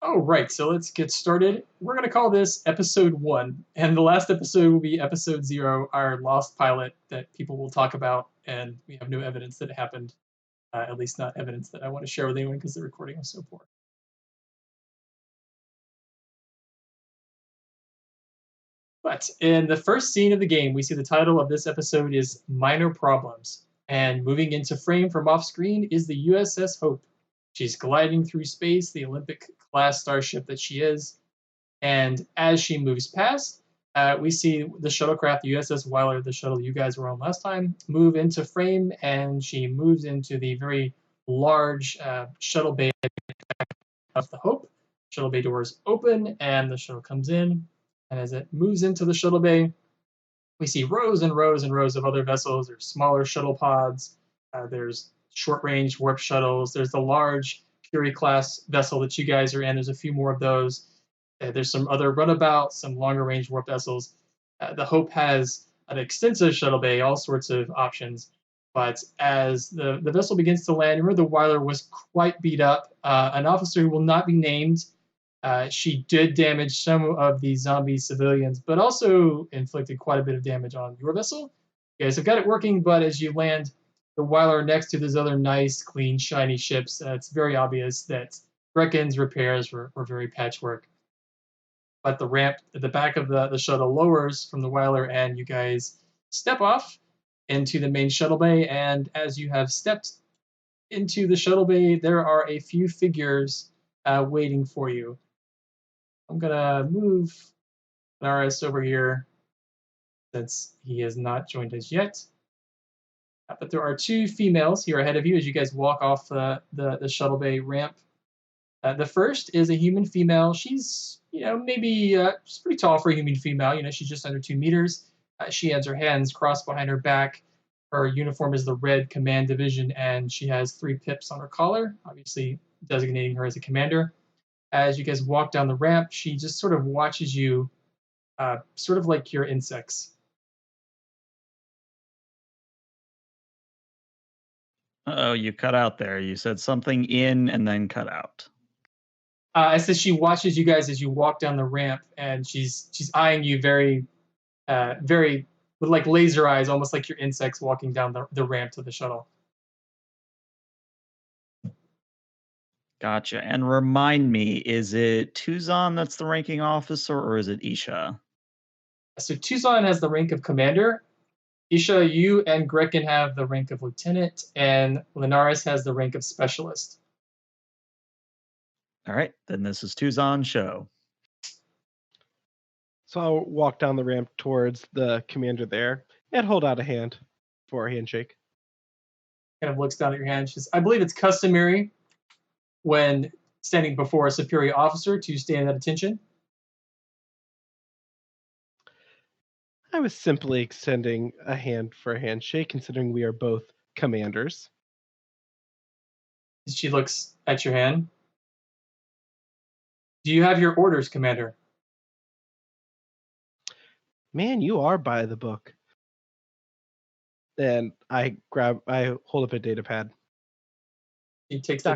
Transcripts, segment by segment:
All right, so let's get started. We're going to call this episode 1, and the last episode will be episode 0, our lost pilot that people will talk about, and we have no evidence that it happened, at least not evidence that I want to share with anyone because the recording was so poor. But in the first scene of the game, we see the title of this episode is Minor Problems, and moving into frame from off screen is the USS Hope. She's gliding through space, the Olympic-class starship that she is, and as she moves past, we see the shuttlecraft, the USS Weiler, the shuttle you guys were on last time, move into frame, and she moves into the very large shuttle bay of the Hope. Shuttle bay doors open, and the shuttle comes in. And as it moves into the shuttle bay, we see rows and rows and rows of other vessels. There's smaller shuttle pods. There's short-range warp shuttles. There's the large Curie-class vessel that you guys are in. There's a few more of those. There's some other runabouts, some longer-range warp vessels. The Hope has an extensive shuttle bay, all sorts of options. But as the vessel begins to land, remember the Weiler was quite beat up. An officer who will not be named, she did damage some of the zombie civilians, but also inflicted quite a bit of damage on your vessel. You guys have got it working, but as you land the Weiler next to these other nice, clean, shiny ships, it's very obvious that Brecken's repairs were very patchwork. But the ramp at the back of the shuttle lowers from the Weiler, and you guys step off into the main shuttle bay. And as you have stepped into the shuttle bay, there are a few figures waiting for you. I'm gonna move Naris over here since he has not joined us yet. But there are two females here ahead of you as you guys walk off the shuttle bay ramp. The first is a human female. She's, maybe she's pretty tall for a human female. She's just under 2 meters. She has her hands crossed behind her back. Her uniform is the Red Command Division, and she has 3 pips on her collar, obviously designating her as a commander. As you guys walk down the ramp, she just sort of watches you, sort of like your insects. Oh, you cut out there. You said something in and then cut out. I said she watches you guys as you walk down the ramp, and she's eyeing you very, very with like laser eyes, almost like your insects walking down the ramp to the shuttle. Gotcha. And remind me, is it Tuzan that's the ranking officer, or is it Isha? So Tuzan has the rank of commander. Isha, you and Grekin have the rank of lieutenant, and Linares has the rank of specialist. All right, then this is Tuzan's show. So I'll walk down the ramp towards the commander there and hold out a hand for a handshake. Kind of looks down at your hand. She says, I believe it's customary when standing before a superior officer to stand at attention. I was simply extending a hand for a handshake, considering we are both commanders. She looks at your hand. Do you have your orders, Commander? Man, you are by the book. And I hold up a data pad. She takes the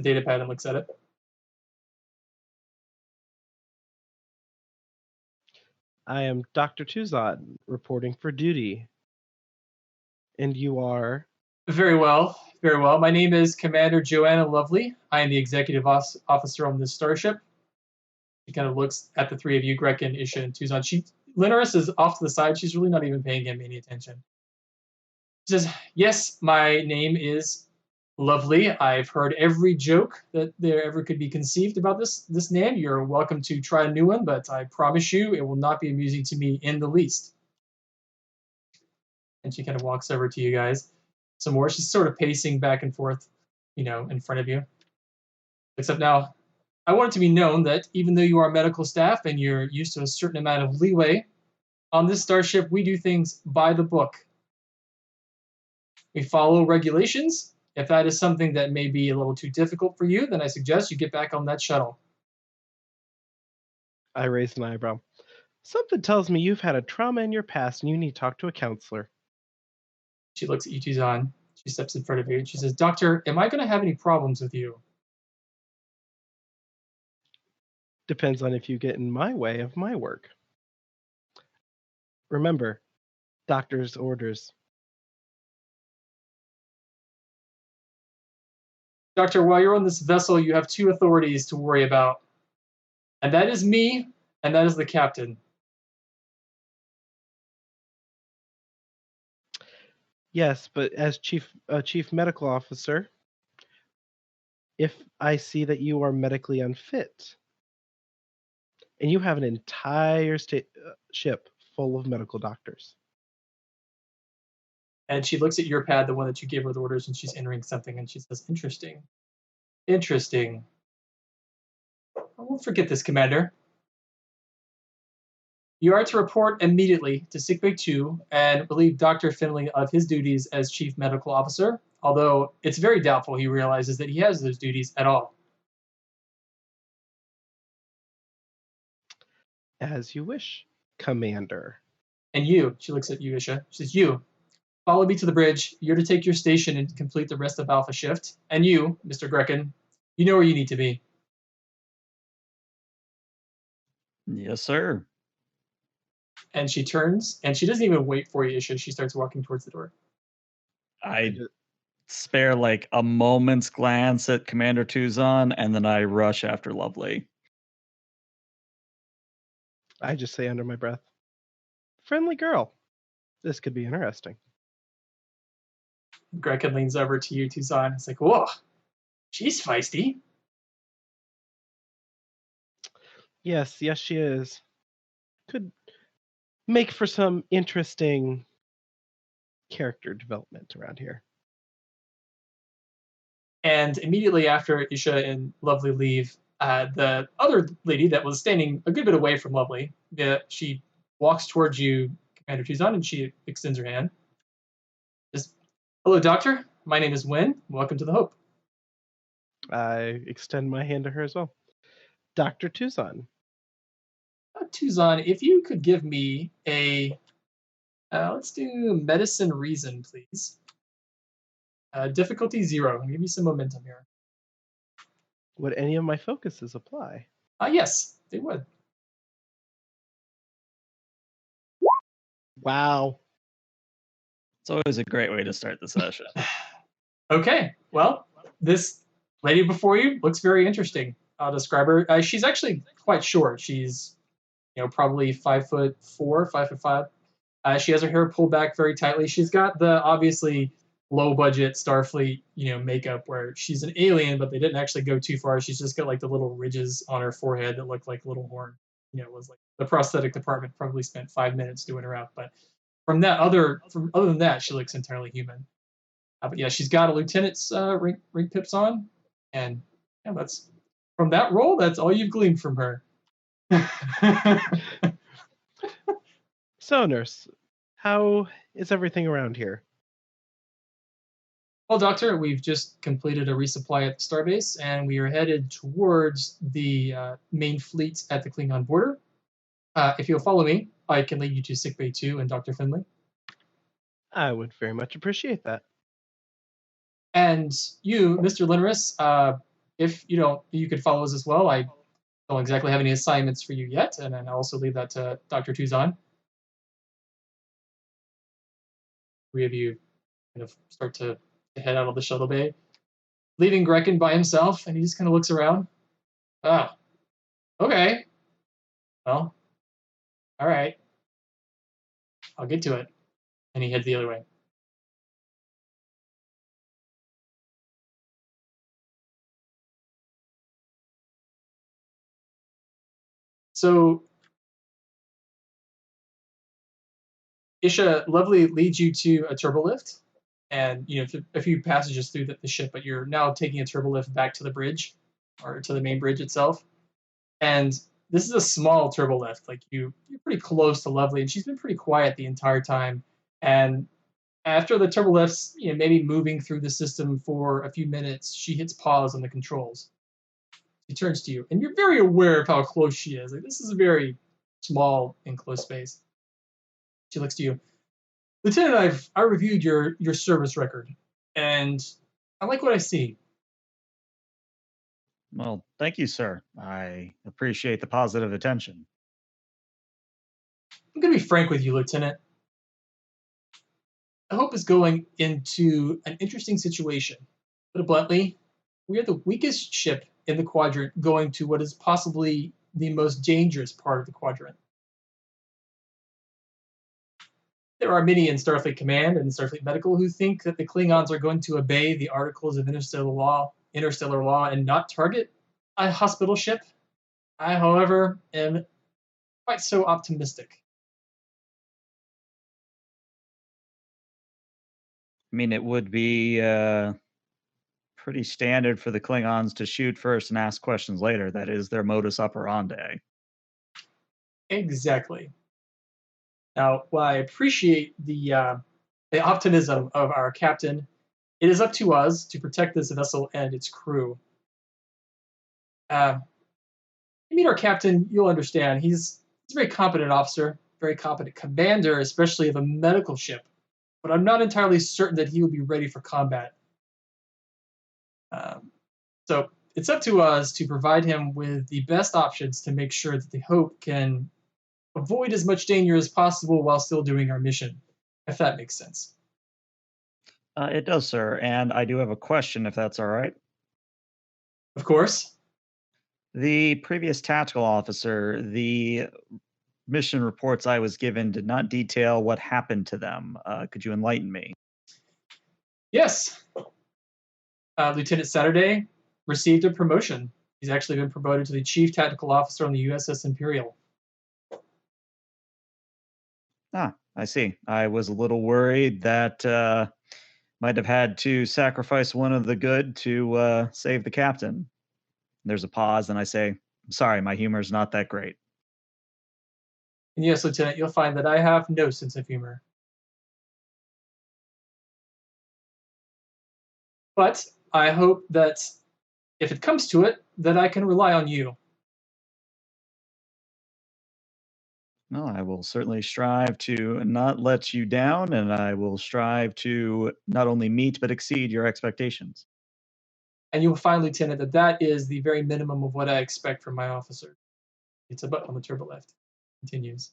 data pad and looks at it. I am Dr. Tuzan, reporting for duty. And you are? Very well, very well. My name is Commander Joanna Lovely. I am the executive officer on this starship. She kind of looks at the 3 of you, Grekin, Isha, and Tuzan. Linaris is off to the side. She's really not even paying him any attention. She says, yes, my name is Lovely. I've heard every joke that there ever could be conceived about this name. You're welcome to try a new one, but I promise you it will not be amusing to me in the least. And she kind of walks over to you guys some more. She's sort of pacing back and forth, in front of you. Except now, I want it to be known that even though you are medical staff and you're used to a certain amount of leeway, on this starship we do things by the book. We follow regulations. If that is something that may be a little too difficult for you, then I suggest you get back on that shuttle. I raise an eyebrow. Something tells me you've had a trauma in your past and you need to talk to a counselor. She looks at you, Tuzan. She steps in front of you and she says, Doctor, am I going to have any problems with you? Depends on if you get in my way of my work. Remember, doctor's orders. Doctor, while you're on this vessel, you have two authorities to worry about. And that is me, and that is the captain. Yes, but as chief medical officer, if I see that you are medically unfit, and you have an entire ship full of medical doctors. And she looks at your pad, the one that you gave her the orders, and she's entering something, and she says, interesting. Interesting. I won't forget this, Commander. You are to report immediately to Sickbay 2 and relieve Dr. Finley of his duties as Chief Medical Officer, although it's very doubtful he realizes that he has those duties at all. As you wish, Commander. And you, she looks at you, Isha, she says, you, follow me to the bridge. You're to take your station and complete the rest of Alpha Shift. And you, Mr. Grecken, you know where you need to be. Yes, sir. And she turns, and she doesn't even wait for you, Isha. She starts walking towards the door. I spare like a moment's glance at Commander Tuzon, and then I rush after Lovely. I just say under my breath, friendly girl. This could be interesting. Grecken leans over to you, Tuzon. It's like, whoa, she's feisty. Yes, she is. Could make for some interesting character development around here. And immediately after Isha and Lovely leave, the other lady that was standing a good bit away from Lovely, she walks towards you, Commander Tuzon, and she extends her hand. Just, hello, Doctor. My name is Wynn. Welcome to the Hope. I extend my hand to her as well. Dr. Tuzon. Tuzon, if you could give me a, let's do medicine reason, please. Difficulty 0. I'll give you some momentum here. Would any of my focuses apply? Yes, they would. Wow. It's always a great way to start the session. Okay, well, this lady before you looks very interesting. I'll describe her. She's actually quite short. She's, probably 5'4", 5'5". She has her hair pulled back very tightly. She's got the obviously low budget Starfleet, makeup where she's an alien, but they didn't actually go too far. She's just got like the little ridges on her forehead that look like little horn. It was like the prosthetic department probably spent 5 minutes doing her up. But other than that, she looks entirely human. But yeah, she's got a lieutenant's ring pips on, and that's from that role. That's all you've gleaned from her. So, nurse, how is everything around here? Well, Doctor, we've just completed a resupply at the starbase, and we are headed towards the main fleet at the Klingon border. If you'll follow me, I can lead you to Sickbay 2 and Dr. Finley. I would very much appreciate that. And you, Mr. Linnerus, if you could follow us as well. I don't exactly have any assignments for you yet, and then I'll also leave that to Dr. Tuzon. 3 of you kind of start to head out of the shuttle bay, leaving Grecken by himself, and he just kind of looks around. Ah, okay. Well, all right. I'll get to it. And he heads the other way. So Isha, Lovely leads you to a turbolift, and a few passages through the ship, but you're now taking a turbolift back to the bridge, or to the main bridge itself. And this is a small turbolift. Like you're pretty close to Lovely, and she's been pretty quiet the entire time. And after the turbolift's maybe moving through the system for a few minutes, she hits pause on the controls. She turns to you, and you're very aware of how close she is. Like this is a very small enclosed space. She looks to you. Lieutenant, I reviewed your service record, and I like what I see. Well, thank you, sir. I appreciate the positive attention. I'm going to be frank with you, Lieutenant. I hope is going into an interesting situation. Put it bluntly, we are the weakest ship in the quadrant going to what is possibly the most dangerous part of the quadrant. There are many in Starfleet Command and Starfleet Medical who think that the Klingons are going to obey the Articles of Interstellar Law and not target a hospital ship. I, however, am quite so optimistic. I mean, it would be pretty standard for the Klingons to shoot first and ask questions later. That is their modus operandi. Exactly. Now, while I appreciate the optimism of our captain, it is up to us to protect this vessel and its crew. You meet our captain, you'll understand. He's a very competent officer, very competent commander, especially of a medical ship. But I'm not entirely certain that he will be ready for combat. So it's up to us to provide him with the best options to make sure that the Hope can avoid as much danger as possible while still doing our mission, if that makes sense. It does, sir. And I do have a question, if that's all right. Of course. The previous tactical officer, the mission reports I was given did not detail what happened to them. Could you enlighten me? Yes. Lieutenant Saturday received a promotion. He's actually been promoted to the Chief Tactical Officer on the USS Imperial. Ah, I see. I was a little worried that might have had to sacrifice one of the good to save the captain. There's a pause, and I say, "I'm sorry, my humor is not that great." And yes, Lieutenant, you'll find that I have no sense of humor. But I hope that if it comes to it, that I can rely on you. No, I will certainly strive to not let you down, and I will strive to not only meet but exceed your expectations. And you will find, Lieutenant, that that is the very minimum of what I expect from my officer. It's a button on the turbo left. Continues.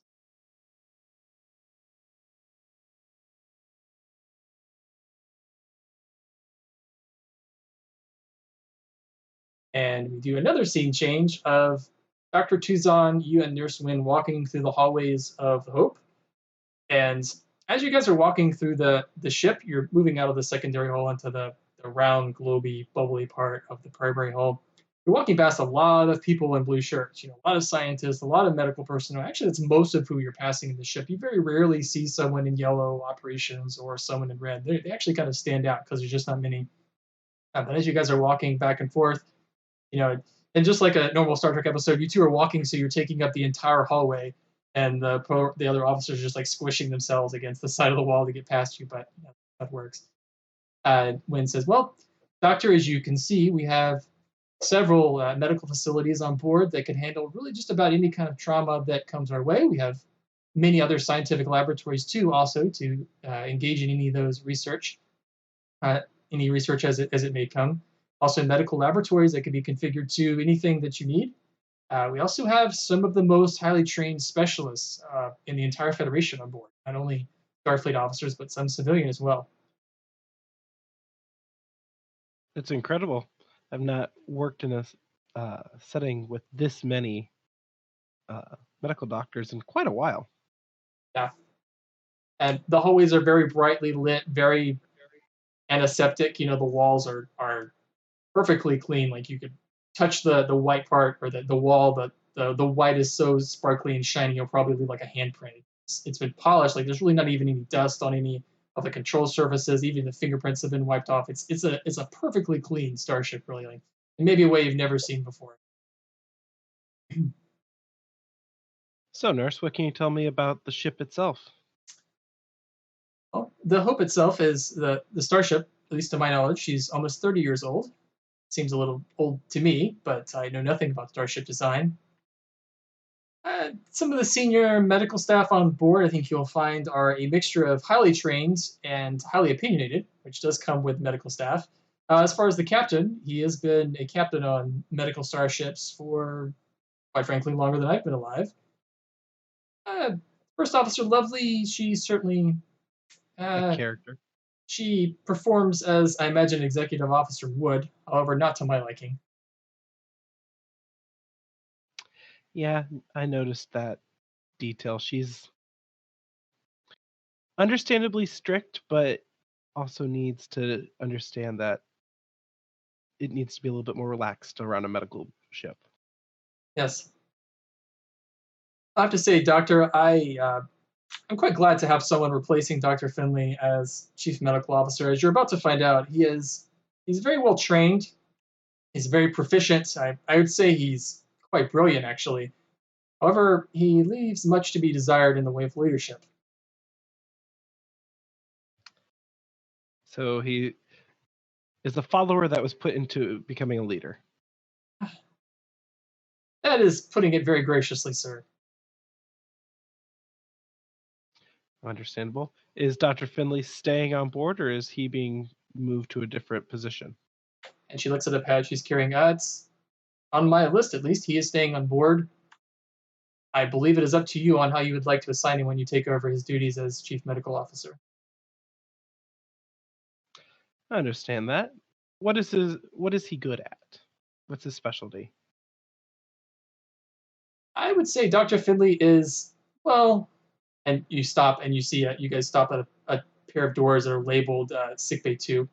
And we do another scene change of Dr. Tuzon, you and Nurse Wynn walking through the hallways of Hope. And as you guys are walking through the ship, you're moving out of the secondary hull into the round, globy, bubbly part of the primary hull. You're walking past a lot of people in blue shirts, a lot of scientists, a lot of medical personnel. Actually, that's most of who you're passing in the ship. You very rarely see someone in yellow operations or someone in red. They actually kind of stand out because there's just not many. But as you guys are walking back and forth, and just like a normal Star Trek episode, you two are walking, so you're taking up the entire hallway, and the other officers are just like squishing themselves against the side of the wall to get past you, but that works. Wynn says, well, Doctor, as you can see, we have several medical facilities on board that can handle really just about any kind of trauma that comes our way. We have many other scientific laboratories, too, also to engage in any of those research, any research as it may come. Also, medical laboratories that can be configured to anything that you need. We also have some of the most highly trained specialists in the entire Federation on board, not only Starfleet officers, but some civilian as well. It's incredible. I've not worked in a setting with this many medical doctors in quite a while. Yeah. And the hallways are very brightly lit, very antiseptic. The walls are perfectly clean. Like you could touch the white part or the wall, the white is so sparkly and shiny, you'll probably leave like a handprint. It's been polished. Like there's really not even any dust on any of the control surfaces. Even the fingerprints have been wiped off. It's a perfectly clean starship, really. Like maybe a way you've never seen before. So, Nurse, what can you tell me about the ship itself? Well, the Hope itself is the starship, at least to my knowledge. She's almost 30 years old. Seems a little old to me, but I know nothing about starship design. Some of the senior medical staff on board, I think you'll find, are a mixture of highly trained and highly opinionated, which does come with medical staff. As far as the captain, he has been a captain on medical starships for, quite frankly, longer than I've been alive. First Officer Lovely, she certainly A character. she performs as I imagine an executive officer would, however, not to my liking. Yeah, I noticed that detail. She's understandably strict, but also needs to understand that it needs to be a little bit more relaxed around a medical ship. Yes. I have to say, Doctor, I'm quite glad to have someone replacing Dr. Finley as chief medical officer. As you're about to find out, he's very well trained. He's very proficient. I would say he's quite brilliant, actually. However, he leaves much to be desired in the way of leadership. So he is a follower that was put into becoming a leader. That is putting it very graciously, sir. Understandable. Is Dr. Finley staying on board, or is he being moved to a different position? And she looks at the pad she's carrying. It's on my list, at least. He is staying on board. I believe it is up to you on how you would like to assign him when you take over his duties as chief medical officer. I understand that. What is he good at? What's his specialty? I would say Dr. Finley is, well, and you stop and you see you guys stop at a pair of doors that are labeled sickbay 2.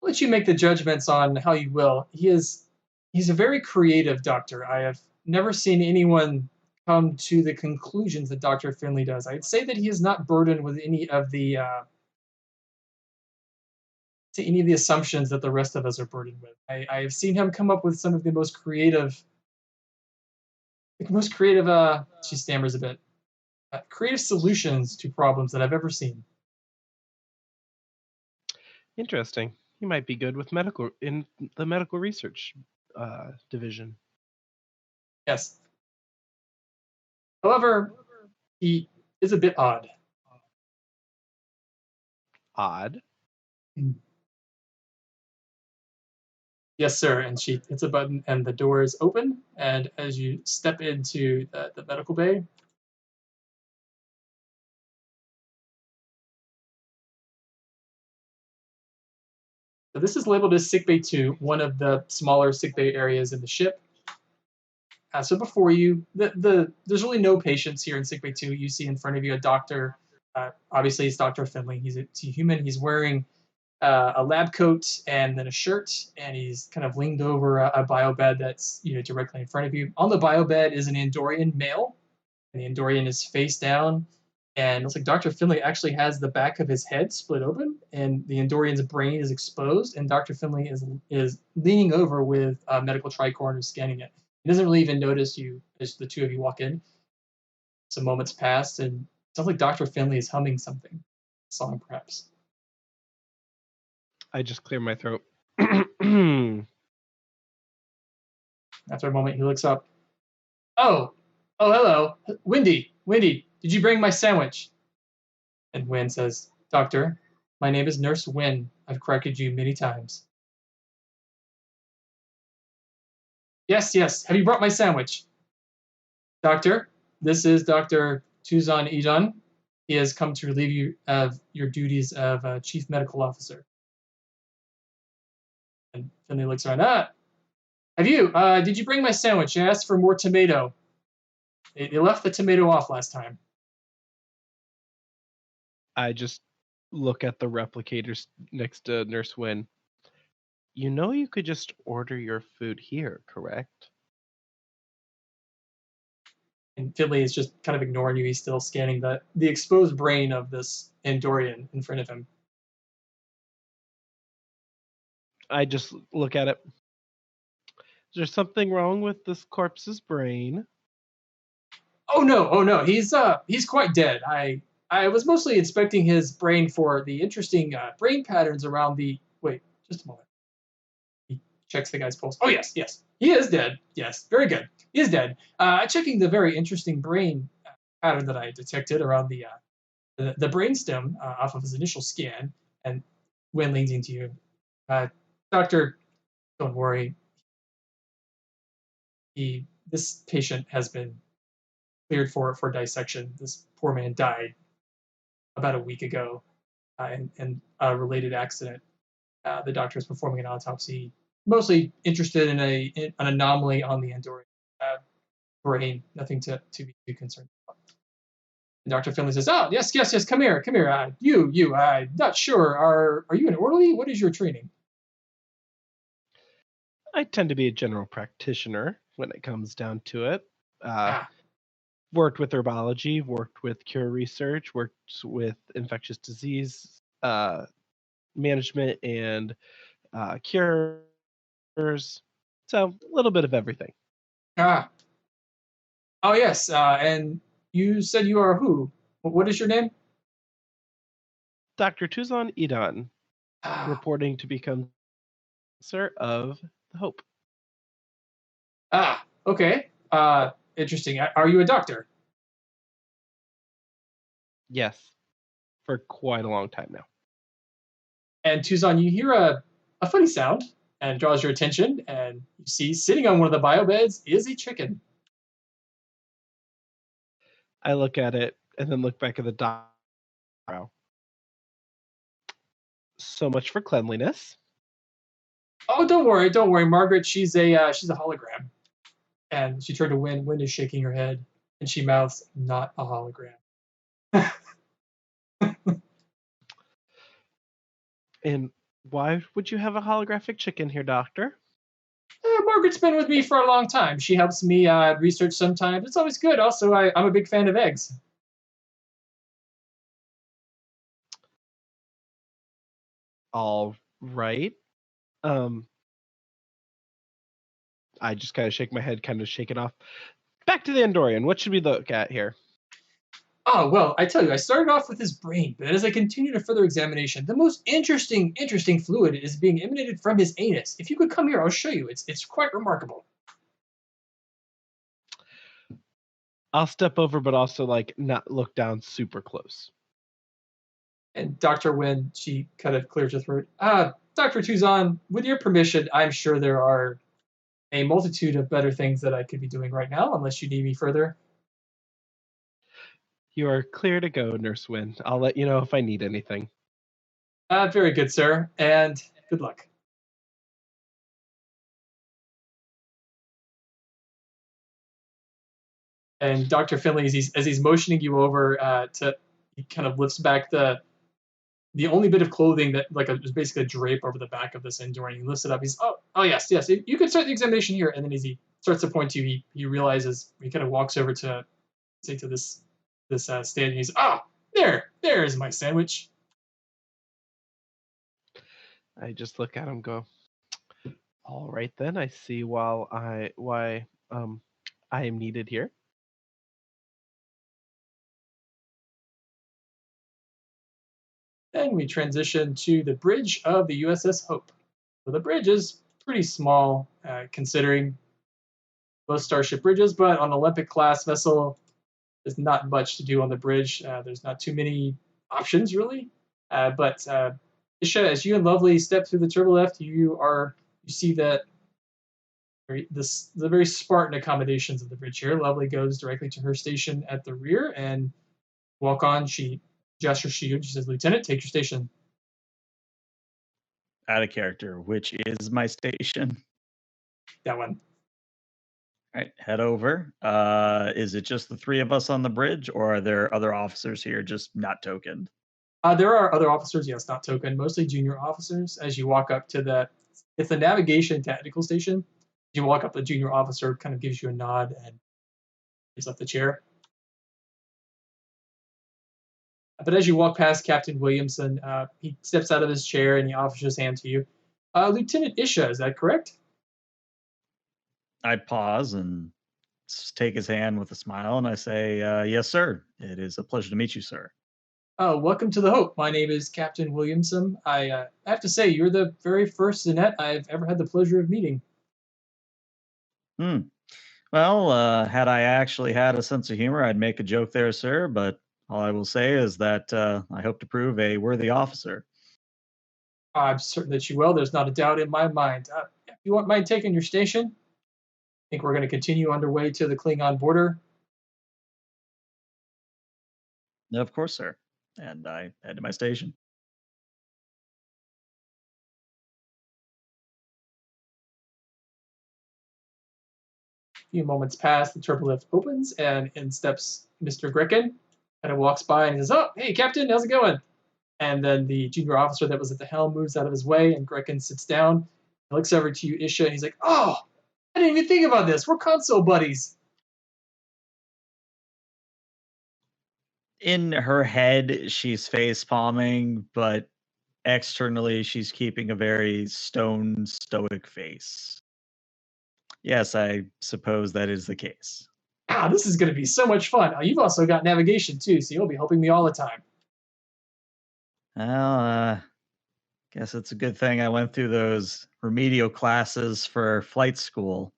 I'll let you make the judgments on how you will. He's a very creative doctor. I have never seen anyone come to the conclusions that Dr. Finley does. I'd say that he is not burdened with any of the assumptions that the rest of us are burdened with. I have seen him come up with some of the most creative. She stammers a bit. Creative solutions to problems that I've ever seen. Interesting. He might be good with in the medical research division. Yes. However, he is a bit odd. Odd? Yes, sir. And she hits a button and the door is open. And as you step into the medical bay, so this is labeled as sickbay 2, one of the smaller sickbay areas in the ship. So before you, there's really no patients here in sickbay 2. You see in front of you a doctor. Obviously, it's Dr. Finley. He's a human. He's wearing a lab coat and then a shirt, and he's kind of leaned over a bio bed that's directly in front of you. On the bio bed is an Andorian male, and the Andorian is face down. And it looks like Dr. Finley actually has the back of his head split open, and the Andorian's brain is exposed, and Dr. Finley is leaning over with a medical tricorner scanning it. He doesn't really even notice you as the two of you walk in. Some moments pass, and it sounds like Dr. Finley is humming something. A song, perhaps. I just clear my throat. After a moment, he looks up. Oh, hello. Wendy, did you bring my sandwich? And Wynn says, Doctor, my name is Nurse Wynn. I've corrected you many times. Yes. Have you brought my sandwich? Doctor, this is Dr. S1E01. He has come to relieve you of your duties of Chief Medical Officer. And Finley looks around. Have you? Did you bring my sandwich? I asked for more tomato. They left the tomato off last time. I just look at the replicators next to Nurse Wynn. You could just order your food here, correct? And Finley is just kind of ignoring you. He's still scanning the exposed brain of this Andorian in front of him. I just look at it. Is there something wrong with this corpse's brain? Oh no. He's quite dead. I was mostly inspecting his brain for the interesting brain patterns around the. Wait, just a moment. He checks the guy's pulse. Oh yes. He is dead. Yes, very good. He is dead. Checking the very interesting brain pattern that I detected around the brainstem off of his initial scan, and Wynn leans into you. Doctor, don't worry. This patient has been cleared for dissection. This poor man died about a week ago in a related accident. The doctor is performing an autopsy, mostly interested in an anomaly on the Andorian brain. Nothing to be too concerned about. And Dr. Finley says, "Oh, yes, come here. You. I'm not sure. Are you an orderly? What is your training?" I tend to be a general practitioner when it comes down to it. Ah, Worked with herbology, worked with cure research, worked with infectious disease management and cures. So a little bit of everything. ah. Oh, yes. And you said you are who? What is your name? Dr. S1E01, Ah, reporting to become Sir of the Hope. Okay. Interesting. Are you a doctor? Yes, for quite a long time now. And Tuzon, you hear a funny sound and draws your attention, and you see sitting on one of the bio beds is a chicken. I look at it and then look back at the doctor. So much for cleanliness. Oh, don't worry, Margaret. She's a hologram. And she turned to Wynn. Wynn is shaking her head, and she mouths, "Not a hologram." And why would you have a holographic chicken here, Doctor? Margaret's been with me for a long time. She helps me research sometimes. It's always good. Also, I'm a big fan of eggs. All right. I just kind of shake my head, kind of shake it off. Back to the Andorian. What should we look at here? Oh, well, I tell you, I started off with his brain, but as I continue to further examination, the most interesting fluid is being emanated from his anus. If you could come here, I'll show you. It's quite remarkable. I'll step over, but also like not look down super close. And Dr. Wynn, she kind of clears her throat. Dr. Tuzon, with your permission, I'm sure there are a multitude of better things that I could be doing right now, unless you need me further. You are clear to go, Nurse Wynn. I'll let you know if I need anything. Very good, sir, and good luck. And Dr. Finley, as he's motioning you over he kind of lifts back the only bit of clothing that was basically a drape over the back of this Andorian. He lifts it up. He's oh yes, you can start the examination here. And then as he starts to point to you, he realizes he kind of walks over to this stand, and he's there's my sandwich. I just look at him, go, all right then. I see why I am needed here. Then we transition to the bridge of the USS Hope. So the bridge is pretty small, considering most starship bridges, but on an Olympic-class vessel, there's not much to do on the bridge. There's not too many options, really. But Isha, as you and Lovely step through the turbolift, you see that the very Spartan accommodations of the bridge here. Lovely goes directly to her station at the rear and walk on. She gestures to you. She says, "Lieutenant, take your station." Out of character, which is my station. That one. All right, head over. Is it just the three of us on the bridge, or are there other officers here just not tokened? There are other officers, yes, not token, mostly junior officers. As you walk up to it's the navigation technical station. You walk up, the junior officer kind of gives you a nod and gives up the chair. But as you walk past Captain Williamson, he steps out of his chair and he offers his hand to you. Lieutenant Isha, is that correct? I pause and take his hand with a smile, and I say, "Yes, sir. It is a pleasure to meet you, sir." Welcome to the Hope. My name is Captain Williamson. I have to say, you're the very first Zanette I've ever had the pleasure of meeting. Well, had I actually had a sense of humor, I'd make a joke there, sir, but all I will say is that I hope to prove a worthy officer. I'm certain that you will. There's not a doubt in my mind. If you won't mind taking your station, I think we're going to continue underway to the Klingon border. No, of course, sir. And I head to my station. A few moments pass, the turbolift opens, and in steps Mr. Gricken. Kind of walks by and he says, "Oh, hey, Captain, how's it going?" And then the junior officer that was at the helm moves out of his way, and Gricken sits down. He looks over to you, Isha, and he's like, "Oh, I didn't even think about this. We're console buddies." In her head, she's face palming, but externally, she's keeping a very stone, stoic face. Yes, I suppose that is the case. This is going to be so much fun. You've also got navigation, too, so you'll be helping me all the time. Well, guess it's a good thing I went through those remedial classes for flight school.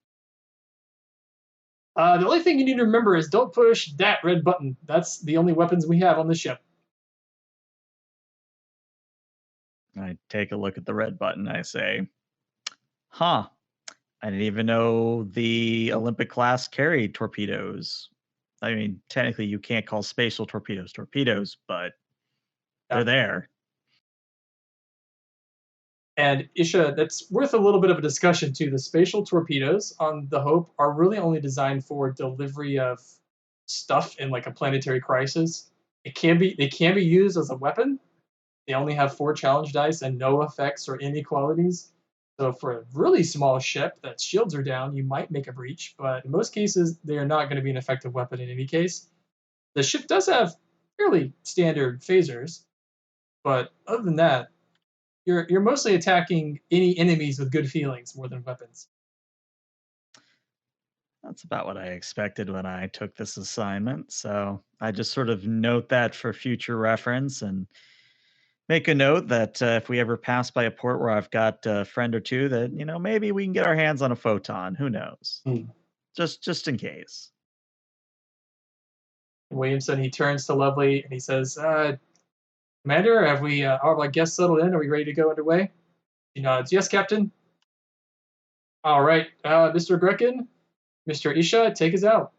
The only thing you need to remember is don't push that red button. That's the only weapons we have on the ship. I take a look at the red button. I say, huh, I didn't even know the Olympic class carried torpedoes. I mean, technically, you can't call spatial torpedoes torpedoes, but they're there. And Isha, that's worth a little bit of a discussion too. The spatial torpedoes on the Hope are really only designed for delivery of stuff in like a planetary crisis. They can be used as a weapon. They only have 4 challenge dice and no effects or inequalities. So for a really small ship that shields are down, you might make a breach, but in most cases they are not going to be an effective weapon in any case. The ship does have fairly standard phasers, but other than that, you're mostly attacking any enemies with good feelings more than weapons. That's about what I expected when I took this assignment. So I just sort of note that for future reference and make a note that if we ever pass by a port where I've got a friend or two, that maybe we can get our hands on a photon. Who knows? Just in case. Williamson, he turns to Lovely and he says, "Commander, have we all our guests settled in? Are we ready to go underway?" He nods, "Yes, Captain." "All right, Mr. Gricken, Mr. Isha, take us out."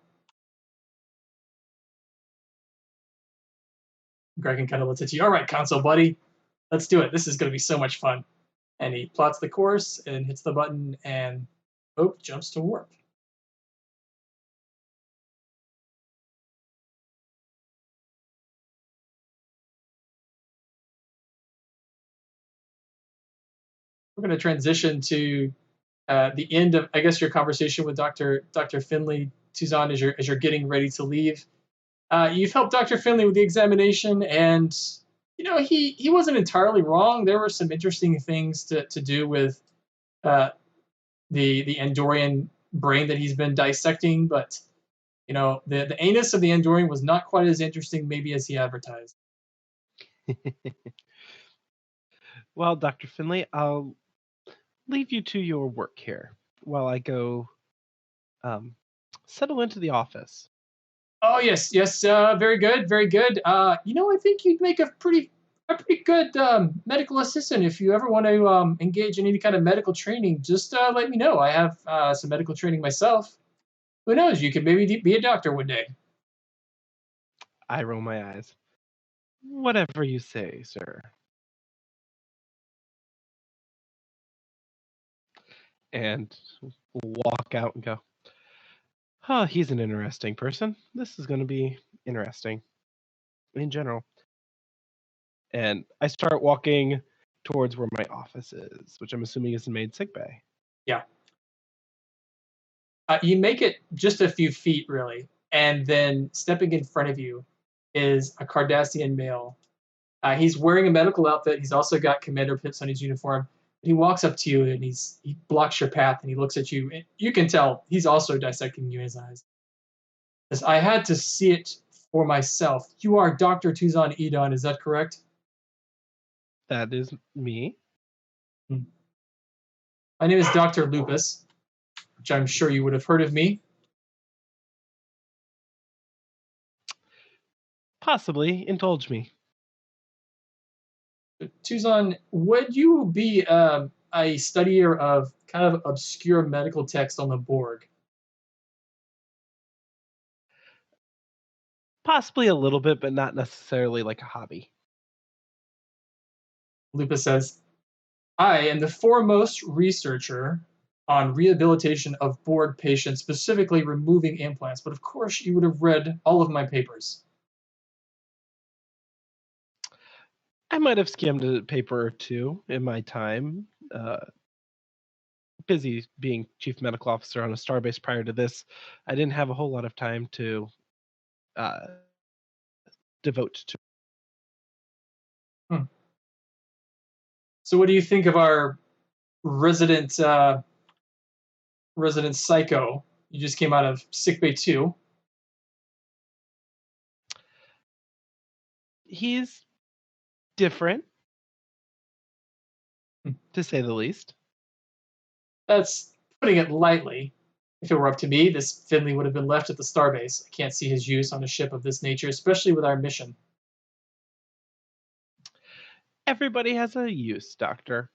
Gricken kind of looks at you. "All right, console buddy, let's do it. This is going to be so much fun." And he plots the course and hits the button, and Hope jumps to warp. We're going to transition to the end of, I guess, your conversation with Dr. Finley, Tuzan, as you're getting ready to leave. You've helped Dr. Finley with the examination, and he wasn't entirely wrong. There were some interesting things to do with the Andorian brain that he's been dissecting, but the anus of the Andorian was not quite as interesting maybe as he advertised. Well, Dr. Finley, I'll leave you to your work here while I go settle into the office. Oh, yes, very good, very good. I think you'd make a pretty good medical assistant. If you ever want to engage in any kind of medical training, just let me know. I have some medical training myself. Who knows? You could maybe be a doctor one day. I roll my eyes. Whatever you say, sir. And walk out and go, "Oh, he's an interesting person. This is going to be interesting in general." And I start walking towards where my office is, which I'm assuming is the maid sick bay. Yeah. You make it just a few feet, really, and then stepping in front of you is a Cardassian male. He's wearing a medical outfit. He's also got commander pips on his uniform. He walks up to you and he blocks your path and he looks at you. And you can tell he's also dissecting you in his eyes. He says, "I had to see it for myself. You are Dr. Tuzan Edon, is that correct?" That is me. My name is Dr. Lupus, which I'm sure you would have heard of me. Possibly. Indulge me. Tuzon, would you be a studier of kind of obscure medical text on the Borg? Possibly a little bit, but not necessarily like a hobby. Lupus says, I am the foremost researcher on rehabilitation of Borg patients, specifically removing implants, but of course you would have read all of my papers. I might have skimmed a paper or two in my time. Busy being chief medical officer on a starbase prior to this, I didn't have a whole lot of time to devote to. So what do you think of our resident psycho? You just came out of sickbay 2. He's different, to say the least. That's putting it lightly. If it were up to me, this Finley would have been left at the starbase. I can't see his use on a ship of this nature, especially with our mission. Everybody has a use, Doctor.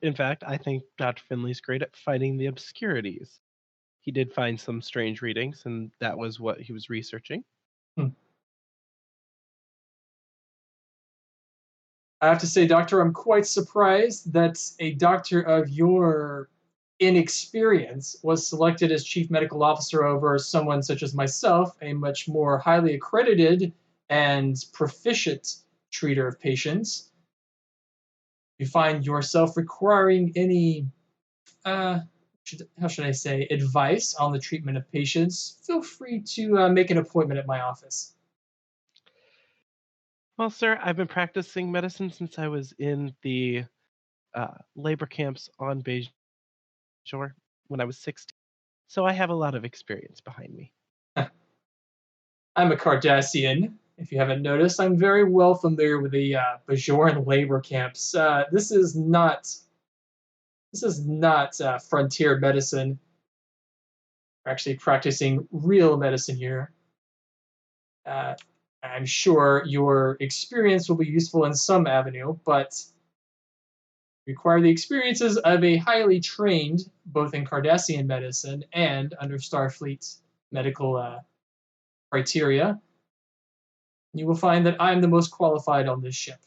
In fact, I think Dr. Finley's great at finding the obscurities. He did find some strange readings, and that was what he was researching. I have to say, Doctor, I'm quite surprised that a doctor of your inexperience was selected as chief medical officer over someone such as myself, a much more highly accredited and proficient treater of patients. You find yourself requiring any, how should I say, advice on the treatment of patients, feel free to make an appointment at my office. Well, sir, I've been practicing medicine since I was in the labor camps on Bajor when I was 16. So I have a lot of experience behind me. I'm a Cardassian. If you haven't noticed, I'm very well familiar with the Bajoran labor camps. This is not frontier medicine. We're actually practicing real medicine here. I'm sure your experience will be useful in some avenue, but require the experiences of a highly trained, both in Cardassian medicine and under Starfleet medical criteria. You will find that I'm the most qualified on this ship.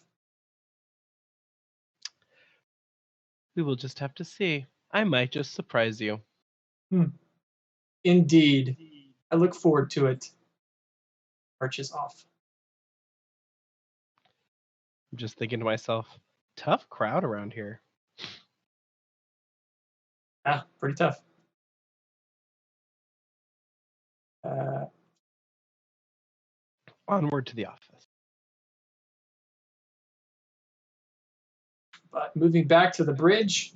We will just have to see. I might just surprise you. Indeed. I look forward to it. Arches off. I'm just thinking to myself, tough crowd around here. Ah, pretty tough. Onward to the office. But moving back to the bridge,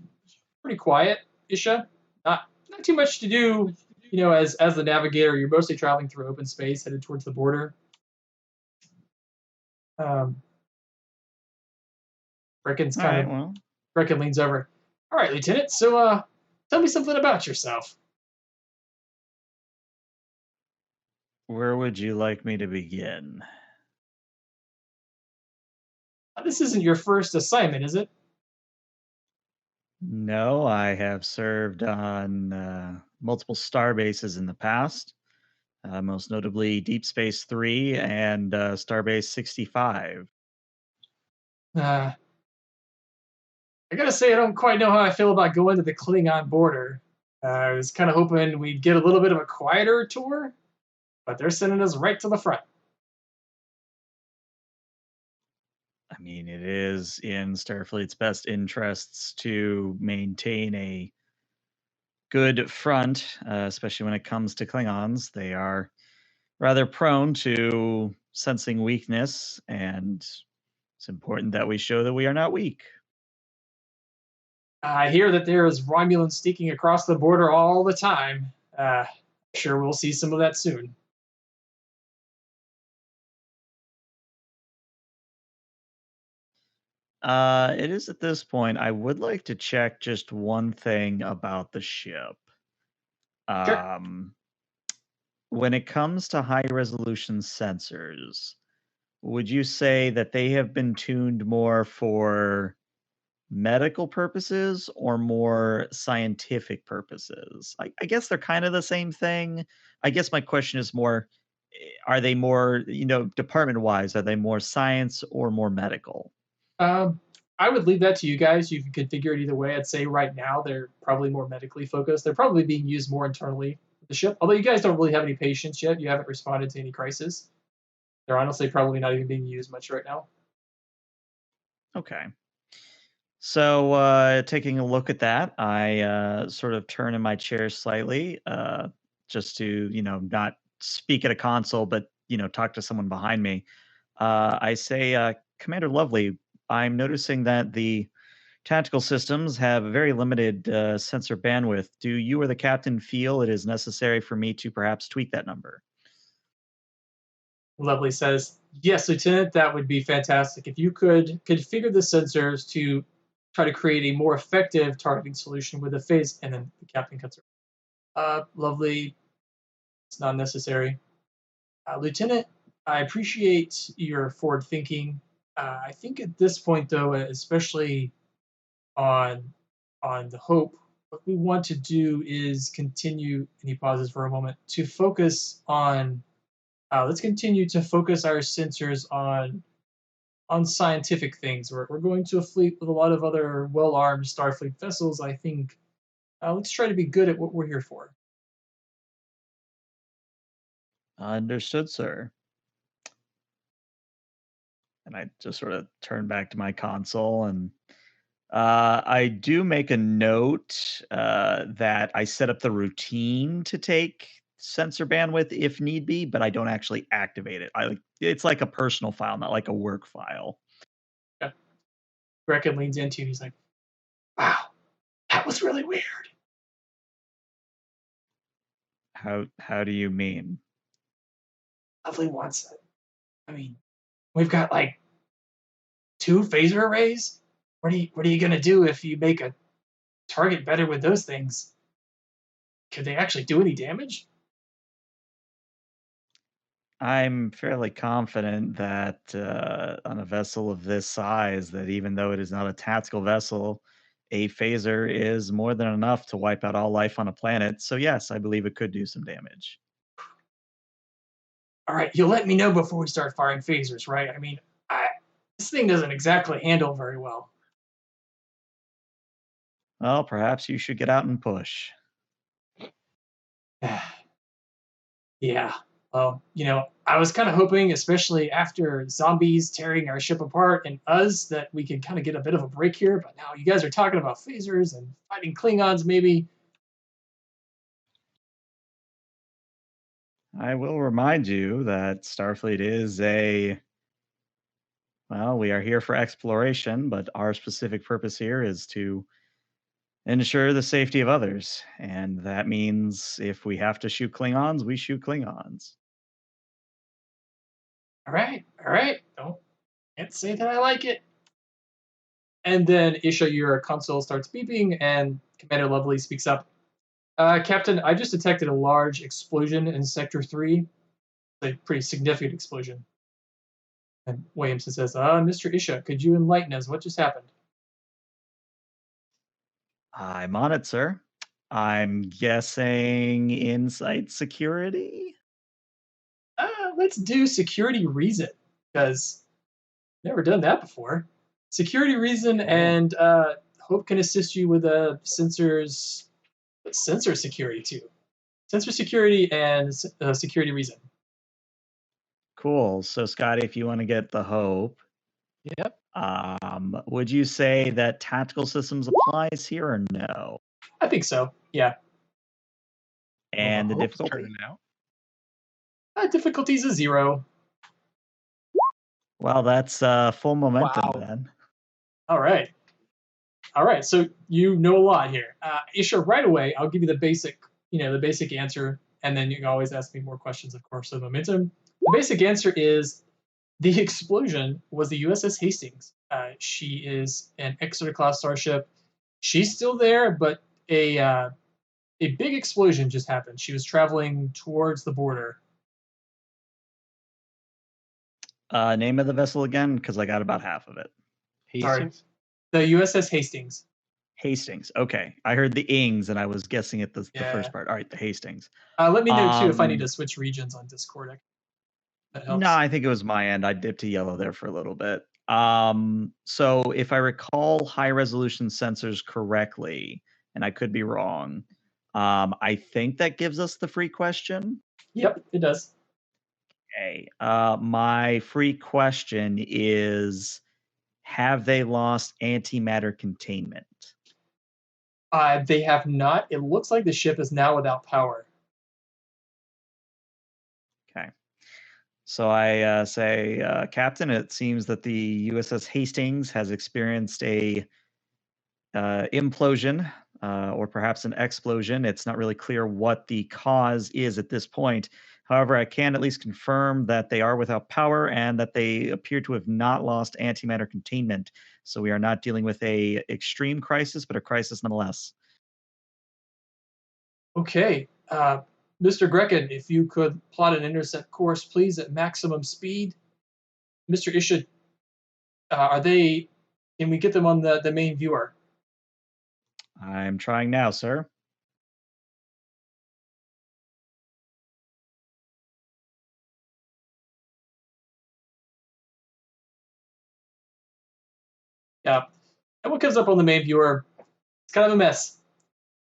pretty quiet, Isha. Not too much to do. You know, as the navigator, you're mostly traveling through open space, headed towards the border. Brecken's Brecken leans over. All right, Lieutenant. So, tell me something about yourself. Where would you like me to begin? This isn't your first assignment, is it? No, I have served on multiple star bases in the past, most notably Deep Space 3 and Starbase 65. I gotta say, I don't quite know how I feel about going to the Klingon border. I was kind of hoping we'd get a little bit of a quieter tour, but they're sending us right to the front. I mean, it is in Starfleet's best interests to maintain a good front, especially when it comes to Klingons. They are rather prone to sensing weakness, and it's important that we show that we are not weak. I hear that there is Romulan sneaking across the border all the time. Sure, we'll see some of that soon. It is at this point. I would like to check just one thing about the ship. Sure. When it comes to high resolution sensors, would you say that they have been tuned more for medical purposes or more scientific purposes? I guess they're kind of the same thing. I guess my question is more, are they more, department wise, are they more science or more medical? Um, I would leave that to you guys. You can configure it either way. I'd say right now they're probably more medically focused. They're probably being used more internally with the ship. Although you guys don't really have any patients yet. You haven't responded to any crisis. They're honestly probably not even being used much right now. Okay. So, taking a look at that, I sort of turn in my chair slightly, just to, not speak at a console, but, talk to someone behind me. I say, Commander Lovely, I'm noticing that the tactical systems have a very limited sensor bandwidth. Do you or the captain feel it is necessary for me to perhaps tweak that number? Lovely says, yes, Lieutenant, that would be fantastic. If you could configure the sensors to try to create a more effective targeting solution with a phase, and then the captain cuts her. Lovely, it's not necessary. Lieutenant, I appreciate your forward thinking. I think at this point, though, especially on the Hope, what we want to do is continue. And he pauses for a moment to focus on. Let's continue to focus our sensors on scientific things. We're going to a fleet with a lot of other well-armed Starfleet vessels. I think let's try to be good at what we're here for. Understood, sir. And I just sort of turn back to my console, and I do make a note that I set up the routine to take sensor bandwidth if need be, but I don't actually activate it. It's like a personal file, not like a work file. Yeah. Brecken leans into you and he's like, wow, that was really weird. How do you mean? Lovely wants it. I mean, we've got like 2 phaser arrays. What are you gonna do if you make a target better with those things? Could they actually do any damage? I'm fairly confident that on a vessel of this size, that even though it is not a tactical vessel, a phaser is more than enough to wipe out all life on a planet. So yes, I believe it could do some damage. All right, you'll let me know before we start firing phasers, right? I mean, this thing doesn't exactly handle very well. Well, perhaps you should get out and push. Yeah. Well, I was kind of hoping, especially after zombies tearing our ship apart and us, that we could kind of get a bit of a break here. But now you guys are talking about phasers and fighting Klingons, maybe. I will remind you that Starfleet is we are here for exploration, but our specific purpose here is to ensure the safety of others. And that means if we have to shoot Klingons, we shoot Klingons. All right. Can't say that I like it. And then Isha, your console starts beeping, and Commander Lovely speaks up. Captain, I just detected a large explosion in Sector 3. A pretty significant explosion. And Williamson says, Mr. Isha, could you enlighten us? What just happened? I'm on it, sir. I'm guessing insight security? Let's do security reason, because never done that before. Security reason, and Hope can assist you with sensor security too. Sensor security and security reason. Cool. So, Scotty, if you want to get the Hope, Yep. would you say that tactical systems applies here or no? I think so. Yeah. And the Hope's difficulty? turning out. Difficulty is a 0. Well, that's full momentum then. All right. So you know a lot here. Isha, right away, I'll give you the basic answer, and then you can always ask me more questions, of course, of momentum. The basic answer is the explosion was the USS Hastings. She is an Exeter-class starship. She's still there, but a big explosion just happened. She was traveling towards the border. Name of the vessel again, because I got about half of it. Hastings. The USS Hastings. Hastings. Okay, I heard the ings, and I was guessing at the Yeah. first part. All right, the Hastings. Let me know too if I need to switch regions on Discord. That helps. No, I think it was my end. I dipped to yellow there for a little bit. So if I recall high resolution sensors correctly, and I could be wrong, I think that gives us the free question. Yep, it does. Okay. My free question is, have they lost antimatter containment? They have not. It looks like the ship is now without power. Okay. So I say, Captain, it seems that the USS Hastings has experienced a implosion or perhaps an explosion. It's not really clear what the cause is at this point. However, I can at least confirm that they are without power and that they appear to have not lost antimatter containment. So we are not dealing with a extreme crisis, but a crisis nonetheless. Okay. Mr. Grecken, if you could plot an intercept course, please, at maximum speed. Mr. Ishid, can we get them on the main viewer? I'm trying now, sir. Yeah. And what comes up on the main viewer, it's kind of a mess.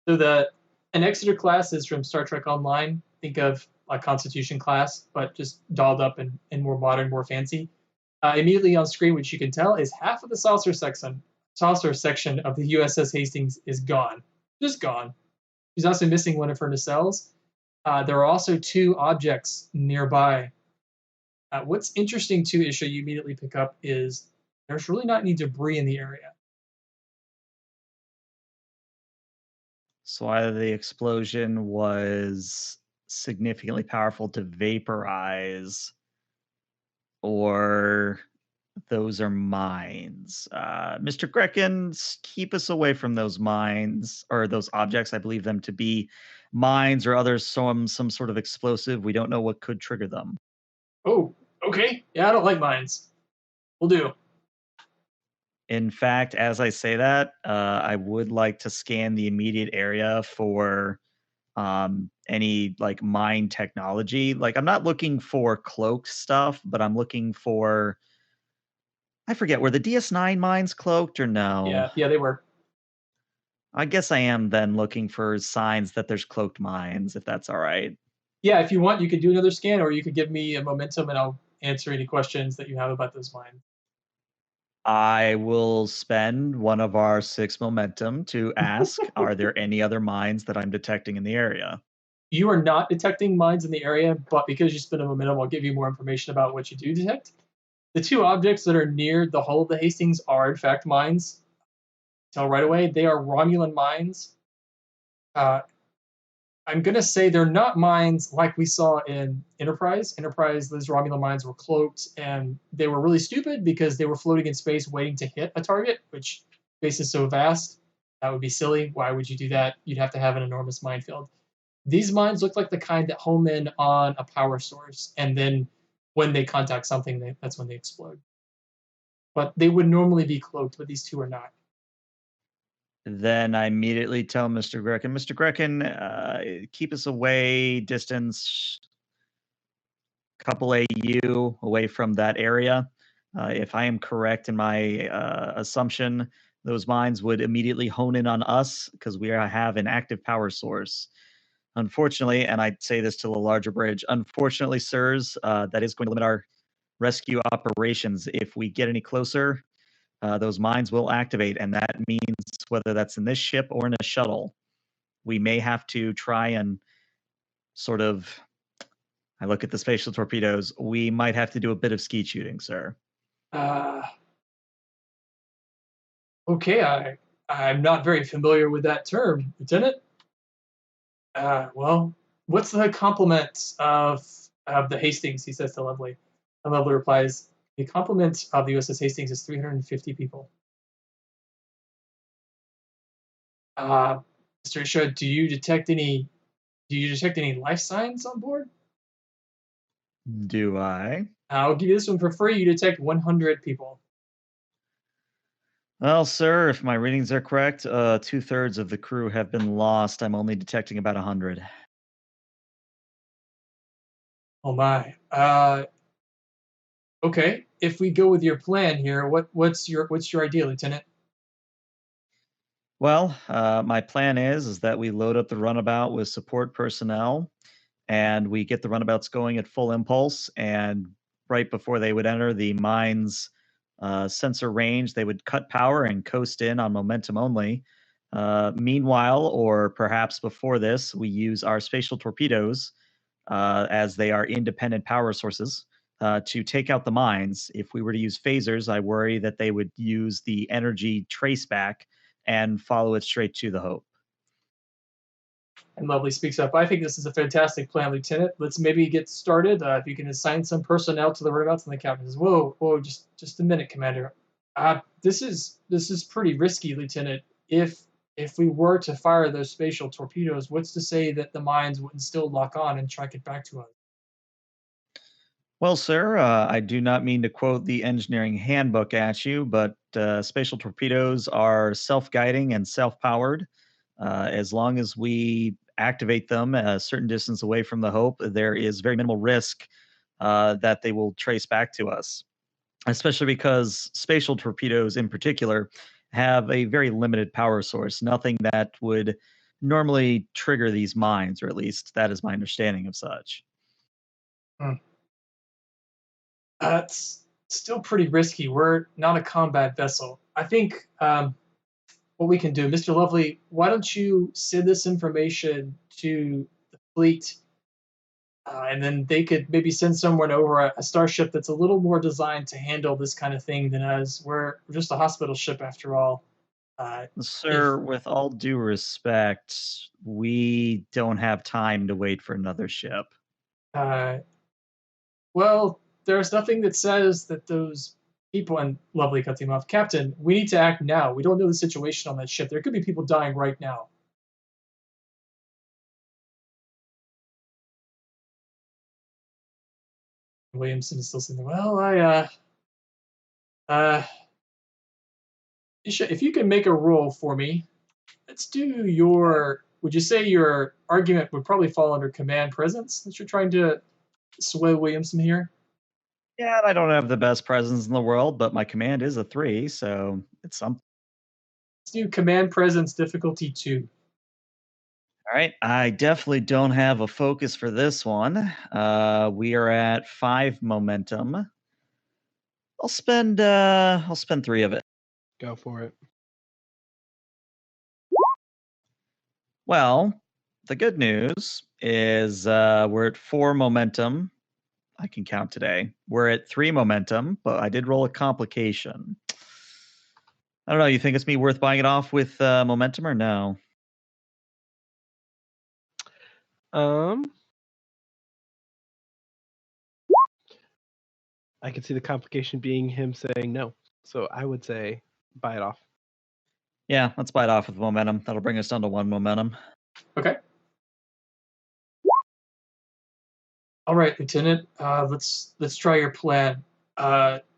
So an Exeter class is from Star Trek Online. Think of a Constitution class, but just dolled up and more modern, more fancy. Immediately on screen, which you can tell, is half of the saucer section of the USS Hastings is gone. Just gone. She's also missing one of her nacelles. There are also 2 objects nearby. What's interesting too, Isha, you immediately pick up is there's really not any debris in the area. So either the explosion was significantly powerful to vaporize, or those are mines. Mr. Greckens, keep us away from those mines or those objects. I believe them to be mines or others, some sort of explosive. We don't know what could trigger them. Oh, okay. Yeah, I don't like mines. Will do. In fact, as I say that, I would like to scan the immediate area for any like mine technology. Like, I'm not looking for cloaked stuff, but I'm looking for, I forget, were the DS9 mines cloaked or no? Yeah, they were. I guess I am then looking for signs that there's cloaked mines, if that's all right. Yeah, if you want, you could do another scan, or you could give me a momentum, and I'll answer any questions that you have about those mines. I will spend one of our 6 momentum to ask, are there any other mines that I'm detecting in the area? You are not detecting mines in the area, but because you spent a momentum, I'll give you more information about what you do detect. The 2 objects that are near the hull of the Hastings are, in fact, mines. Tell right away, they are Romulan mines. I'm going to say they're not mines like we saw in Enterprise. Enterprise, those Romulan mines were cloaked, and they were really stupid because they were floating in space waiting to hit a target, which space is so vast. That would be silly. Why would you do that? You'd have to have an enormous minefield. These mines look like the kind that home in on a power source, and then when they contact something, that's when they explode. But they would normally be cloaked, but these 2 are not. Then I immediately tell Mr. Grecken, keep us away, distance, couple AU away from that area. If I am correct in my assumption, those mines would immediately hone in on us because we have an active power source. Unfortunately, and I say this to the larger bridge, unfortunately, sirs, that is going to limit our rescue operations. If we get any closer, those mines will activate, and that means whether that's in this ship or in a shuttle, we may have to try and sort of, I look at the spatial torpedoes, we might have to do a bit of skeet shooting, sir. Okay, I'm not very familiar with that term, Lieutenant. Well, what's the complement of the Hastings? He says to Lovely. And Lovely replies, the complement of the USS Hastings is 350 people. Mr. Isha, do you detect any life signs on board? Do I? I'll give you this one for free. You detect 100 people. Well, sir, if my readings are correct, 2/3 of the crew have been lost. I'm only detecting about 100. Oh my. Okay. If we go with your plan here, what's your idea, Lieutenant? Well, my plan is that we load up the runabout with support personnel, and we get the runabouts going at full impulse. And right before they would enter the mine's sensor range, they would cut power and coast in on momentum only. Meanwhile, or perhaps before this, we use our spatial torpedoes as they are independent power sources to take out the mines. If we were to use phasers, I worry that they would use the energy traceback and follow it straight to the Hope. And Lovely speaks up. I think this is a fantastic plan, Lieutenant. Let's maybe get started. If you can assign some personnel to the runabouts, and the captain says, "Whoa, just a minute, Commander. This is pretty risky, Lieutenant. If we were to fire those spatial torpedoes, what's to say that the mines wouldn't still lock on and track it back to us?" Well, sir, I do not mean to quote the engineering handbook at you, but spatial torpedoes are self guiding and self powered. As long as we activate them a certain distance away from the Hope, there is very minimal risk that they will trace back to us, especially because spatial torpedoes in particular have a very limited power source, nothing that would normally trigger these mines, or at least that is my understanding of such. Hmm. It's still pretty risky. We're not a combat vessel. I think what we can do, Mr. Lovely, why don't you send this information to the fleet, and then they could maybe send someone over a starship that's a little more designed to handle this kind of thing than us. We're just a hospital ship after all. If Sir, with all due respect, we don't have time to wait for another ship. uh, Well, there's nothing that says that those people, and Lovely cuts him off. Captain, we need to act now. We don't know the situation on that ship. There could be people dying right now. Williamson is still sitting there. Well, uh, if you can make a roll for me, let's do your. Would you say your argument would probably fall under command presence that you're trying to sway Williamson here? Yeah, I don't have the best presence in the world, but my command is a 3, so it's something. Let's do command presence difficulty 2. All right, I definitely don't have a focus for this one. We are at 5 momentum. I'll spend 3 of it. Go for it. Well, the good news is we're at 4 momentum. I can count today. We're at 3 momentum, but I did roll a complication. I don't know. You think it's me worth buying it off with momentum or no? I could see the complication being him saying no. So I would say buy it off. Yeah, let's buy it off with momentum. That'll bring us down to 1 momentum. Okay. All right, Lieutenant. Let's try your plan.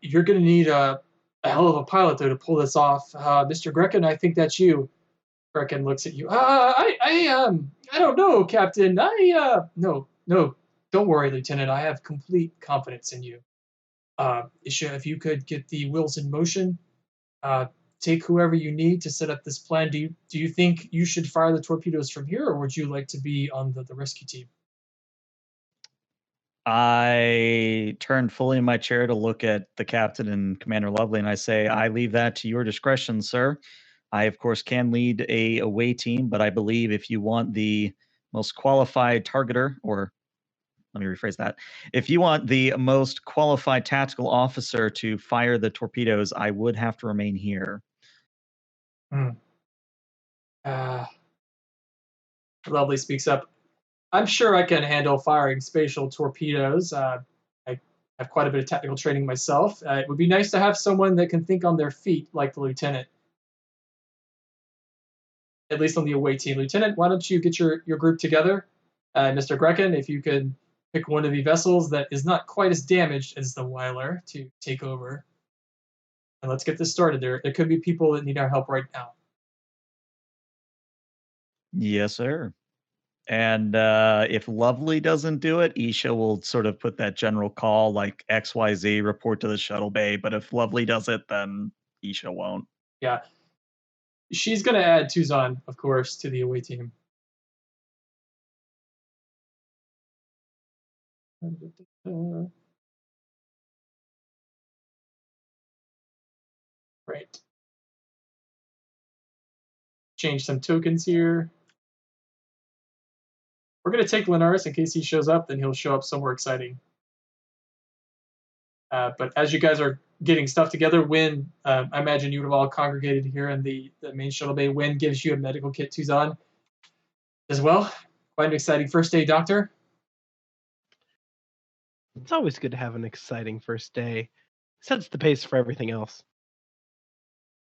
You're gonna need a hell of a pilot though to pull this off. Mr. Grecken, I think that's you. Grecken looks at you. I don't know, Captain. No, don't worry, Lieutenant. I have complete confidence in you. Isha, if you could get the wheels in motion, take whoever you need to set up this plan. Do you think you should fire the torpedoes from here, or would you like to be on the rescue team? I turn fully in my chair to look at the captain and Commander Lovely, and I say, I leave that to your discretion, sir. I, of course, can lead a away team, but I believe if you want the most qualified targeter, or let me rephrase that. If you want the most qualified tactical officer to fire the torpedoes, I would have to remain here. Hmm. Lovely speaks up. I'm sure I can handle firing spatial torpedoes. I have quite a bit of technical training myself. It would be nice to have someone that can think on their feet like the lieutenant, at least on the away team. Lieutenant, why don't you get your group together? Mr. Grecken, if you could pick one of the vessels that is not quite as damaged as the Weiler to take over. And let's get this started. There could be people that need our help right now. Yes, sir. And if Lovely doesn't do it, Isha will sort of put that general call like XYZ report to the shuttle bay. But if Lovely does it, then Isha won't. Yeah. She's going to add Tuzan, of course, to the away team. Right. Change some tokens here. We're going to take Linares in case he shows up, then he'll show up somewhere exciting. But as you guys are getting stuff together, Wynn, I imagine you would have all congregated here in the main shuttle bay. Wynn gives you a medical kit, Tuzan, as well. Quite an exciting first day, Doctor. It's always good to have an exciting first day. Sets the pace for everything else.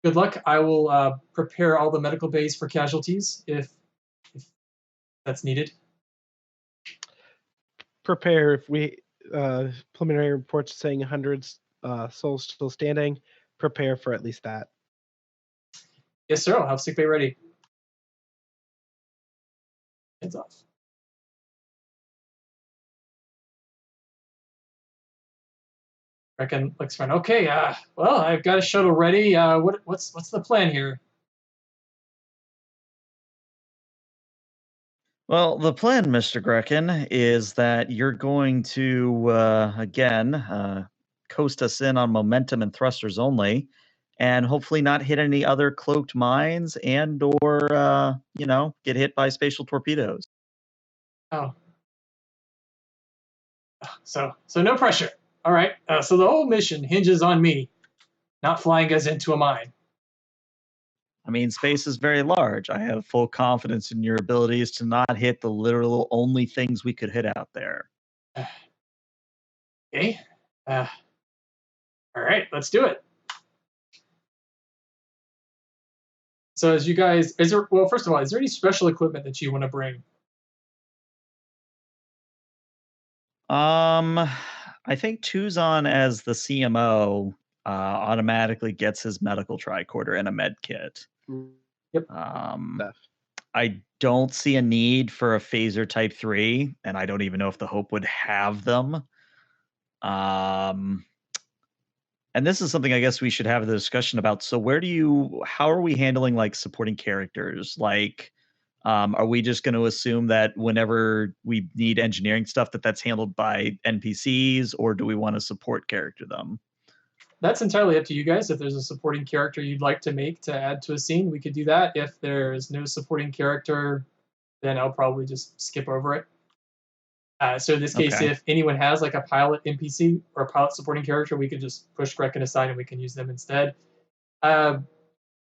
Good luck. I will prepare all the medical bays for casualties if that's needed. Prepare if we preliminary reports saying hundreds souls still standing. Prepare for at least that. Yes, sir. I'll have sick bay ready. Hands off. Reckon looks fine. Okay. Well, I've got a shuttle ready. What's the plan here? Well, the plan, Mr. Grecken, is that you're going to, again, coast us in on momentum and thrusters only, and hopefully not hit any other cloaked mines and or, get hit by spatial torpedoes. Oh. So no pressure. All right. So the whole mission hinges on me not flying us into a mine. I mean, space is very large. I have full confidence in your abilities to not hit the literal only things we could hit out there. Okay. All right, let's do it. So as you guys, first of all, is there any special equipment that you want to bring? I think Tuzan as the CMO automatically gets his medical tricorder and a med kit. Yep. I don't see a need for a phaser type 3, and I don't even know if the Hope would have them. And this is something I guess we should have the discussion about. So how are we handling like supporting characters? Like, are we just going to assume that whenever we need engineering stuff that's handled by NPCs, or do we want to support character them? That's entirely up to you guys. If there's a supporting character you'd like to make to add to a scene, we could do that. If there's no supporting character, then I'll probably just skip over it. So in this case, if anyone has like a pilot NPC or a pilot supporting character, we could just push Grecken aside and we can use them instead. And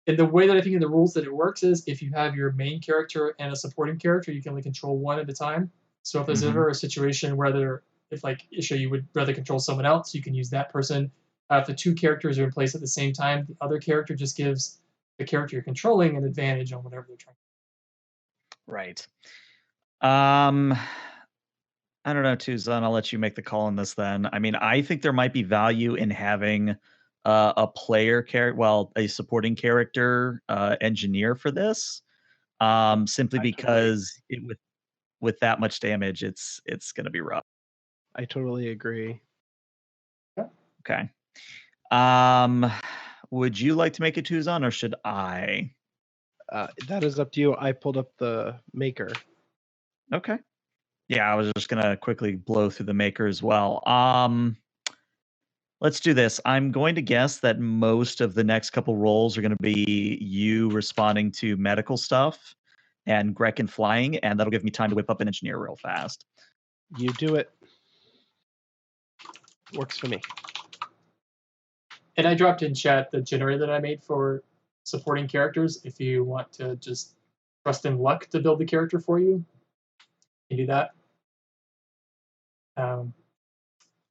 the way that I think in the rules that it works is if you have your main character and a supporting character, you can only control one at a time. So if there's ever a situation where if like Isha, you would rather control someone else, you can use that person. If the two characters are in place at the same time, the other character just gives the character you're controlling an advantage on whatever they're trying. Right. I don't know, Tuzan. I'll let you make the call on this then. I mean, I think there might be value in having a player character, a supporting character engineer for this, simply because with that much damage, it's going to be rough. I totally agree. Okay. Would you like to make it, Tuzan, or should I? That is up to you. I pulled up the maker. Okay. Yeah, I was just gonna quickly blow through the maker as well. Let's do this. I'm going to guess that most of the next couple rolls are going to be you responding to medical stuff and Grecken flying, and that'll give me time to whip up an engineer real fast. You do it. Works for me. And I dropped in chat the generator that I made for supporting characters. If you want to just trust in luck to build the character for you, you can do that.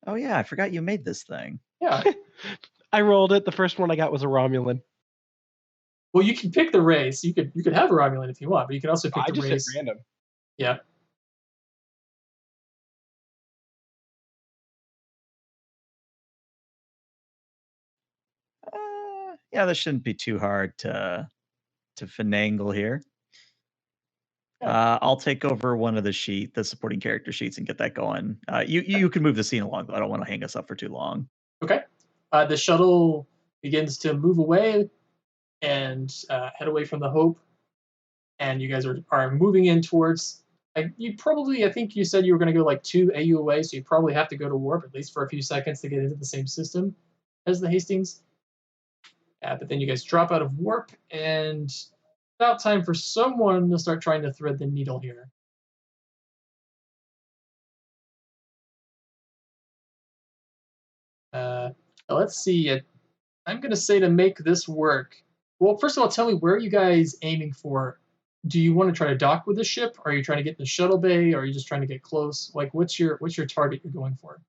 Oh yeah, I forgot you made this thing. Yeah. I rolled it. The first one I got was a Romulan. Well, you can pick the race. You could have a Romulan if you want, but you can also pick the race. Random. Yeah. Yeah, this shouldn't be too hard to finagle here. I'll take over one of the supporting character sheets, and get that going. You can move the scene along, though. I don't want to hang us up for too long. Okay. The shuttle begins to move away and head away from the Hope, and you guys are moving in towards. I think you said you were going to go like 2 AU away, so you probably have to go to warp at least for a few seconds to get into the same system as the Hastings. But then you guys drop out of warp, and about time for someone to start trying to thread the needle here. Let's see. I'm going to say to make this work. Well, first of all, tell me, where are you guys aiming for? Do you want to try to dock with the ship? Are you trying to get in the shuttle bay? Or are you just trying to get close? Like, what's your target you're going for?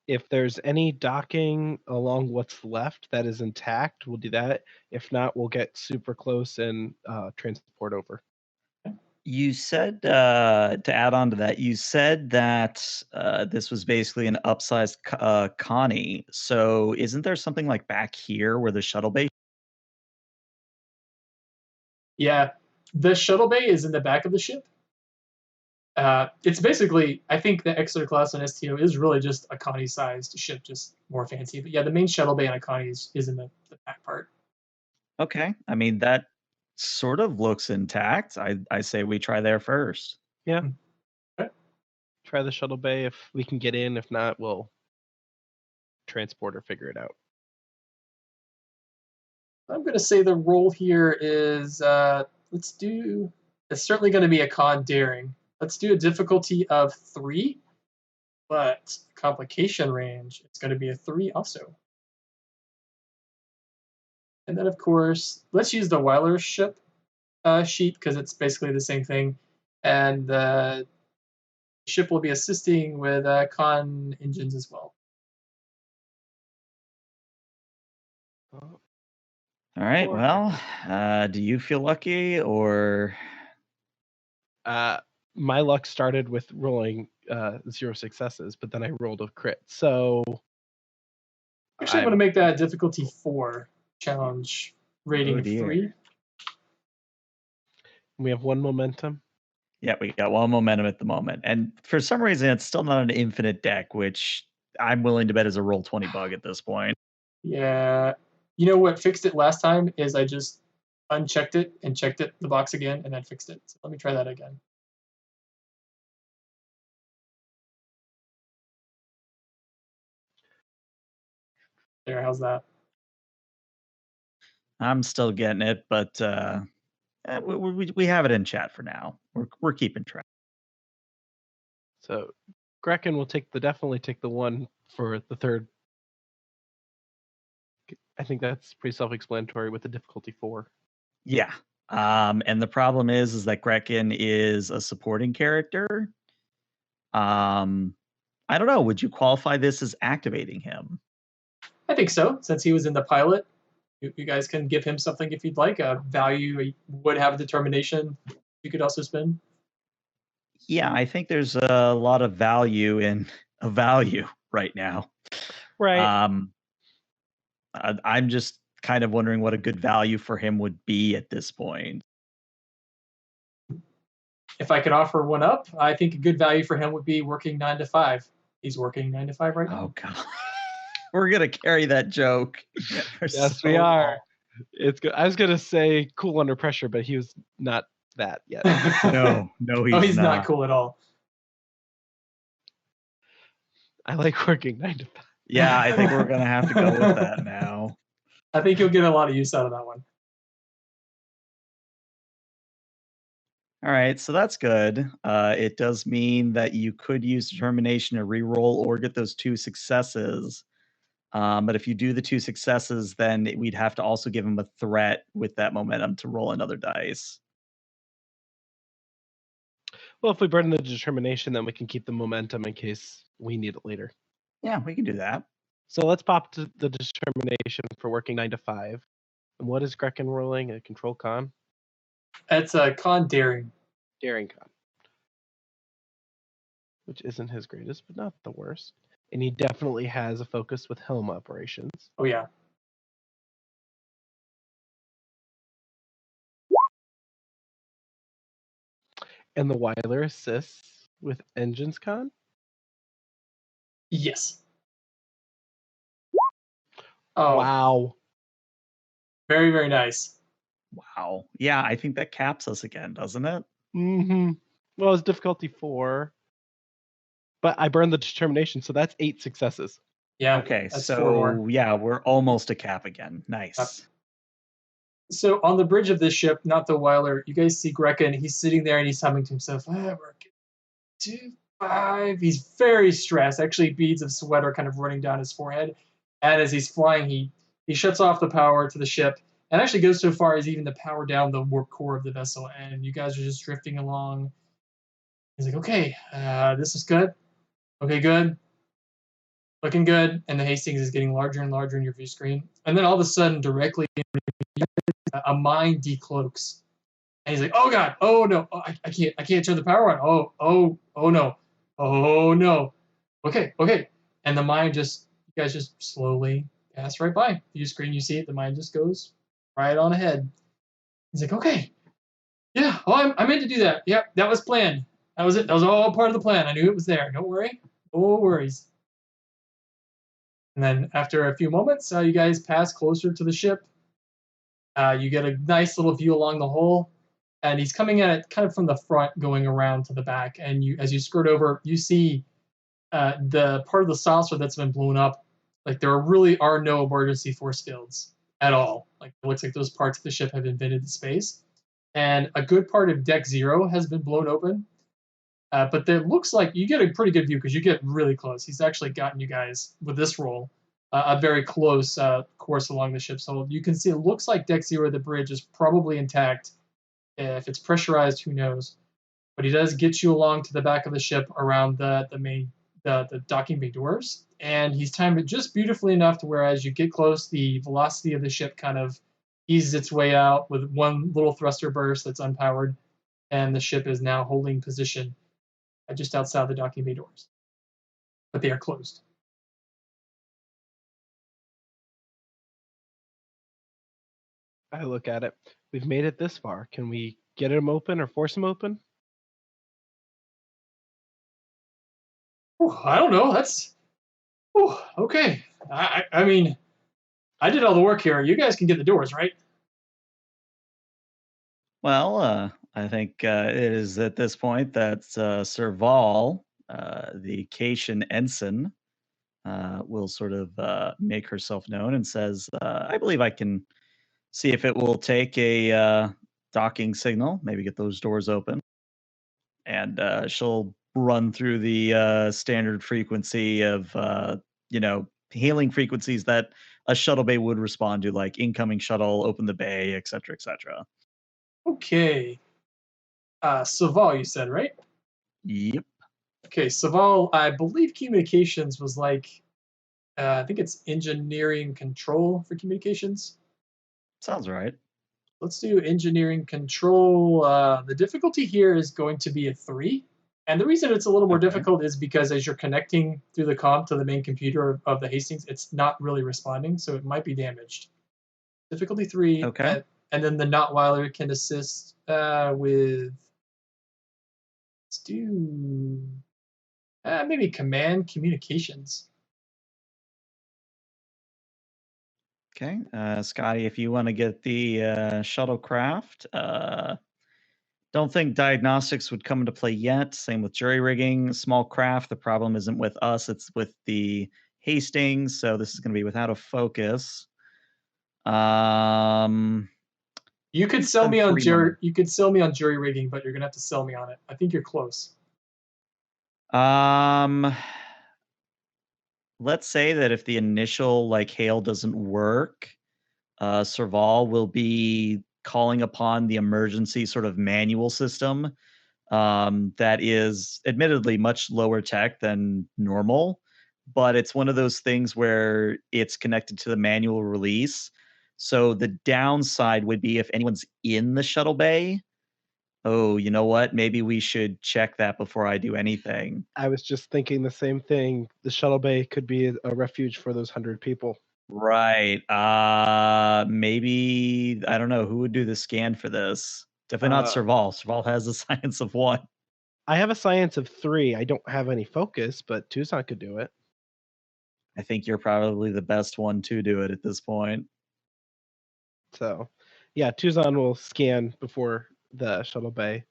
If there's any docking along what's left that is intact, we'll do that. If not, we'll get super close and transport over. You said, to add on to that, you said that this was basically an upsized Connie. So isn't there something like back here where the shuttle bay? Yeah, the shuttle bay is in the back of the ship. It's basically, I think the Exeter class on STO is really just a Connie-sized ship, just more fancy. But yeah, the main shuttle bay on a Connie is in the back part. Okay. I mean, that sort of looks intact. I say we try there first. Yeah. Okay. Try the shuttle bay if we can get in. If not, we'll transport or figure it out. I'm going to say the roll here is, it's certainly going to be a con daring. Let's do a difficulty of 3, but complication range, it's going to be a 3 also. And then, of course, let's use the Weiler ship sheet because it's basically the same thing. And the ship will be assisting with con engines as well. All right. Well, do you feel lucky or? My luck started with rolling 0 successes, but then I rolled a crit. So actually, I'm going to make that difficulty 4, challenge rating of 3. We have 1 momentum. Yeah, we got 1 momentum at the moment. And for some reason, it's still not an infinite deck, which I'm willing to bet is a roll 20 bug at this point. Yeah. You know what fixed it last time is I just unchecked it and checked the box again, and then fixed it. So let me try that again. There, how's that? I'm still getting it, but we have it in chat for now. We're keeping track. So Grecken will definitely take the 1 for the third. I think that's pretty self-explanatory with the difficulty 4. Yeah. And the problem is that Grecken is a supporting character. I don't know. Would you qualify this as activating him? I think so. Since he was in the pilot, you guys can give him something if you'd like. A value would have a determination you could also spend. Yeah, I think there's a lot of value in a value right now. Right. I'm just kind of wondering what a good value for him would be at this point. If I could offer one up, I think a good value for him would be working 9 to 5. He's working 9 to 5 right now. Oh God, we're gonna carry that joke. Yes, we are. It's good. I was gonna say cool under pressure, but he was not that yet. No, he's not cool at all. I like working 9 to 5. Yeah, I think we're gonna have to go with that now. I think you'll get a lot of use out of that one. All right, so that's good. It does mean that you could use determination to reroll or get those 2 successes. But if you do the 2 successes, then we'd have to also give him a threat with that momentum to roll another dice. Well, if we burn the determination, then we can keep the momentum in case we need it later. Yeah, we can do that. So let's pop to the determination for working 9 to 5. And what is Grecken rolling? A control con? It's a con daring. Daring con. Which isn't his greatest, but not the worst. And he definitely has a focus with helm operations. Oh yeah. And the Weiler assists with engines con? Yes. Oh, Wow. very, very nice. Wow. Yeah, I think that caps us again, doesn't it? Mm-hmm. Well, it's difficulty 4. But I burned the determination, so that's 8 successes. Yeah. Okay, That's 4 more. so yeah, we're almost a cap again. Nice. So on the bridge of this ship, not the Weiler, you guys see Greca, and he's sitting there and he's humming to himself, we're 2-5. He's very stressed. Actually, beads of sweat are kind of running down his forehead. And as he's flying, he shuts off the power to the ship and actually goes so far as even to power down the warp core of the vessel. And you guys are just drifting along. He's like, okay, this is good. Okay, good. Looking good. And the Hastings is getting larger and larger in your view screen. And then all of a sudden, directly, a mine decloaks. And he's like, oh God, oh no, oh, I can't turn the power on. Oh no, oh no. Okay. And the mine you guys just slowly pass right by. View screen, you see it, the mine just goes right on ahead. He's like, okay, yeah, oh, I meant to do that. Yep, that was planned. That was it. That was all part of the plan. I knew it was there. Don't worry. No worries. And then after a few moments, you guys pass closer to the ship. You get a nice little view along the hull. And he's coming at it kind of from the front, going around to the back. And as you skirt over, you see the part of the saucer that's been blown up. Like there really are no emergency force fields at all. Like it looks like those parts of the ship have been vented to space. And a good part of Deck 0 has been blown open. But it looks like you get a pretty good view because you get really close. He's actually gotten you guys with this roll a very close course along the ship's hull. You can see it looks like Deck 0, the bridge, is probably intact. If it's pressurized, who knows? But he does get you along to the back of the ship around the docking bay doors, and he's timed it just beautifully enough to where as you get close, the velocity of the ship kind of eases its way out with one little thruster burst that's unpowered, and the ship is now holding position just outside the docking bay doors. But they are closed. I look at it. We've made it this far. Can we get him open or force him open? I don't know. That's okay. I mean, I did all the work here. You guys can get the doors, right? Well, I think it is at this point that Sir Val, the Cation ensign, will sort of make herself known and says, I believe I can see if it will take a docking signal, maybe get those doors open. And she'll run through the standard frequency of, hailing frequencies that a shuttle bay would respond to, like incoming shuttle, open the bay, et cetera, et cetera. Okay. Saval, you said, right? Yep. Okay, Saval, I believe communications was like, I think it's engineering control for communications. Sounds right. Let's do engineering control. The difficulty here is going to be a 3. And the reason it's a little more difficult is because as you're connecting through the comm to the main computer of the Hastings, it's not really responding, so it might be damaged. Difficulty 3. Okay. And then the Notweiler can assist with, let's do maybe command communications. Okay. Scotty, if you want to get the shuttlecraft, don't think diagnostics would come into play yet. Same with jury rigging. Small craft, the problem isn't with us, it's with the Hastings, so this is going to be without a focus. You could sell me on jury. You could sell me on jury rigging, but you're gonna have to sell me on it. I think you're close. Let's say that if the initial hail doesn't work, Serval will be calling upon the emergency sort of manual system that is admittedly much lower tech than normal, but it's one of those things where it's connected to the manual release. So the downside would be if anyone's in the shuttle bay, Oh, you know what? Maybe we should check that before I do anything. I was just thinking the same thing. The shuttle bay could be a refuge for those 100 people. Right. Maybe I don't know who would do the scan for this. Definitely not Uh, Serval. Serval has a science of 1. I have a science of 3. I don't have any focus, but Tucson could do it. I think you're probably the best one to do it at this point. So, yeah, Tucson will scan before the shuttle bay.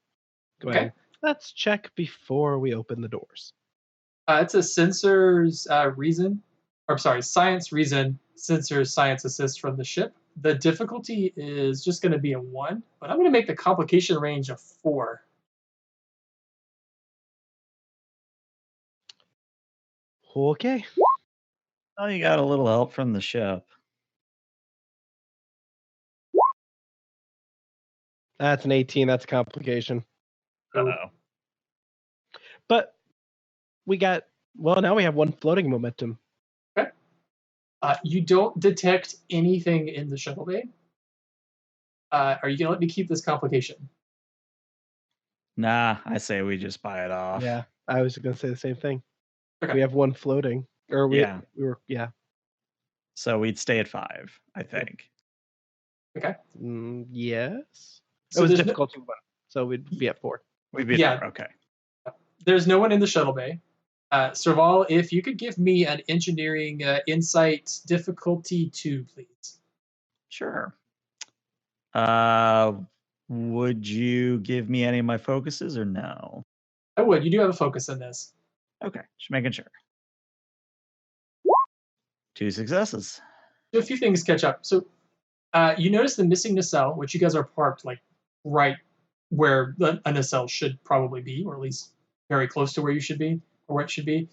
Go Okay. ahead. Let's check before we open the doors. It's a sensors science reason sensor science assist from the ship. The difficulty is just going to be a 1, but I'm going to make the complication range a 4. Okay. Oh, you got a little help from the ship. That's an 18. That's a complication. Uh-oh. But now we have 1 floating momentum. Okay. You don't detect anything in the shuttle bay. Are you going to let me keep this complication? Nah, I say we just buy it off. Yeah, I was going to say the same thing. Okay. We have 1 floating. Or we Yeah. were, yeah. So we'd stay at 5, I think. Okay. Yes. So It was there's difficulty 1, so we'd be at 4. We'd be at 4, okay. There's no one in the shuttle bay. Serval, if you could give me an engineering insight difficulty 2, please. Sure. Would you give me any of my focuses or no? I would. You do have a focus in this. Okay, just making sure. 2 successes. So a few things catch up. So you notice the missing nacelle, which you guys are parked like right where a nacelle should probably be, or at least very close to where you should be, or where it should be.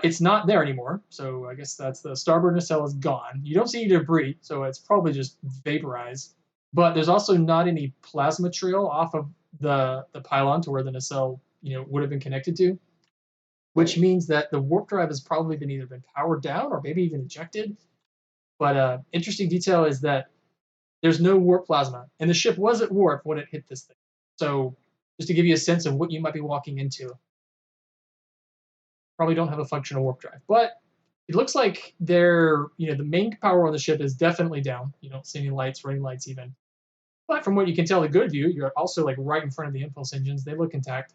It's not there anymore, so I guess that's the starboard nacelle is gone. You don't see any debris, so it's probably just vaporized. But there's also not any plasma trail off of the pylon to where the nacelle would have been connected to, which means that the warp drive has probably either been powered down or maybe even ejected. But interesting detail is that there's no warp plasma, and the ship was at warp when it hit this thing. So just to give you a sense of what you might be walking into, probably don't have a functional warp drive. But it looks like the main power on the ship is definitely down. You don't see any lights, running lights even. But from what you can tell, the good view, you're also like right in front of the impulse engines. They look intact.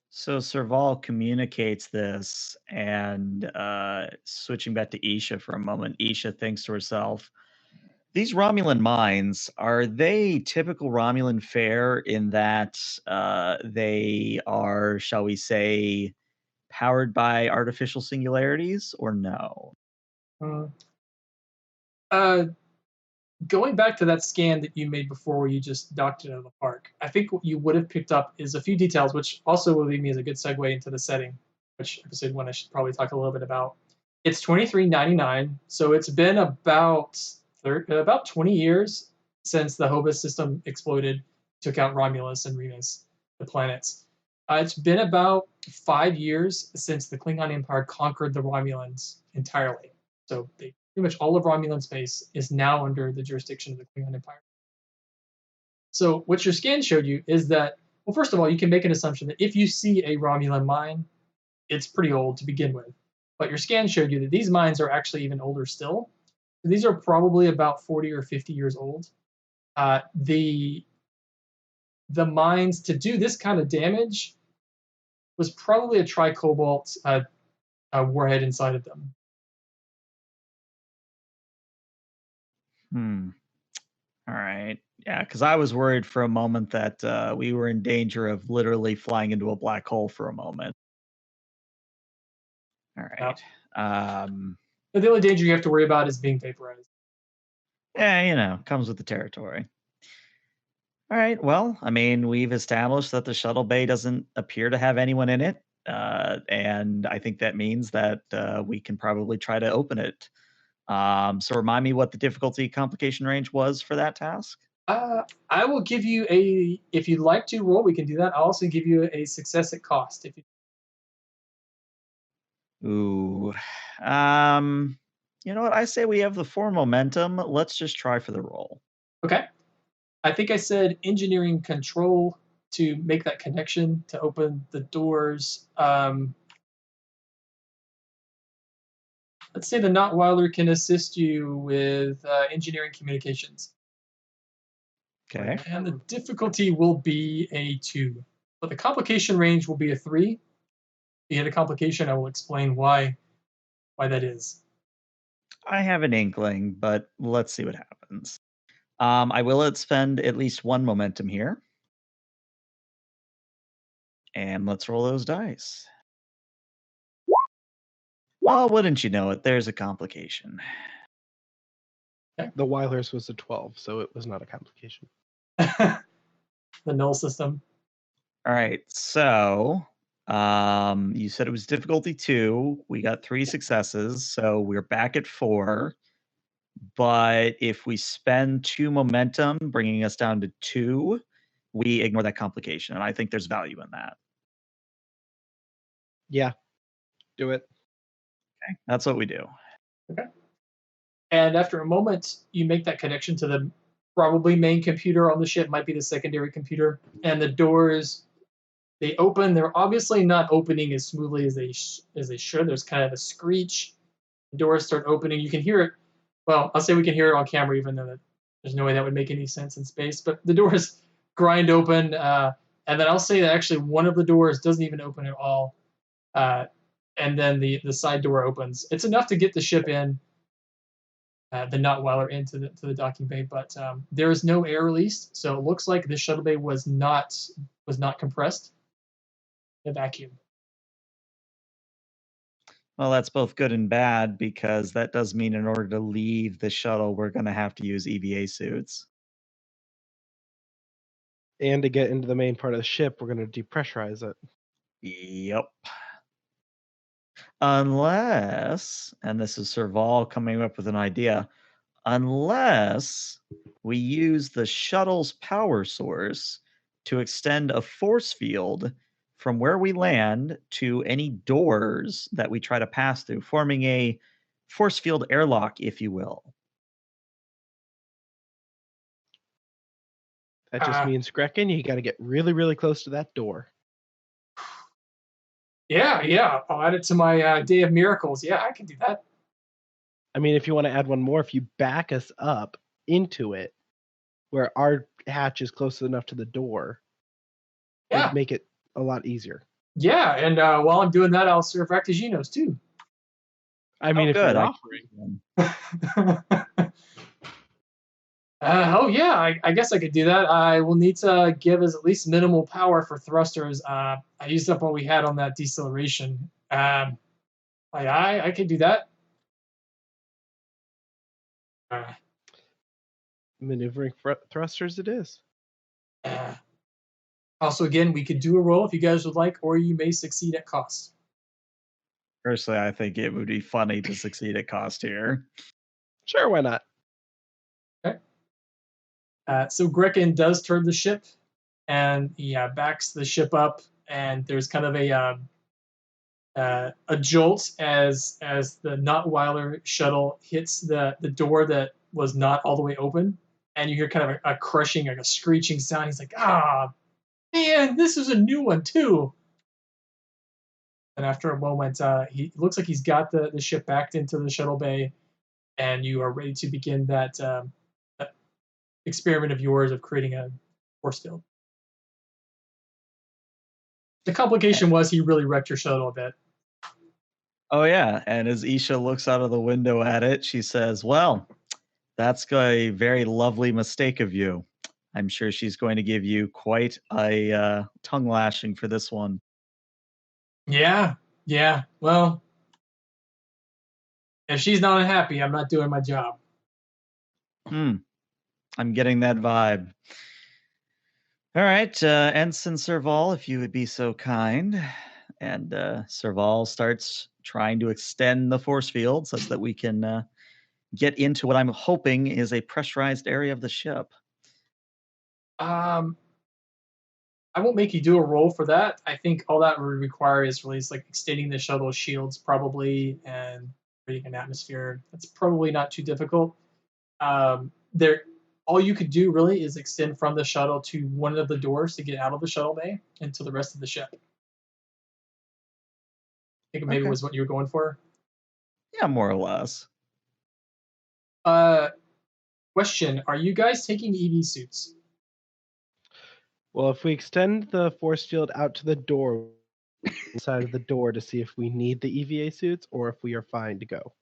So Serval communicates this, and switching back to Isha for a moment, Isha thinks to herself, these Romulan mines, are they typical Romulan fare in that they are, shall we say, powered by artificial singularities, or no? Going back to that scan that you made before where you just docked it out of the park, I think what you would have picked up is a few details, which also will lead me as a good segue into the setting, which episode 1 I should probably talk a little bit about. It's 2399, so it's been about 20 years since the Hobus system exploded, took out Romulus and Remus, the planets. It's been about 5 years since the Klingon Empire conquered the Romulans entirely. So pretty much all of Romulan space is now under the jurisdiction of the Klingon Empire. So what your scan showed you is that, well, first of all, you can make an assumption that if you see a Romulan mine, it's pretty old to begin with. But your scan showed you that these mines are actually even older still. These are probably about 40 or 50 years old. The mines to do this kind of damage was probably a tricobalt warhead inside of them. All right. Yeah, because I was worried for a moment that we were in danger of literally flying into a black hole for a moment. All right. But the only danger you have to worry about is being vaporized. Yeah, comes with the territory. All right. Well, I mean, we've established that the shuttle bay doesn't appear to have anyone in it. And I think that means that we can probably try to open it. So remind me what the difficulty complication range was for that task. I will give you if you'd like to roll, we can do that. I'll also give you a success at cost. Ooh. You know what? I say we have the 4 momentum. Let's just try for the roll. Okay. I think I said engineering control to make that connection to open the doors. Let's say the Notweiler can assist you with engineering communications. Okay. And the difficulty will be a 2. But the complication range will be a 3. If you hit a complication, I will explain why that is. I have an inkling, but let's see what happens. I will spend at least 1 momentum here. And let's roll those dice. Well, wouldn't you know it, there's a complication. The Weilers was a 12, so it was not a complication. The null system. All right, so you said it was difficulty 2. We got 3 successes, so we're back at 4. But if we spend 2 momentum, bringing us down to 2, we ignore that complication, and I think there's value in that. Yeah, do it. Okay, that's what we do. Okay. And after a moment, you make that connection to the probably main computer on the ship, might be the secondary computer, and the doors, they open. They're obviously not opening as smoothly as they should. There's kind of a screech. The doors start opening. You can hear it. Well, I'll say we can hear it on camera, even though there's no way that would make any sense in space. But the doors grind open, and then I'll say that actually one of the doors doesn't even open at all, and then the side door opens. It's enough to get the ship in, the Notweiler into the docking bay, but there is no air released, so it looks like the shuttle bay was not compressed. A vacuum. Well, that's both good and bad, because that does mean in order to leave the shuttle, we're going to have to use EVA suits. And to get into the main part of the ship, we're going to depressurize it. Yep. Unless, and this is Serval coming up with an idea, unless we use the shuttle's power source to extend a force field from where we land to any doors that we try to pass through, forming a force field airlock, if you will. That just means, Grecken, you got to get really, really close to that door. Yeah. I'll add it to my Day of Miracles. Yeah, I can do that. I mean, if you want to add one more, if you back us up into it, where our hatch is close enough to the door, it would make it a lot easier. Yeah, and while I'm doing that, I'll serve Ractaginos too. I mean, if you're offering. I guess I could do that. I will need to give us at least minimal power for thrusters. I used up what we had on that deceleration. I could do that. Maneuvering thrusters it is. Also, again, we could do a roll if you guys would like, or you may succeed at cost. Personally, I think it would be funny to succeed at cost here. Sure, why not? Okay. So Grecken does turn the ship, and he backs the ship up, and there's kind of a jolt as the Notweiler shuttle hits the door that was not all the way open, and you hear kind of a crushing, like a screeching sound. He's like, man, this is a new one too. And after a moment, he looks like he's got the ship backed into the shuttle bay, and you are ready to begin that experiment of yours of creating a force field. The complication was he really wrecked your shuttle a bit. Oh, yeah. And as Isha looks out of the window at it, she says, well, that's a very lovely mistake of you. I'm sure she's going to give you quite a tongue lashing for this one. Yeah. Well, if she's not unhappy, I'm not doing my job. I'm getting that vibe. All right, Ensign Serval, if you would be so kind. And Serval starts trying to extend the force field such that we can get into what I'm hoping is a pressurized area of the ship. I won't make you do a roll for that. I think all that would require is really like extending the shuttle shields probably and creating an atmosphere. That's probably not too difficult. all you could do really is extend from the shuttle to one of the doors to get out of the shuttle bay and to the rest of the ship. I think maybe Okay. was what you were going for. Yeah, more or less. Question: are you guys taking EV suits? Well, if we extend the force field out to the door, inside of the door to see if we need the EVA suits or if we are fine to go.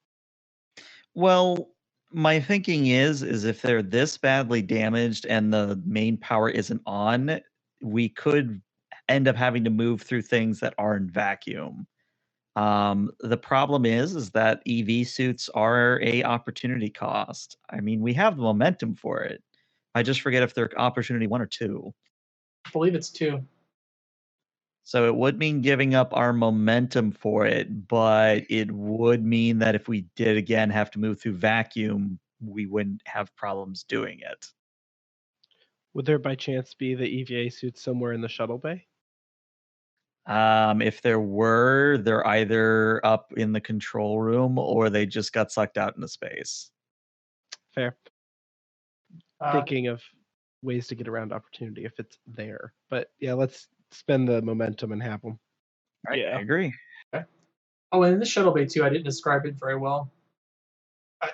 Well, my thinking is if they're this badly damaged and the main power isn't on, we could end up having to move through things that are in vacuum. The problem is that EV suits are a opportunity cost. I mean, we have the momentum for it. I just forget if they're opportunity 1 or 2. I believe it's 2. So it would mean giving up our momentum for it, but it would mean that if we did again have to move through vacuum, we wouldn't have problems doing it. Would there by chance be the EVA suits somewhere in the shuttle bay? If there were, they're either up in the control room or they just got sucked out into space. Fair. Uh, Thinking of ways to get around opportunity if it's there. But yeah, let's spend the momentum and have them. Right, Yeah. I agree. Oh, and in the shuttle bay too, I didn't describe it very well.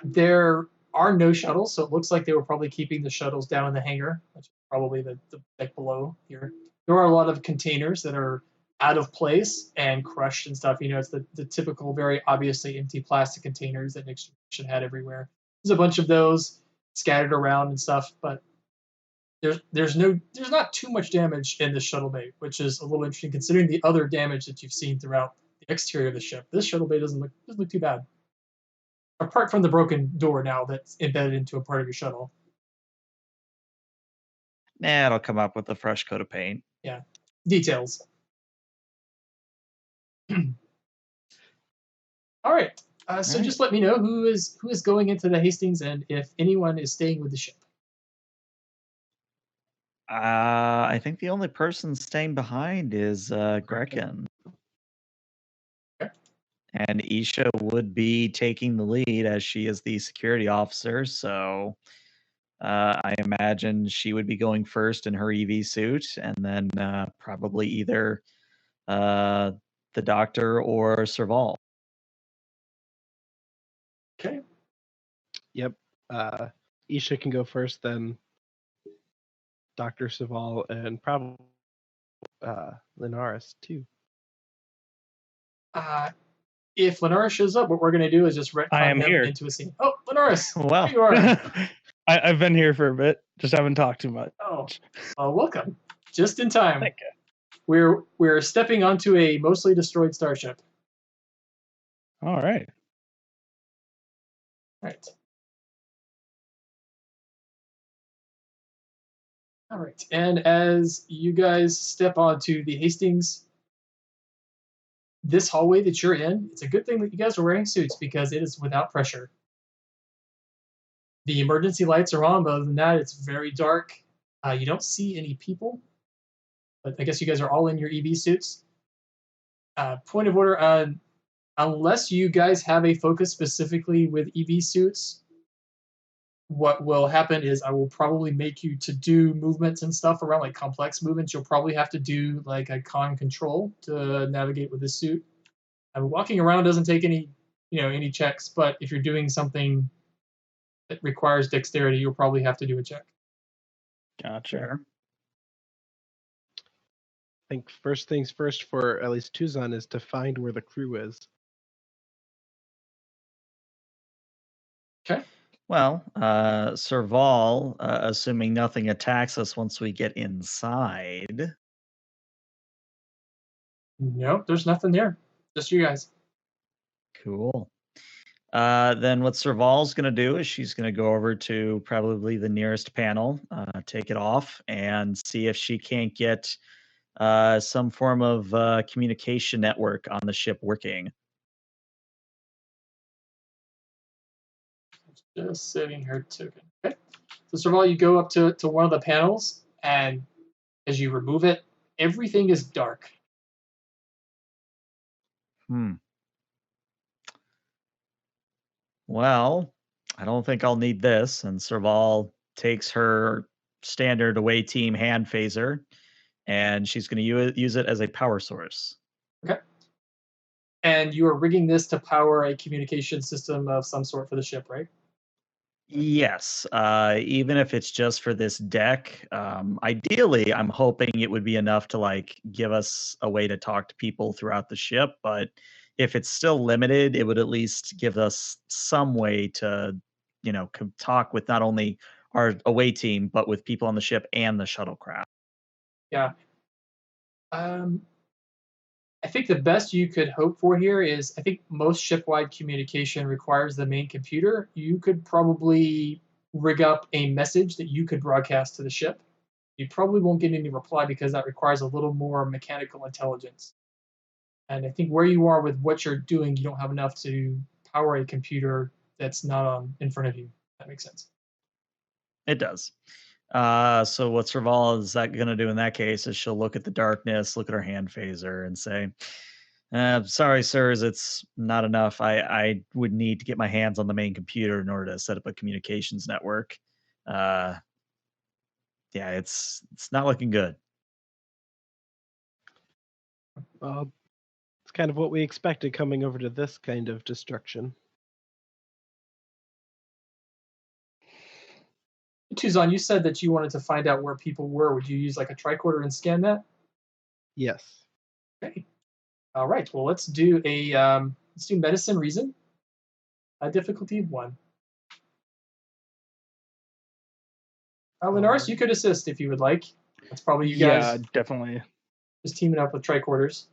There are no shuttles, so it looks like they were probably keeping the shuttles down in the hangar, which is probably the deck below here. There are a lot of containers that are out of place and crushed and stuff. You know, it's the typical, very obviously empty plastic containers that Next Generation had everywhere. There's a bunch of those scattered around and stuff, but there's not too much damage in the shuttle bay, which is a little interesting considering the other damage that you've seen throughout the exterior of the ship. This shuttle bay doesn't look too bad. Apart from the broken door now that's embedded into a part of your shuttle. Nah, it'll come up with a fresh coat of paint. Yeah. Details. All right. So All right. just let me know who is going into the Hastings and if anyone is staying with the ship. I think the only person staying behind is Grekin. Okay. And Isha would be taking the lead as she is the security officer. So I imagine she would be going first in her EV suit, and then probably either the doctor or Serval. Okay. Yep. Isha can go first, then Dr. Saval, and probably Linares too. If Linares shows up, what we're going to do is just I retcon am him here. into a scene. Oh, Linares! Well. There you are. I've been here for a bit, just haven't talked too much. Oh, welcome. Just in time. Thank you. We're stepping onto a mostly destroyed starship. All right. Right. All right. And as you guys step onto the Hastings, this hallway that you're in, it's a good thing that you guys are wearing suits because it is without pressure. The emergency lights are on, but other than that, it's very dark. You don't see any people, but I guess you guys are all in your EV suits. Point of order, unless you guys have a focus specifically with EV suits, what will happen is I will probably make you to do movements and stuff around like complex movements. You'll probably have to do like a con control to navigate with this suit. Walking around doesn't take any checks, but if you're doing something that requires dexterity, you'll probably have to do a check. Gotcha. Sure. I think first things first for at least Tuzan is to find where the crew is. Okay. Well, Serval, assuming nothing attacks us once we get inside. Nope, there's nothing there. Just you guys. Cool. Then what Serval's going to do is she's going to go over to probably the nearest panel, take it off, and see if she can't get some form of communication network on the ship working. Just saving her token. Okay. So Serval, you go up to one of the panels, and as you remove it, everything is dark. Well, I don't think I'll need this. And Serval takes her standard away team hand phaser, and she's going to use it as a power source. Okay. And you are rigging this to power a communication system of some sort for the ship, right? Yes, even if it's just for this deck. Ideally, I'm hoping it would be enough to like give us a way to talk to people throughout the ship. But if it's still limited, it would at least give us some way to, talk with not only our away team, but with people on the ship and the shuttlecraft. Yeah. I think the best you could hope for here is, I think most ship-wide communication requires the main computer. You could probably rig up a message that you could broadcast to the ship. You probably won't get any reply because that requires a little more mechanical intelligence. And I think where you are with what you're doing, you don't have enough to power a computer that's not in front of you. That makes sense. It does. So what Serval is that going to do in that case is she'll look at the darkness, look at her hand phaser, and say, sorry, sirs, it's not enough. I would need to get my hands on the main computer in order to set up a communications network. Yeah, it's not looking good. Well, it's kind of what we expected coming over to this kind of destruction. Tuzan, you said that you wanted to find out where people were. Would you use like a tricorder and scan that? Yes. Okay. All right. Well, let's do medicine reason. Difficulty 1. Linaris, you could assist if you would like. That's probably you guys. Yeah, definitely. Just teaming up with tricorders.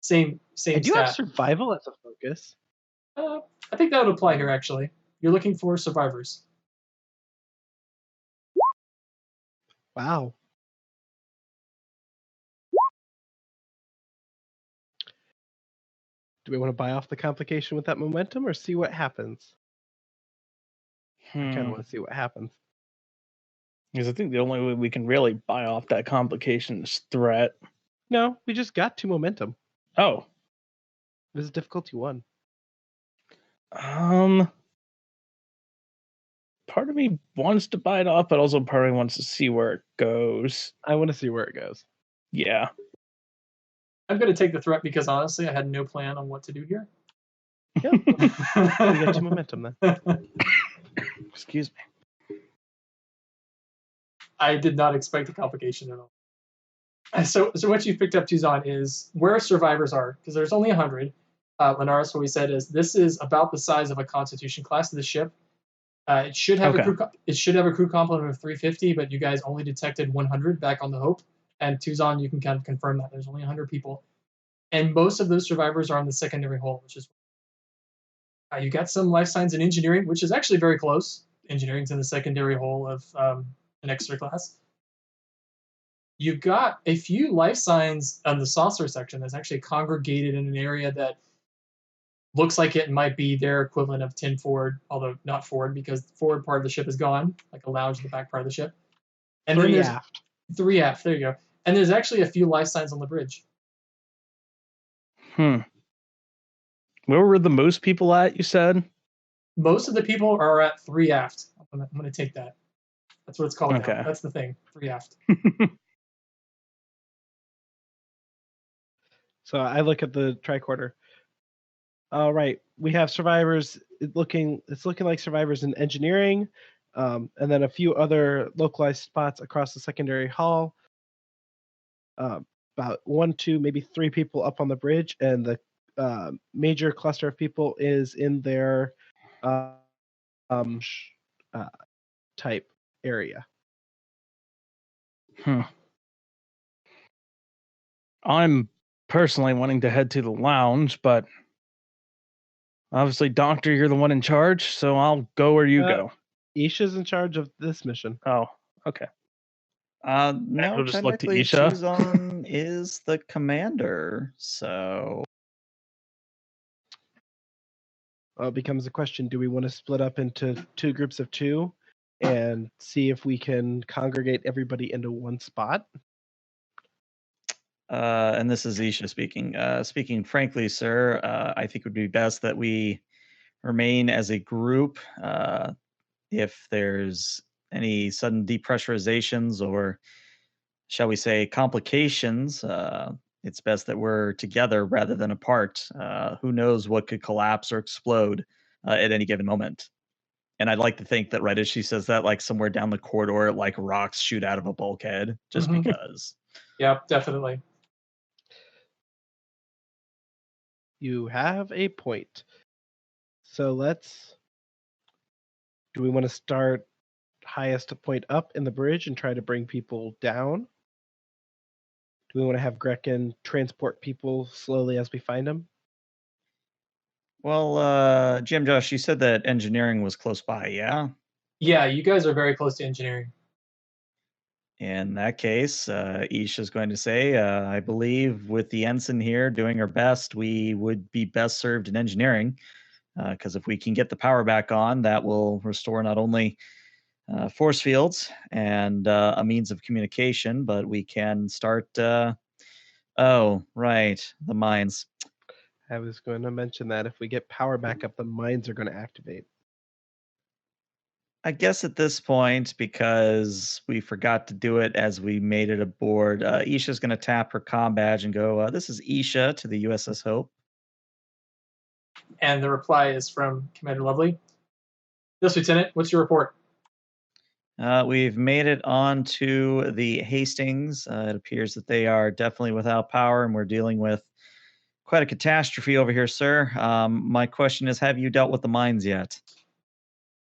Same I do stat. have survival as a focus. I think that would apply here. Actually, you're looking for survivors. Wow. Do we want to buy off the complication with that momentum or see what happens? I kind of want to see what happens. Because I think the only way we can really buy off that complication is threat. No, we just got 2 momentum. Oh. This is difficulty 1. Part of me wants to buy it off, but also part of me wants to see where it goes. I want to see where it goes. Yeah. I'm going to take the threat because honestly, I had no plan on what to do here. Yeah. We got 2 momentum then. Excuse me. I did not expect the complication at all. So what you've picked up, Tuzan, is where survivors are, because there's only 100. Linaris, what we said is this is about the size of a Constitution class of the ship. It should have a crew complement of 350, but you guys only detected 100 back on the Hope. And Tuzan, you can kind of confirm that there's only 100 people, and most of those survivors are on the secondary hull, which is you got some life science and engineering, which is actually very close. Engineering's in the secondary hull of an Exeter class. You've got a few life signs on the saucer section that's actually congregated in an area that looks like it might be their equivalent of 10 forward, although not forward because the forward part of the ship is gone, like a lounge in the back part of the ship. And 3 then there's aft. 3 aft, there you go. And there's actually a few life signs on the bridge. Where were the most people at, you said? Most of the people are at 3 aft. I'm going to take that. That's what it's called Okay. now. That's the thing, 3 aft. So I look at the tricorder. All right, we have survivors. It's looking like survivors in engineering, and then a few other localized spots across the secondary hull. About 1, 2, maybe 3 people up on the bridge, and the major cluster of people is in their type area. I'm personally wanting to head to the lounge, but obviously, Doctor, you're the one in charge, so I'll go where you go. Isha's in charge of this mission. Oh, okay. No, We'll just look to technically Isha. Tuzan is the commander, so It becomes a question: do we want to split up into 2 groups of 2 and see if we can congregate everybody into one spot? And this is Isha speaking. Speaking frankly, sir, I think it would be best that we remain as a group. If there's any sudden depressurizations or, shall we say, complications, it's best that we're together rather than apart. Who knows what could collapse or explode at any given moment. And I'd like to think that right as she says that, like somewhere down the corridor, like rocks shoot out of a bulkhead just Mhm. because. Yeah, definitely. You have a point. So do we want to start highest point up in the bridge and try to bring people down? Do we want to have Grecken transport people slowly as we find them? Well, Jim Josh, you said that engineering was close by, yeah? Yeah, you guys are very close to engineering. In that case, Isha's going to say, I believe with the ensign here doing her best, we would be best served in engineering. Because if we can get the power back on, that will restore not only force fields and a means of communication, but we can start. Oh, right, the mines. I was going to mention that if we get power back up, the mines are going to activate. I guess at this point, because we forgot to do it as we made it aboard, Isha's going to tap her comm badge and go, this is Isha to the USS Hope. And the reply is from Commander Lovely. Yes, Lieutenant, what's your report? We've made it onto the Hastings. It appears that they are definitely without power, and we're dealing with quite a catastrophe over here, sir. My question is, have you dealt with the mines yet?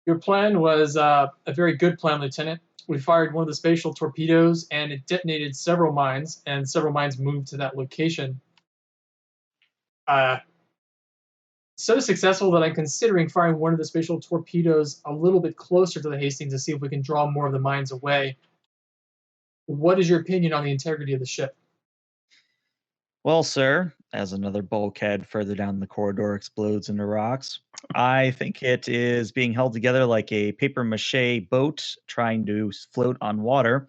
Your plan was a very good plan, Lieutenant. We fired one of the spatial torpedoes, and it detonated several mines, and several mines moved to that location. So successful that I'm considering firing one of the spatial torpedoes a little bit closer to the Hastings to see if we can draw more of the mines away. What is your opinion on the integrity of the ship? Well, sir, as another bulkhead further down the corridor explodes into rocks, I think it is being held together like a paper mache boat trying to float on water.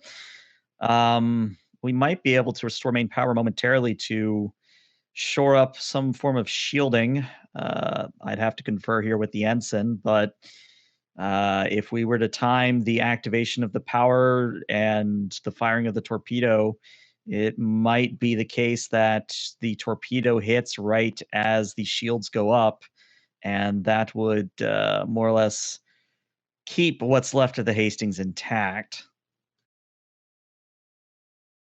We might be able to restore main power momentarily to shore up some form of shielding. I'd have to confer here with the ensign, but if we were to time the activation of the power and the firing of the torpedo, it might be the case that the torpedo hits right as the shields go up, and that would more or less keep what's left of the Hastings intact.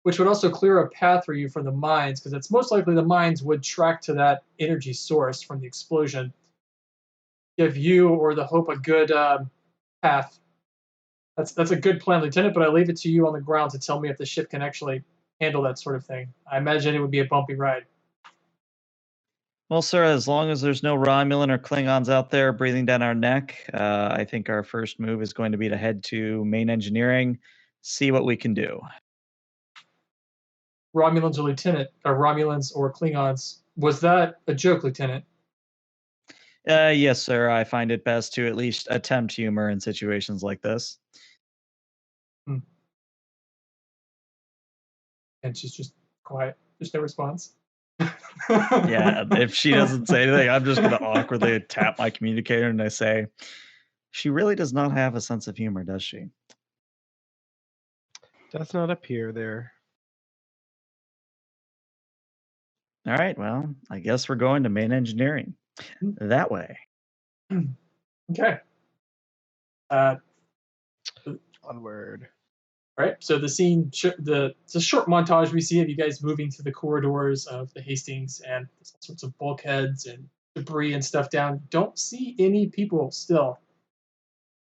Which would also clear a path for you from the mines, because it's most likely the mines would track to that energy source from the explosion. Give you or the Hope a good path. That's a good plan, Lieutenant, but I leave it to you on the ground to tell me if the ship can actually handle that sort of thing. I imagine it would be a bumpy ride. Well, sir, as long as there's no Romulan or Klingons out there breathing down our neck, I think our first move is going to be to head to main engineering, see what we can do. Romulans or Lieutenant, or Romulans or Klingons. Was that a joke, Lieutenant? Yes, sir. I find it best to at least attempt humor in situations like this. And she's just quiet. There's no response. Yeah, if she doesn't say anything, I'm just going to awkwardly tap my communicator and I say, she really does not have a sense of humor, does she? Does not appear there. All right, well, I guess we're going to main engineering. That way. Okay. Onward. All right. So the scene, it's a short montage we see of you guys moving through the corridors of the Hastings, and there's all sorts of bulkheads and debris and stuff down. Don't see any people still.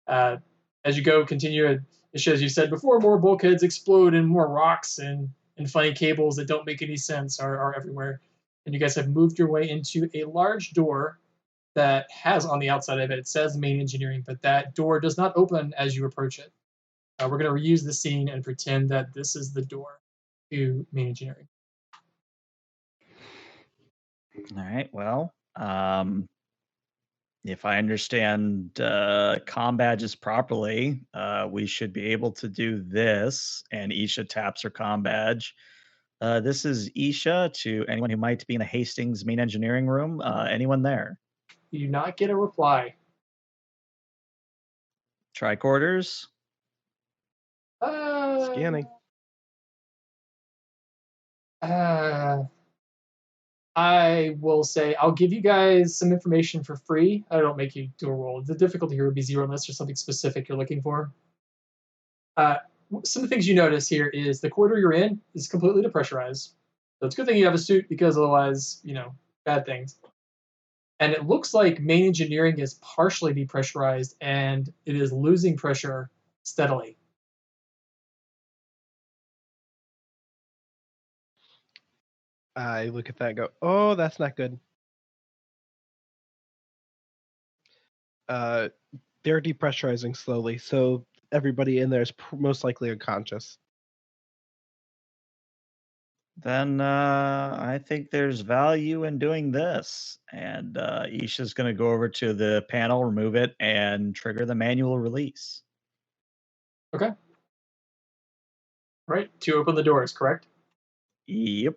As you go, continue. As you said before, more bulkheads explode and more rocks and funny cables that don't make any sense are everywhere. And you guys have moved your way into a large door that has on the outside of it, it says main engineering, but that door does not open as you approach it. We're going to reuse the scene and pretend that this is the door to main engineering. All right, well, if I understand comm badges properly, we should be able to do this. And Isha taps her comm badge. This is Isha to anyone who might be in the Hastings main engineering room. Anyone there? You do not get a reply. Tricorders? Scanning. I will say I'll give you guys some information for free. I don't make you do a roll. The difficulty here would be 0 unless there's something specific you're looking for. Some of the things you notice here is the corridor you're in is completely depressurized. So it's a good thing you have a suit because otherwise, bad things. And it looks like main engineering is partially depressurized and it is losing pressure steadily. I look at that and go, oh, that's not good. They're depressurizing slowly, so everybody in there is most likely unconscious. Then I think there's value in doing this. And Isha's going to go over to the panel, remove it, and trigger the manual release. Okay. Right, to open the doors, correct? Yep.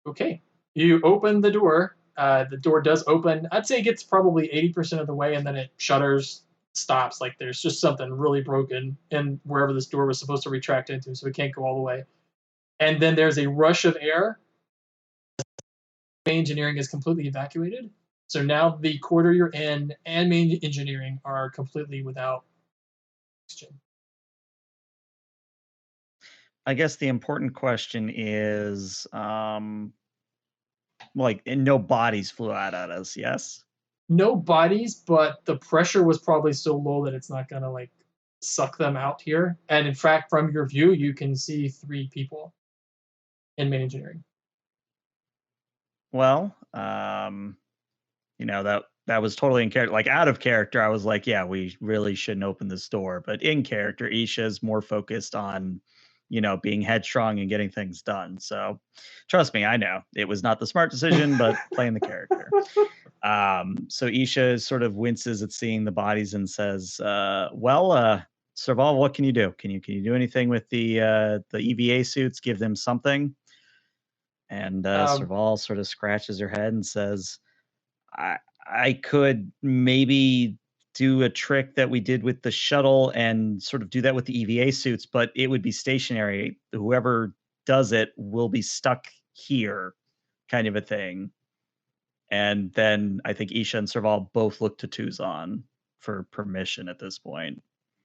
Okay. You open the door. The door does open. I'd say it gets probably 80% of the way, and then it shutters, stops. Like there's just something really broken in wherever this door was supposed to retract into, so it can't go all the way. And then there's a rush of air. Main engineering is completely evacuated. So now the corridor you're in and main engineering are completely without oxygen. I guess the important question is, no bodies flew out at us, yes? No bodies, but the pressure was probably so low that it's not going to suck them out here. And in fact, from your view, you can see 3 people in main engineering. Well, that was totally in character. Like out of character, I was like, yeah, we really shouldn't open this door. But in character, Isha's more focused on, being headstrong and getting things done. So trust me, I know it was not the smart decision, but playing the character. So Isha sort of winces at seeing the bodies and says, Serval, what can you do? Can you do anything with the EVA suits? Give them something? And Serval sort of scratches her head and says, I could maybe do a trick that we did with the shuttle and sort of do that with the EVA suits, but it would be stationary. Whoever does it will be stuck here, kind of a thing. And then I think Isha and Serval both look to Tuzan for permission at this point.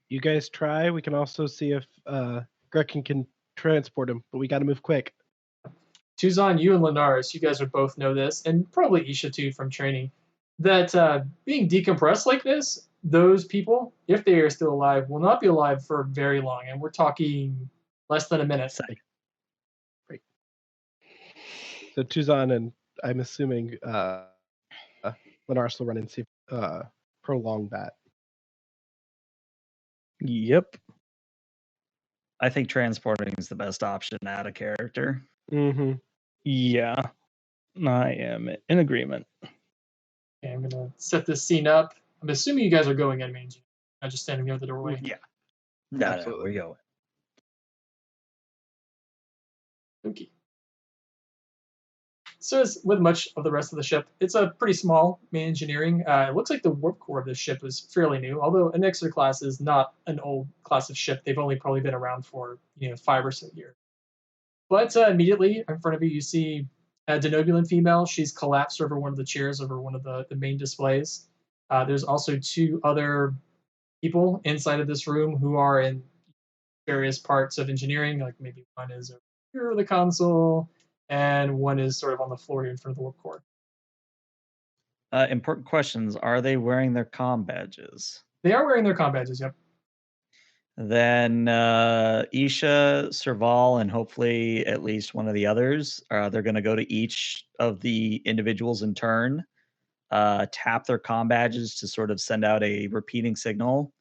You guys try. We can also see if Grekin can transport him, but we got to move quick. Tuzan, you and Linares, you guys would both know this, and probably Isha too from training, that being decompressed like this, those people, if they are still alive, will not be alive for very long. And we're talking less than a minute. Great. So Tuzan and I'm assuming Linares will run and see prolong that. Yep. I think transporting is the best option out of character. Mm-hmm. Yeah, I am in agreement. Okay, I'm going to set this scene up. I'm assuming you guys are going in main, not just standing there at the doorway. Yeah. No, Absolutely. we're going. Okay. So as with much of the rest of the ship, it's a pretty small main engineering. It looks like the warp core of this ship is fairly new, although an Exeter class is not an old class of ship. They've only probably been around for 5 or so years. But immediately in front of you, you see a Denobulan female. She's collapsed over one of the chairs over one of the main displays. There's also 2 other people inside of this room who are in various parts of engineering, like maybe one is over here the console, and one is sort of on the floor here in front of the warp core. Important questions. Are they wearing their comm badges? They are wearing their comm badges, yep. Then Isha, Serval, and hopefully at least one of the others, they're going to go to each of the individuals in turn, tap their comm badges to sort of send out a repeating signal.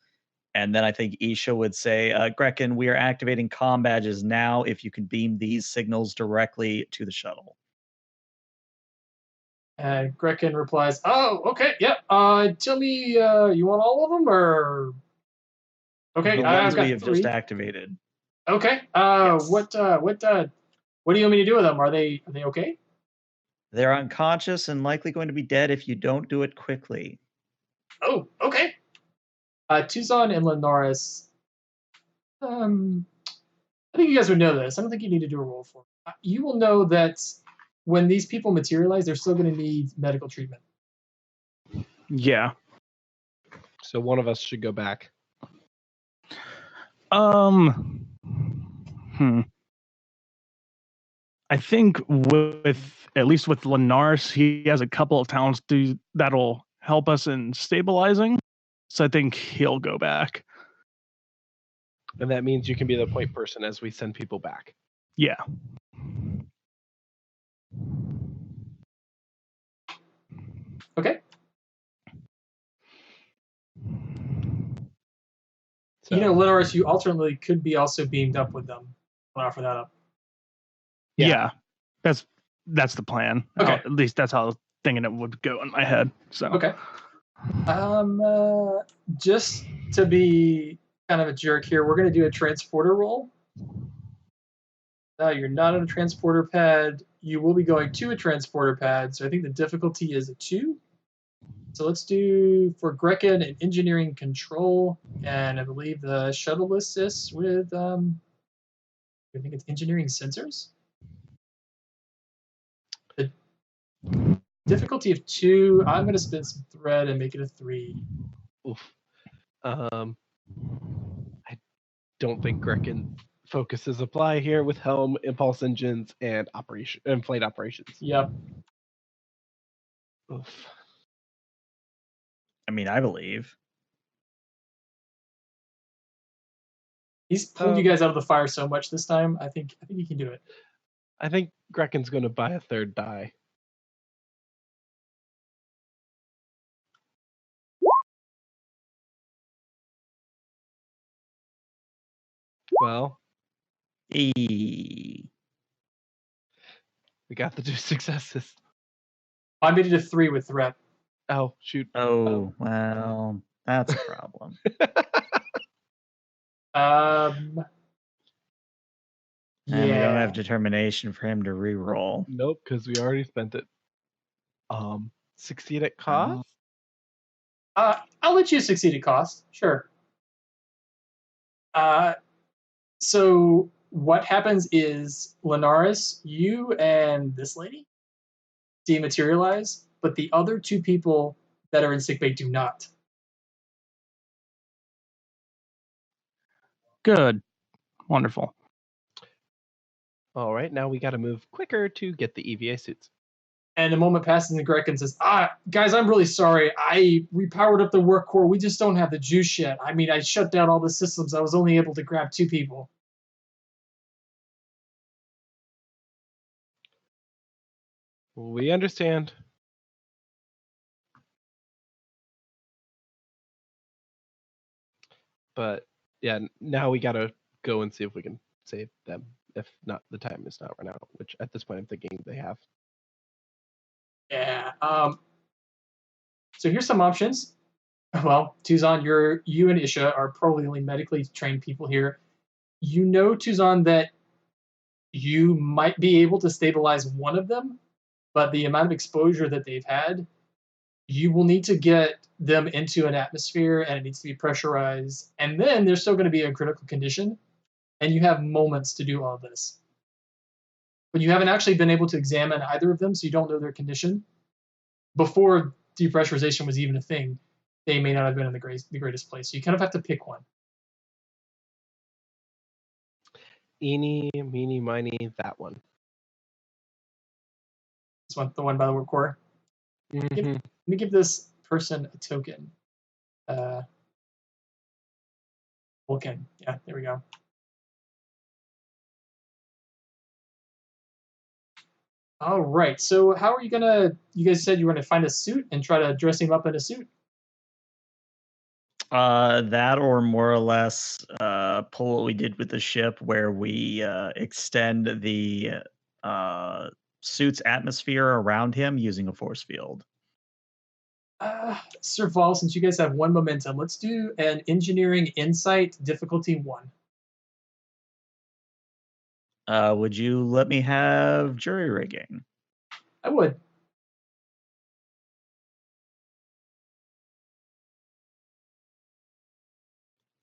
And then I think Isha would say, Grekin, we are activating comm badges now if you can beam these signals directly to the shuttle. And Grekin replies, oh, okay, yep. Tell me, you want all of them, or... Okay, The ones I've got we have 3. just activated. Okay, Yes. what do you want me to do with them? Are they okay? They're unconscious and likely going to be dead if you don't do it quickly. Oh, okay. Tuzan and Linares, I think you guys would know this. I don't think you need to do a roll for it. You will know that when these people materialize, they're still going to need medical treatment. Yeah. So one of us should go back. I think at least with Linares, he has a couple of talents that'll help us in stabilizing. So I think he'll go back. And that means you can be the point person as we send people back. Yeah. Okay. So, You know, Linares, you alternately could be also beamed up with them. I'll offer that up. Yeah. That's the plan. Okay. At least that's how I was thinking it would go in my head. So Okay. Just to be kind of a jerk here, we're going to do a transporter roll. You're not on a transporter pad. You will be going to a transporter pad, so I think the difficulty is a 2. So let's do, for Grecken, an engineering control, and I believe the shuttle assists with, I think it's engineering sensors. The difficulty of 2, I'm going to spin some thread and make it a 3. oof. I don't think Grecken focuses apply here with helm, impulse engines, and flight operations. Yep. Oof. I mean, I believe. He's pulled you guys out of the fire so much this time. I think he can do it. I think Grecken's going to buy a third die. Well, E. we got the 2 successes. I made it a 3 with threat. Oh, shoot. Oh, well, that's a problem. And we don't have determination for him to re-roll. Nope, because we already spent it. Succeed at cost? I'll let you succeed at cost. Sure. So what happens is, Linares, you and this lady dematerialize, but the other 2 people that are in sickbay do not. good. Wonderful. All right, now we got to move quicker to get the EVA suits. And a moment passes and Grecken says, guys, I'm really sorry. I repowered up the work core. We just don't have the juice yet. I mean, I shut down all the systems. I was only able to grab 2 people. We understand. But yeah, now we got to go and see if we can save them. If not, the time is not run out, which at this point I'm thinking they have. Yeah. So here's some options. Well, Tuzan, you and Isha are probably the only medically trained people here. You know, Tuzan, that you might be able to stabilize one of them, but the amount of exposure that they've had, you will need to get them into an atmosphere and it needs to be pressurized. And then there's still going to be a critical condition, and you have moments to do all of this. But you haven't actually been able to examine either of them, so you don't know their condition. Before depressurization was even a thing, they may not have been in the greatest place. So you kind of have to pick one. Eeny, meeny, miny, that one. This one, the one by the work core. Mm-hmm. Let me give this person a token. Vulcan. Yeah, there we go. All right. So how are you gonna? You guys said you were gonna find a suit and try to dress him up in a suit. That, or more or less pull what we did with the ship, where we extend the suit's atmosphere around him using a force field. Sir Val, since you guys have 1 momentum, let's do an engineering insight difficulty 1. Would you let me have jury rigging? I would.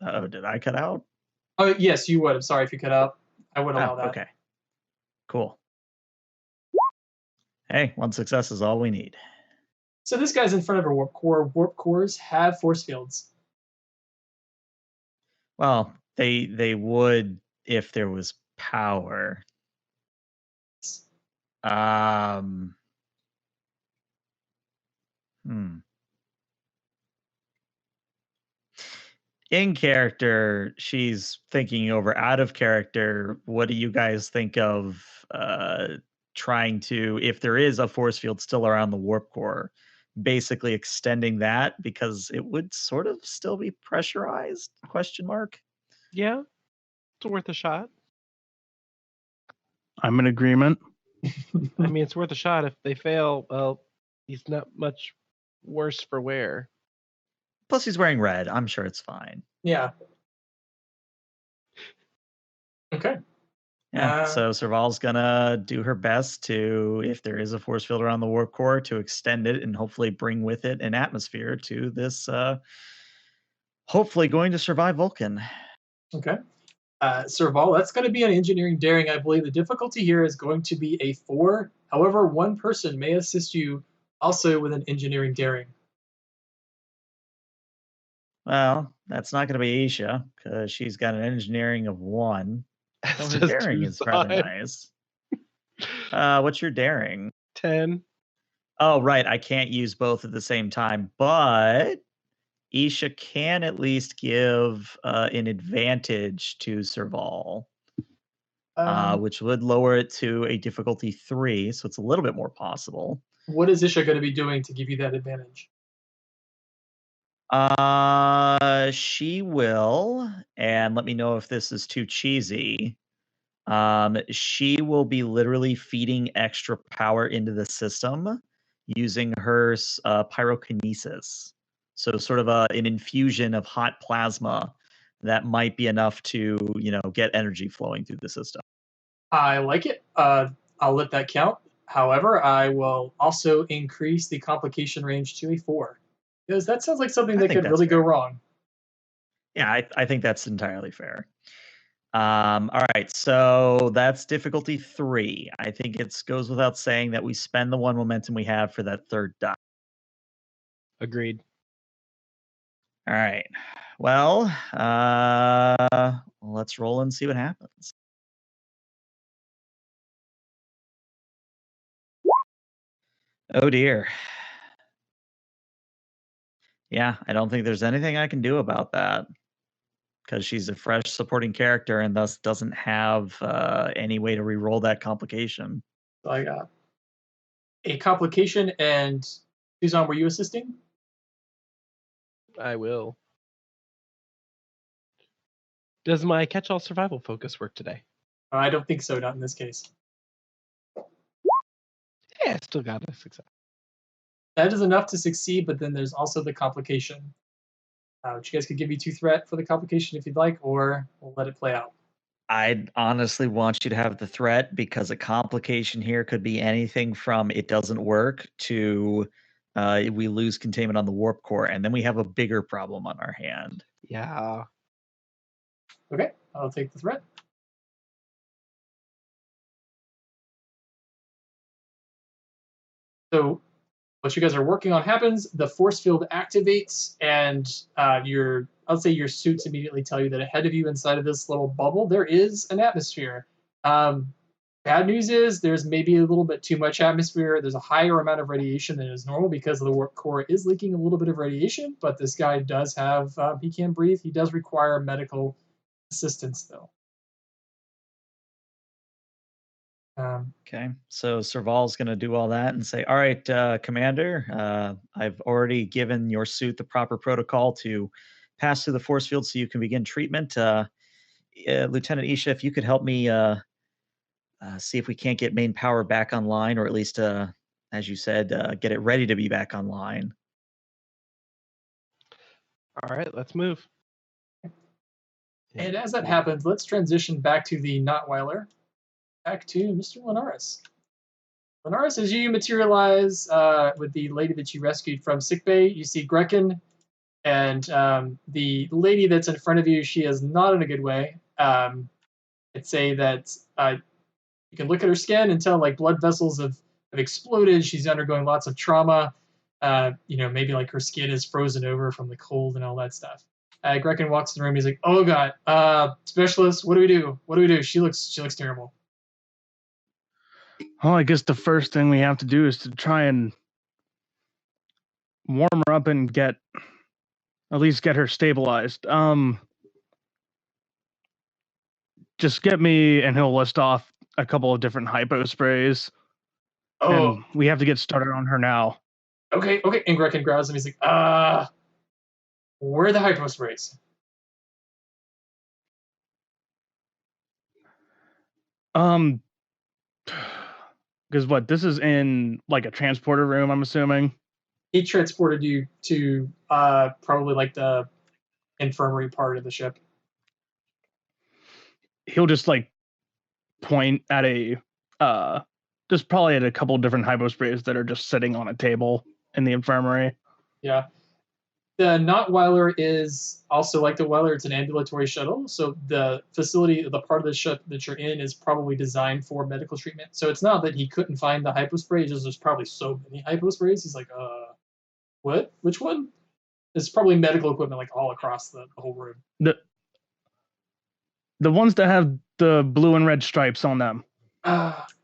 Oh, did I cut out? Oh, yes, you would. I'm sorry if you cut out. I would allow that. Okay. Cool. Hey, 1 success is all we need. So this guy's in front of a warp core. Warp cores have force fields. Well, they would if there was power. In character, she's thinking over. Out of character, what do you guys think of trying to, if there is a force field still around the warp core, basically extending that because it would sort of still be pressurized? Question mark. Yeah, it's worth a shot. I'm in agreement. I mean, it's worth a shot. If they fail, well, he's not much worse for wear. Plus, he's wearing red. I'm sure it's fine. Yeah. Okay. Yeah, so Serval's gonna do her best to, if there is a force field around the warp core, to extend it and hopefully bring with it an atmosphere to this, hopefully going to survive Vulcan. Okay. Serval, that's going to be an engineering daring. I believe the difficulty here is going to be a 4. However, one person may assist you also with an engineering daring. Well, that's not going to be Isha because she's got an engineering of 1. So her daring is rather nice. What's your daring? 10. Oh, right. I can't use both at the same time, but Isha can at least give an advantage to Serval, which would lower it to a difficulty 3, so it's a little bit more possible. What is Isha going to be doing to give you that advantage? She will, and let me know if this is too cheesy. She will be literally feeding extra power into the system using her pyrokinesis. So sort of an infusion of hot plasma that might be enough to, get energy flowing through the system. I like it. I'll let that count. However, I will also increase the complication range to a 4. Because that sounds like something that could really go wrong. Yeah, I think that's entirely fair. All right, so that's difficulty 3. I think it goes without saying that we spend the 1 momentum we have for that 3rd die. Agreed. All right. Well, let's roll and see what happens. Oh dear. Yeah, I don't think there's anything I can do about that because she's a fresh supporting character and thus doesn't have any way to re-roll that complication. So I got a complication, and Suzanne, were you assisting? I will. Does my catch-all survival focus work today? I don't think so, not in this case. Yeah, still got a success. That is enough to succeed, but then there's also the complication. Which you guys could give me 2 threat for the complication if you'd like, or we'll let it play out. I'd honestly want you to have the threat because a complication here could be anything from it doesn't work to we lose containment on the warp core, and then we have a bigger problem on our hand. Yeah. Okay, I'll take the threat. So what you guys are working on happens, the force field activates, and I'll say your suits immediately tell you that ahead of you inside of this little bubble, there is an atmosphere. Bad news is there's maybe a little bit too much atmosphere. There's a higher amount of radiation than is normal because the warp core is leaking a little bit of radiation, but this guy does have, he can breathe. He does require medical assistance though. Okay, so Serval's going to do all that and say, all right, Commander, I've already given your suit the proper protocol to pass through the force field so you can begin treatment. Lieutenant Isha, if you could help me see if we can't get main power back online, or at least, as you said, get it ready to be back online. All right, let's move. And as that happens, let's transition back to the Notweiler. Back to Mr. Linares. Linares, as you materialize with the lady that you rescued from sickbay, you see Grekin, and the lady that's in front of you, she is not in a good way. I'd say that you can look at her skin and tell like blood vessels have exploded. She's undergoing lots of trauma. Maybe like her skin is frozen over from the cold and all that stuff. Grekin walks in the room. He's like, "Oh God, specialist, what do we do? What do we do? She looks terrible." Well, I guess the first thing we have to do is to try and warm her up and at least get her stabilized. Just get me, and he'll list off a couple of different hypo sprays. Oh, And we have to get started on her now. okay. And Grekin grabs him. He's like, where are the hypo sprays? Because this is in like a transporter room, I'm assuming. He transported you to probably like the infirmary part of the ship. He'll just like point at just probably at a couple different hypo sprays that are just sitting on a table in the infirmary. Yeah. The Nachtweiler is also like the Weiler. It's an ambulatory shuttle. So the facility, the part of the ship that you're in is probably designed for medical treatment. So it's not that he couldn't find the hypo spray. It's just there's probably so many hypo sprays. He's like, what? Which one? It's probably medical equipment like all across the whole room. The ones that have the blue and red stripes on them.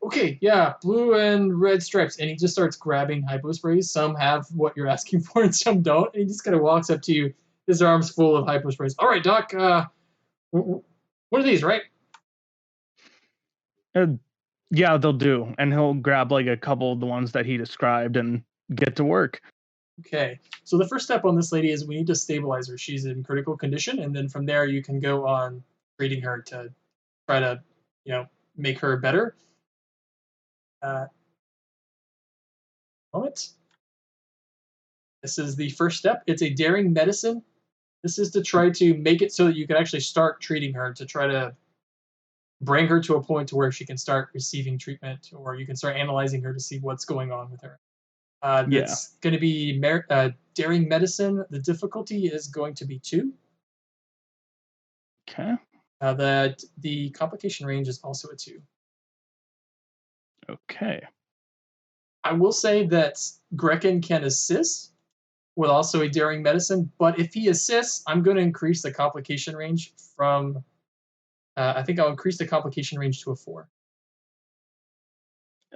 Okay, yeah, blue and red stripes. And he just starts grabbing hypo sprays. Some have what you're asking for and some don't. And he just kind of walks up to you, his arms full of hypo sprays. All right, Doc, what are these, right? Yeah, they'll do. And he'll grab like a couple of the ones that he described and get to work. Okay, so the first step on this lady is we need to stabilize her. She's in critical condition. And then from there, you can go on treating her to try to, make her better. Moment. This is the first step. It's a daring medicine. This is to try to make it so that you can actually start treating her, to try to bring her to a point to where she can start receiving treatment, or you can start analyzing her to see what's going on with her. It's going to be daring medicine. The difficulty is going to be 2. Okay. The complication range is also a 2. Okay. I will say that Grekin can assist with also a daring medicine, but if he assists, I'm going to increase the complication range from. I think I'll increase the complication range to a 4.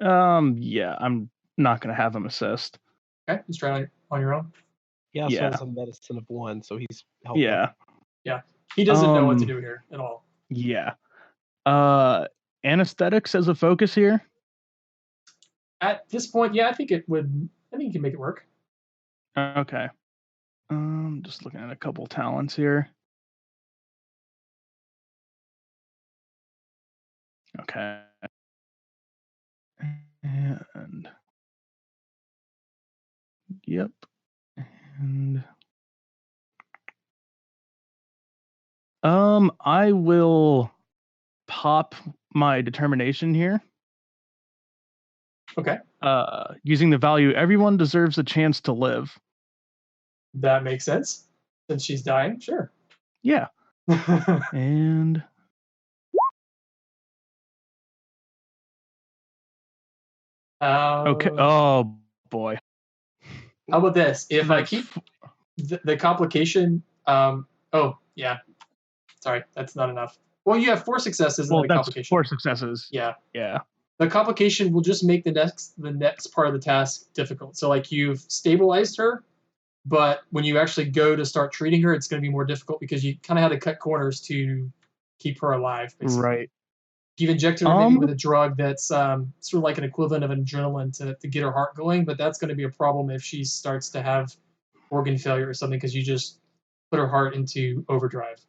Yeah, I'm not going to have him assist. Okay, he's trying on your own. He also has a medicine of 1, so he's helping. Yeah. He doesn't know what to do here at all. Yeah. Anesthetics as a focus here? At this point, yeah, I think you can make it work. Okay. Just looking at a couple talents here. Okay. And yep. And I will pop my determination here. Okay. Using the value, everyone deserves a chance to live. That makes sense. Since she's dying, sure. Yeah. And okay. Oh boy. How about this? If I keep the complication, oh yeah. Sorry, that's not enough. Well, you have 4 successes in the complication. 4 successes. Yeah. Yeah. The complication will just make the next part of the task difficult. So like you've stabilized her, but when you actually go to start treating her, it's going to be more difficult because you kind of had to cut corners to keep her alive. Basically. Right. You've injected her maybe with a drug that's sort of like an equivalent of an adrenaline to get her heart going, but that's going to be a problem if she starts to have organ failure or something because you just put her heart into overdrive.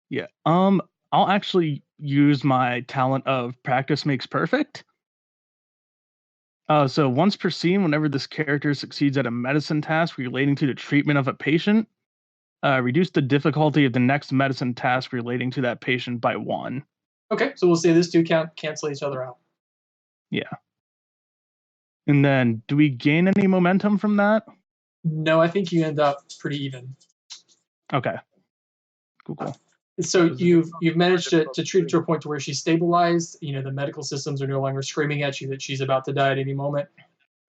Yeah. I'll actually use my talent of practice makes perfect. So once per scene, whenever this character succeeds at a medicine task relating to the treatment of a patient, reduce the difficulty of the next medicine task relating to that patient by 1. Okay, so we'll say this 2 cancel each other out. Yeah. And then, do we gain any momentum from that? No, I think you end up pretty even. Okay. Cool. So Was it you've managed to treat her to a point to where she's stabilized. The medical systems are no longer screaming at you that she's about to die at any moment.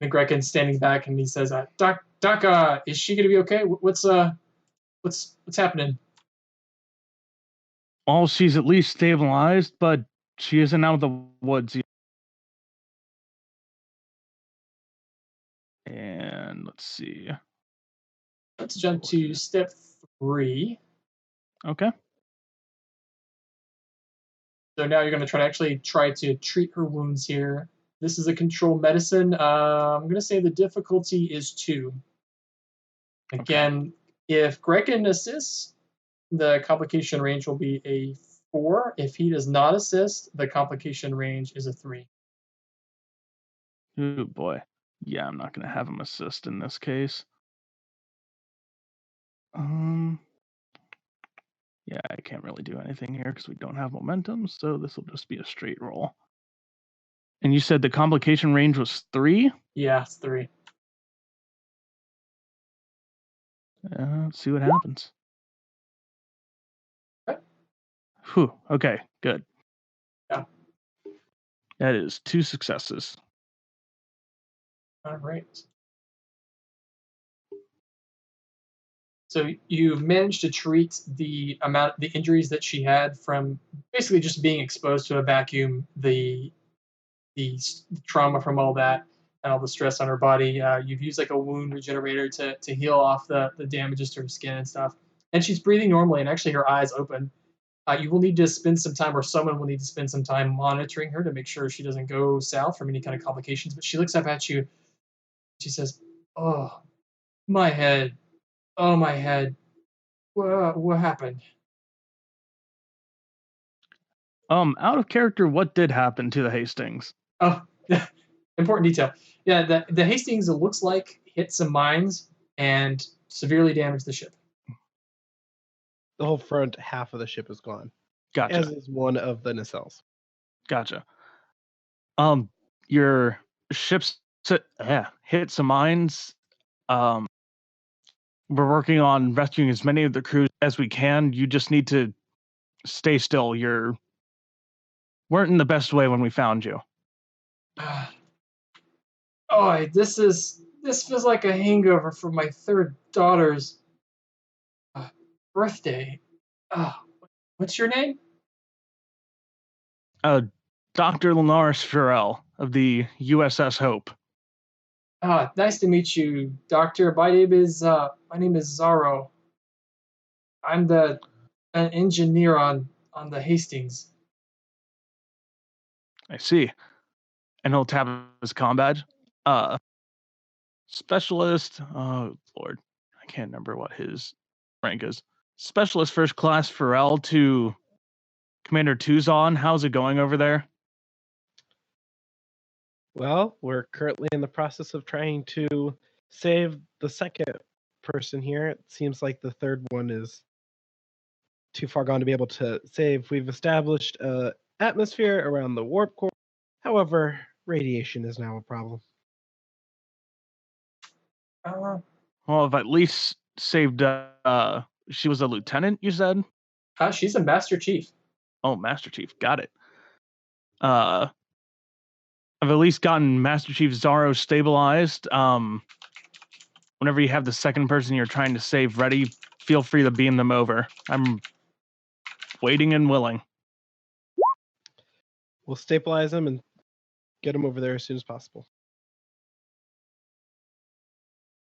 And Grecken's standing back and he says, Doc, is she gonna be okay? What's happening? Well, she's at least stabilized, but she isn't out of the woods yet. And let's see. Let's jump to step 3. Okay. So now you're going to try to treat her wounds here. This is a control medicine. I'm going to say the difficulty is 2. Again, if Grecken assists, the complication range will be a 4. If he does not assist, the complication range is a 3. Oh boy. Yeah, I'm not going to have him assist in this case. Yeah, I can't really do anything here because we don't have momentum, so this will just be a straight roll. And you said the complication range was 3? Yeah, it's 3. Let's see what happens. Okay. Whew, okay, good. Yeah. That is 2 successes. All right. So you've managed to treat the injuries that she had from basically just being exposed to a vacuum, the trauma from all that, and all the stress on her body. You've used like a wound regenerator to heal off the damages to her skin and stuff. And she's breathing normally, and actually her eyes open. You will need to spend some time, or someone will need to spend some time monitoring her to make sure she doesn't go south from any kind of complications. But she looks up at you. She says, "Oh, my head. Oh, my head. What happened?" Out of character, what did happen to the Hastings? Oh, important detail. Yeah, the Hastings, it looks like, hit some mines and severely damaged the ship. The whole front half of the ship is gone, Gotcha. as is one of the nacelles. Gotcha. Your ship's hit some mines. We're working on rescuing as many of the crew as we can. You just need to stay still. Weren't in the best way when we found you. Oh, this feels like a hangover from my 3rd daughter's birthday. What's your name? Dr. Linares Farrell of the USS Hope. Nice to meet you, Doctor. My name is Zaro. I'm an engineer on the Hastings. I see. And he'll tap his comm badge. Specialist. Oh Lord, I can't remember what his rank is. Specialist First Class Farrell to Commander Tuzon. How's it going over there? Well, we're currently in the process of trying to save the second person here. It seems like the third one is too far gone to be able to save. We've established an atmosphere around the warp core. However, radiation is now a problem. Uh, Well, I've at least saved. She was a lieutenant, you said? she's a Master Chief. Oh, Master Chief. Got it. I've at least gotten Master Chief Zaro stabilized. Whenever you have the second person you're trying to save ready, feel free to beam them over. I'm waiting and willing. We'll stabilize them and get them over there as soon as possible.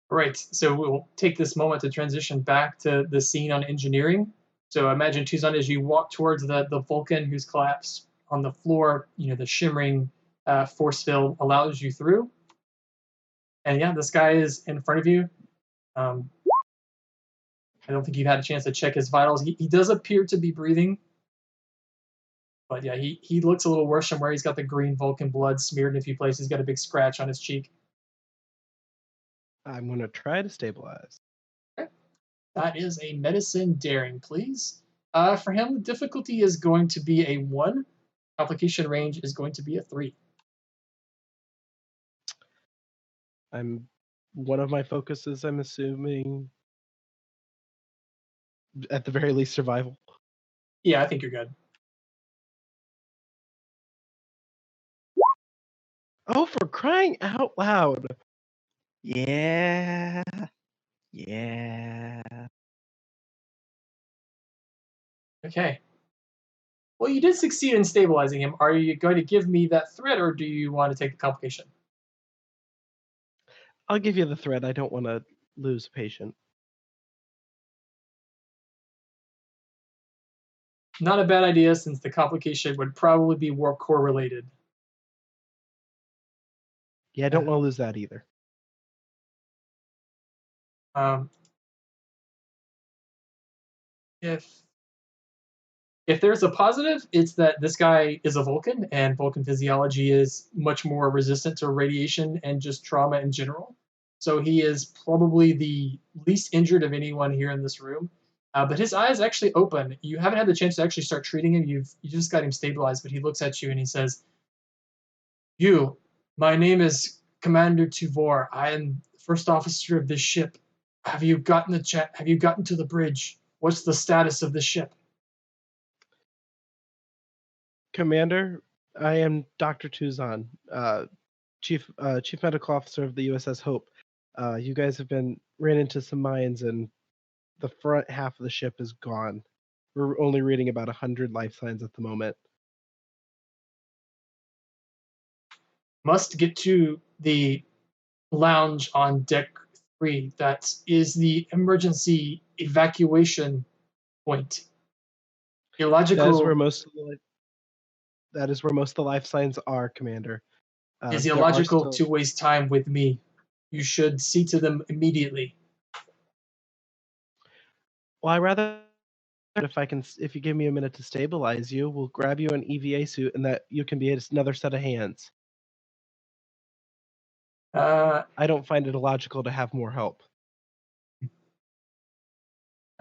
Right. So we'll take this moment to transition back to the scene on engineering. So imagine, Tuzon, as you walk towards the Vulcan who's collapsed on the floor, the shimmering force field allows you through. And yeah, this guy is in front of you. I don't think you've had a chance to check his vitals. He does appear to be breathing. But yeah, he looks a little worse from where he's got the green Vulcan blood smeared in a few places. He's got a big scratch on his cheek. I'm going to try to stabilize. Okay. That is a medicine daring, please. For him, the difficulty is going to be a 1. Complication range is going to be a 3. One of my focuses, I'm assuming, at the very least, survival. Yeah, I think you're good. Oh, for crying out loud. Yeah. Yeah. Okay. Well, you did succeed in stabilizing him. Are you going to give me that threat, or do you want to take the complication? I'll give you the thread. I don't want to lose a patient. Not a bad idea, since the complication would probably be warp core related. Yeah, I don't want to lose that either. If there's a positive, it's that this guy is a Vulcan, and Vulcan physiology is much more resistant to radiation and just trauma in general. So he is probably the least injured of anyone here in this room. But his eyes actually open. You haven't had the chance to actually start treating him. You just got him stabilized, but he looks at you and he says, my name is Commander Tuvor. I am the first officer of this ship. Have you gotten to the bridge? What's the status of the ship? Commander, I am Dr. Tuzan, Chief Medical Officer of the USS Hope. You guys have ran into some mines, and the front half of the ship is gone. We're only reading about 100 life signs at the moment. Must get to the lounge on deck 3. That is the emergency evacuation point. Illogical That is where most of the life signs are, Commander. is There are illogical still- to waste time with me. You should see to them immediately. Well, I rather if you give me a minute to stabilize you, we'll grab you an EVA suit, and that you can be another set of hands. I don't find it illogical to have more help.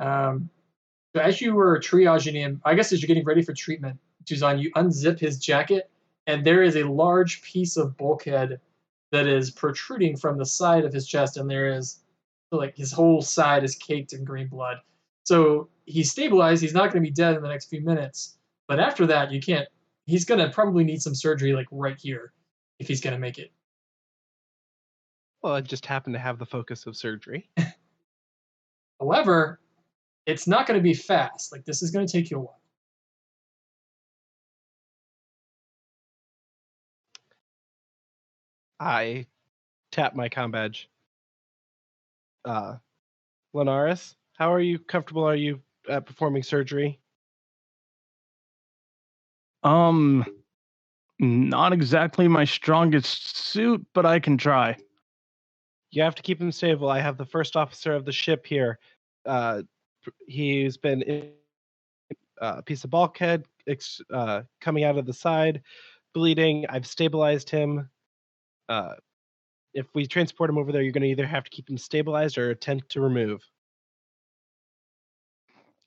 So as you were triaging him, I guess as you're getting ready for treatment, Tuzan, you unzip his jacket, and there is a large piece of bulkhead that is protruding from the side of his chest, and there is, like, his whole side is caked in green blood. So he's stabilized. He's not going to be dead in the next few minutes. But after that, you can't. He's going to probably need some surgery, like right here, if he's going to make it. Well, I just happen to have the focus of surgery. However, it's not going to be fast. Like, this is going to take you a while. I tap my comm badge. Linaris, how comfortable are you at performing surgery? Not exactly my strongest suit, but I can try. You have to keep him stable. I have the first officer of the ship here. He's been in a piece of bulkhead coming out of the side, bleeding. I've stabilized him. If we transport him over there, you're going to either have to keep him stabilized or attempt to remove.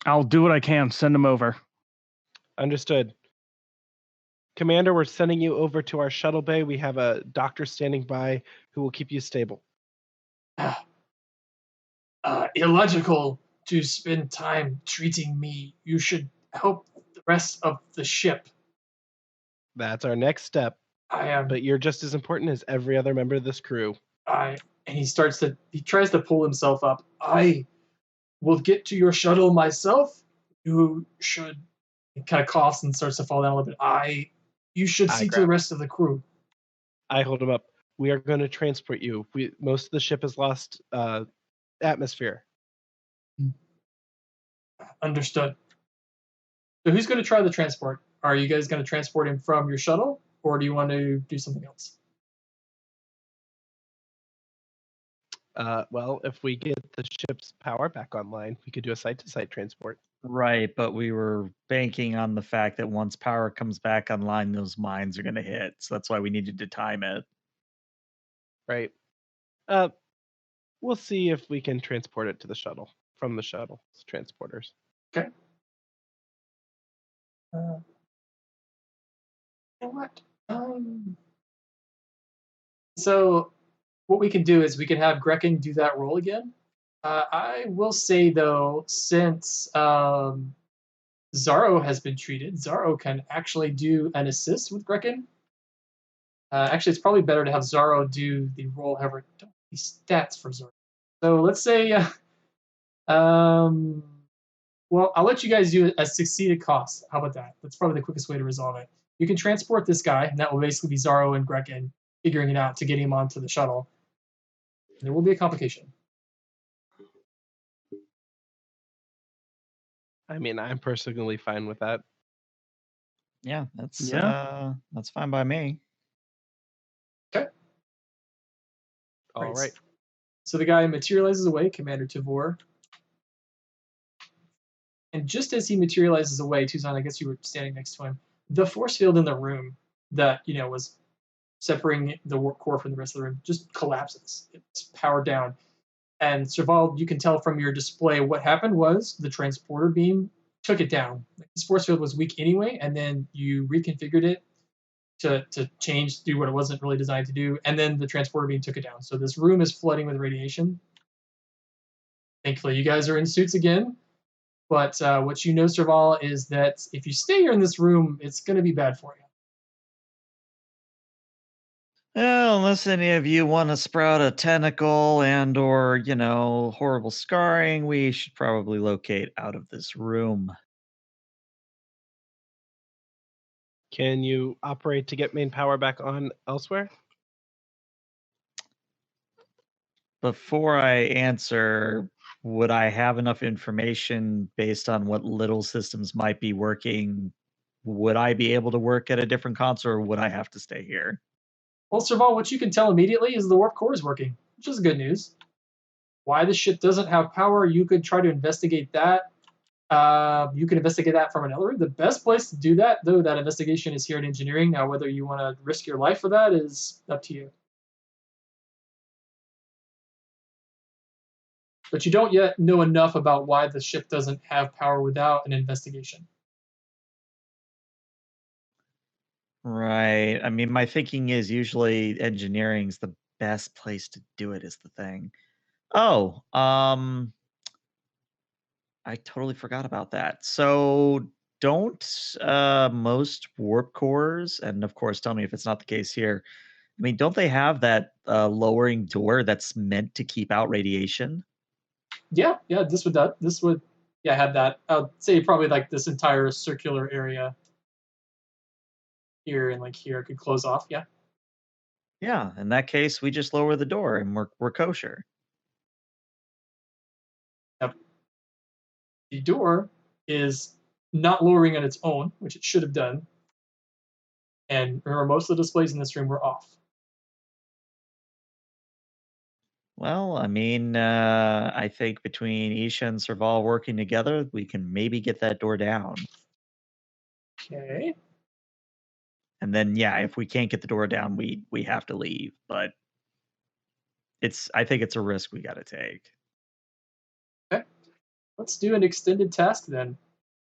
I'll do what I can. Send him over. Understood. Commander, we're sending you over to our shuttle bay. We have a doctor standing by who will keep you stable. Illogical to spend time treating me. You should help the rest of the ship. That's our next step. But you're just as important as every other member of this crew. And he tries to pull himself up. I will get to your shuttle myself. You should. He kind of coughs and starts to fall down a little bit. You should see to the rest of the crew. I hold him up. We are going to transport you. Most of the ship has lost atmosphere. Understood. So who's going to try the transport? Are you guys going to transport him from your shuttle, or do you want to do something else? Well, if we get the ship's power back online, we could do a site-to-site transport. Right, but we were banking on the fact that once power comes back online, those mines are going to hit. So that's why we needed to time it. Right. We'll see if we can transport it to the shuttle from the shuttle transporters. Okay. You know what? So what we can do is we can have Grecken do that roll again. I will say, though, since Zaro has been treated. Zaro can actually do an assist with Grekken. Actually, it's probably better to have Zaro do the roll. However, don't have any stats for Zaro. So let's say, well, I'll let you guys do a succeeded cost. How about that? That's probably the quickest way to resolve it. You can transport this guy, and that will basically be Zaro and Grekken figuring it out to get him onto the shuttle. There will be a complication. I mean, I'm personally fine with that. Yeah, that's Yeah. that's fine by me. All right. So the guy materializes away, Commander Tavor. And just as he materializes away, Tuzan, I guess you were standing next to him, the force field in the room that, was separating the warp core from the rest of the room just collapses. It's powered down. And Serval, you can tell from your display what happened was the transporter beam took it down. This force field was weak anyway, and then you reconfigured it to do what it wasn't really designed to do, and then the transporter beam took it down. So this room is flooding with radiation. Thankfully, you guys are in suits again, but what you know, Serval, is that if you stay here in this room, it's going to be bad for you. Well, unless any of you want to sprout a tentacle and or, horrible scarring, we should probably locate out of this room. Can you operate to get main power back on elsewhere? Before I answer, would I have enough information based on what little systems might be working? Would I be able to work at a different console, or would I have to stay here? Well, Serval, what you can tell immediately is the warp core is working, which is good news. Why the ship doesn't have power, you could try to investigate that. You can investigate that from another room. The best place to do that, though, that investigation is here in engineering. Now, whether you want to risk your life for that is up to you. But you don't yet know enough about why the ship doesn't have power without an investigation. Right. I mean, my thinking is usually engineering's the best place to do it is the thing. Oh, I totally forgot about that. So don't most warp cores, and of course, tell me if it's not the case here. I mean, don't they have that lowering door that's meant to keep out radiation? Yeah, this would have that. I'd say probably like this entire circular area here and like here could close off. Yeah. Yeah, in that case, we just lower the door and we're kosher. Yep. The door is not lowering on its own, which it should have done. And remember, most of the displays in this room were off. Well, I mean, I think between Isha and Serval working together, we can maybe get that door down. Okay. And then, yeah, if we can't get the door down, we have to leave. But I think it's a risk we got to take. Okay. Let's do an extended task then.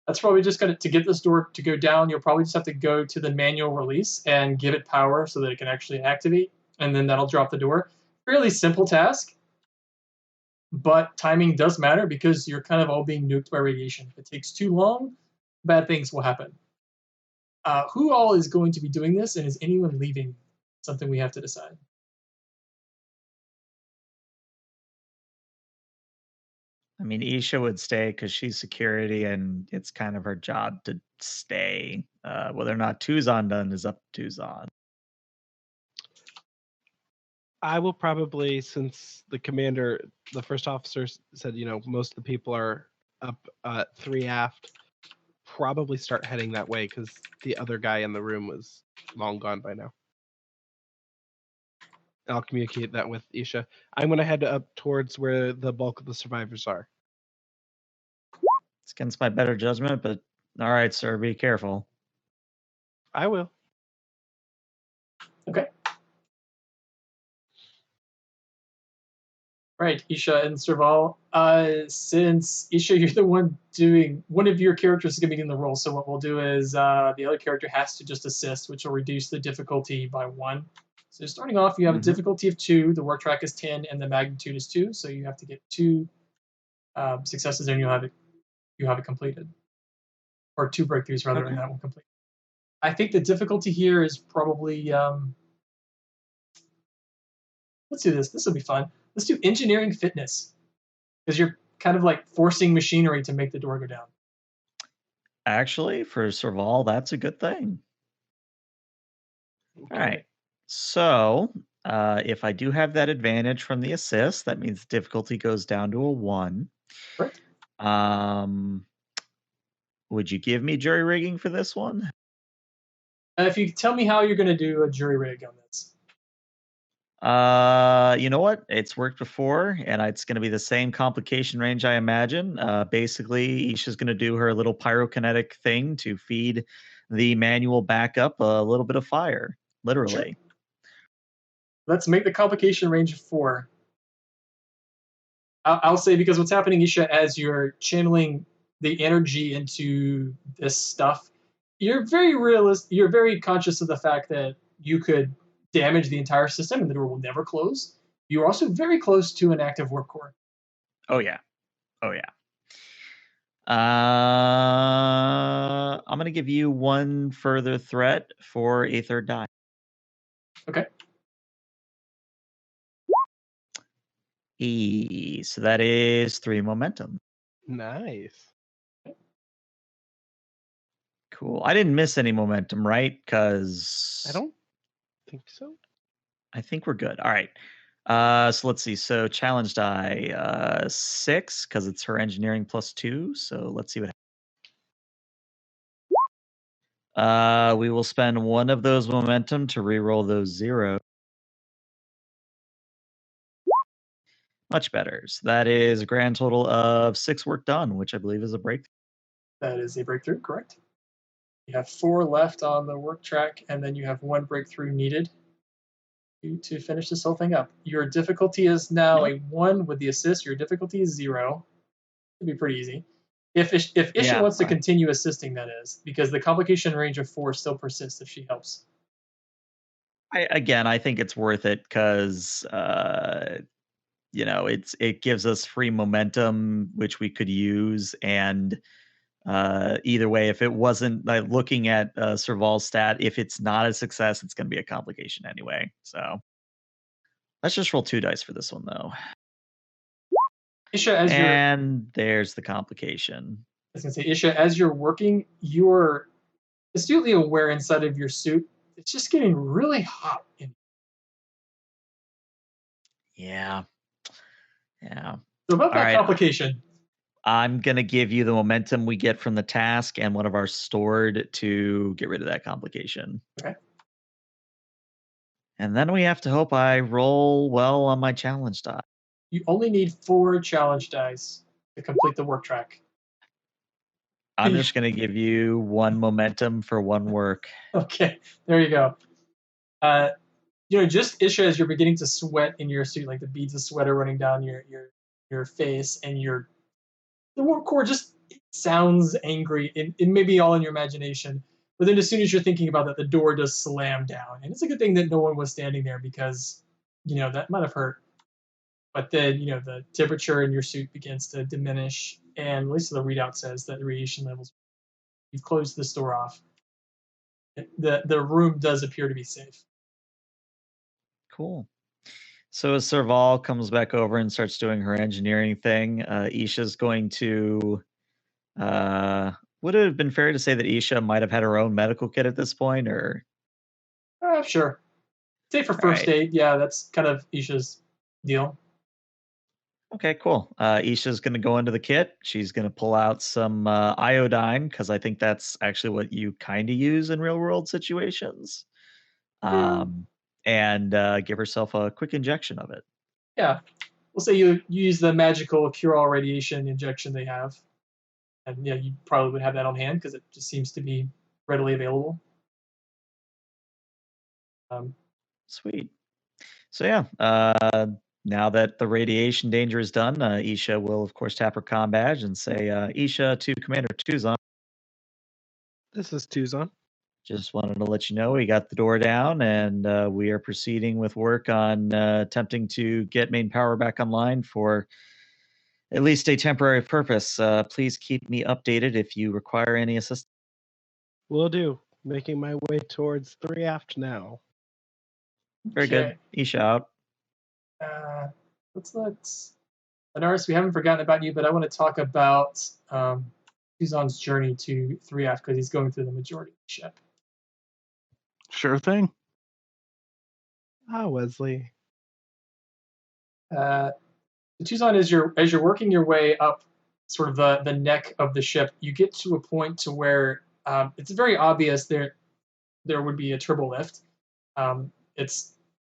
That's probably just to get this door to go down, you'll probably just have to go to the manual release and give it power so that it can actually activate, and then that'll drop the door. Fairly simple task, but timing does matter because you're kind of all being nuked by radiation. If it takes too long, bad things will happen. Who all is going to be doing this, and is anyone leaving? Something we have to decide. I mean, Isha would stay because she's security, and it's kind of her job to stay. Whether or not Tuzan done is up to Tuzan. I will probably, since the first officer said, most of the people are up 3 aft, probably start heading that way because the other guy in the room was long gone by now. I'll communicate that with Isha. I'm going to head up towards where the bulk of the survivors are. It's against my better judgment, but all right, sir, be careful. I will. Okay. Right, Isha and Serval. Since Isha, you're the one of your characters is going to be in the role. So what we'll do is the other character has to just assist, which will reduce the difficulty by 1. So starting off, you have a difficulty of 2. The work track is 10, and the magnitude is 2. So you have to get 2 successes, and you'll have it completed. or 2 breakthroughs rather, Okay. and that will complete. I think the difficulty here is probably let's do this. This will be fun. Let's do engineering fitness, because you're kind of like forcing machinery to make the door go down. Actually, for Serval, that's a good thing. Okay. All right. So if I do have that advantage from the assist, that means difficulty goes down to a 1. Correct. Would you give me jury rigging for this one? If you tell me how you're going to do a jury rig on this. You know what? It's worked before, and it's going to be the same complication range, I imagine. Basically, Isha's going to do her little pyrokinetic thing to feed the manual backup a little bit of fire, literally. Sure. Let's make the complication range of 4. I'll say, because what's happening, Isha, as you're channeling the energy into this stuff, you're very conscious of the fact that you could damage the entire system and the door will never close. You're also very close to an active work core. Oh yeah. I'm going to give you 1 further threat for a 3rd die. Okay. So that is 3 momentum. Nice. Cool. I didn't miss any momentum, right? Because I don't think so. I think we're good. All right. So let's see. So challenge die 6, because it's her engineering +2. So let's see what happens. We will spend 1 of those momentum to reroll those 0. Much better. So that is a grand total of 6 work done, which I believe is a breakthrough. That is a breakthrough, correct? You have 4 left on the work track, and then you have 1 breakthrough needed to finish this whole thing up. Your difficulty is now a 1 with the assist. Your difficulty is 0. It'd be pretty easy. If Isha wants to continue assisting, that is, because the complication range of 4 still persists if she helps. I think it's worth it, because it gives us free momentum, which we could use. And either way, if it wasn't like looking at Serval's stat, if it's not a success, it's going to be a complication anyway. So let's just roll 2 dice for this one, though. Isha, there's the complication. I was going to say, Isha, as you're working, you're astutely aware inside of your suit, it's just getting really hot. Yeah. So about that complication. I'm going to give you the momentum we get from the task and 1 of our stored to get rid of that complication. Okay. And then we have to hope I roll well on my challenge die. You only need 4 challenge dice to complete the work track. I'm just going to give you 1 momentum for 1 work. Okay, there you go. Just Isha, as you're beginning to sweat in your suit, like the beads of sweat are running down your face, and the work core just sounds angry. It may be all in your imagination, but then as soon as you're thinking about that, the door does slam down, and it's a good thing that no one was standing there, because that might have hurt. But then the temperature in your suit begins to diminish, and at least the readout says that the radiation levels. You've closed this door off. The room does appear to be safe. Cool. So as Serval comes back over and starts doing her engineering thing, Isha's going to. Would it have been fair to say that Isha might have had her own medical kit at this point, or? Sure. Say for first aid, yeah, that's kind of Isha's deal. Okay, cool. Isha's going to go into the kit. She's going to pull out some iodine, because I think that's actually what you kind of use in real world situations. And give herself a quick injection of it. Yeah. We'll say you use the magical cure-all radiation injection they have. And you probably would have that on hand, because it just seems to be readily available. Sweet. So yeah, now that the radiation danger is done, Isha will, of course, tap her comm badge and say, Isha to Commander Tuzon. This is Tuzon. Just wanted to let you know we got the door down, and we are proceeding with work on attempting to get main power back online for at least a temporary purpose. Please keep me updated if you require any assistance. Will do. Making my way towards 3 aft now. Very Okay. good. Isha out. Let's Linaris, we haven't forgotten about you, but I want to talk about Suzan's journey to 3F because he's going through the majority of the ship. Sure thing. Ah, Wesley. Tuzon, as you're working your way up sort of the neck of the ship, you get to a point to where it's very obvious there would be a turbo lift. It's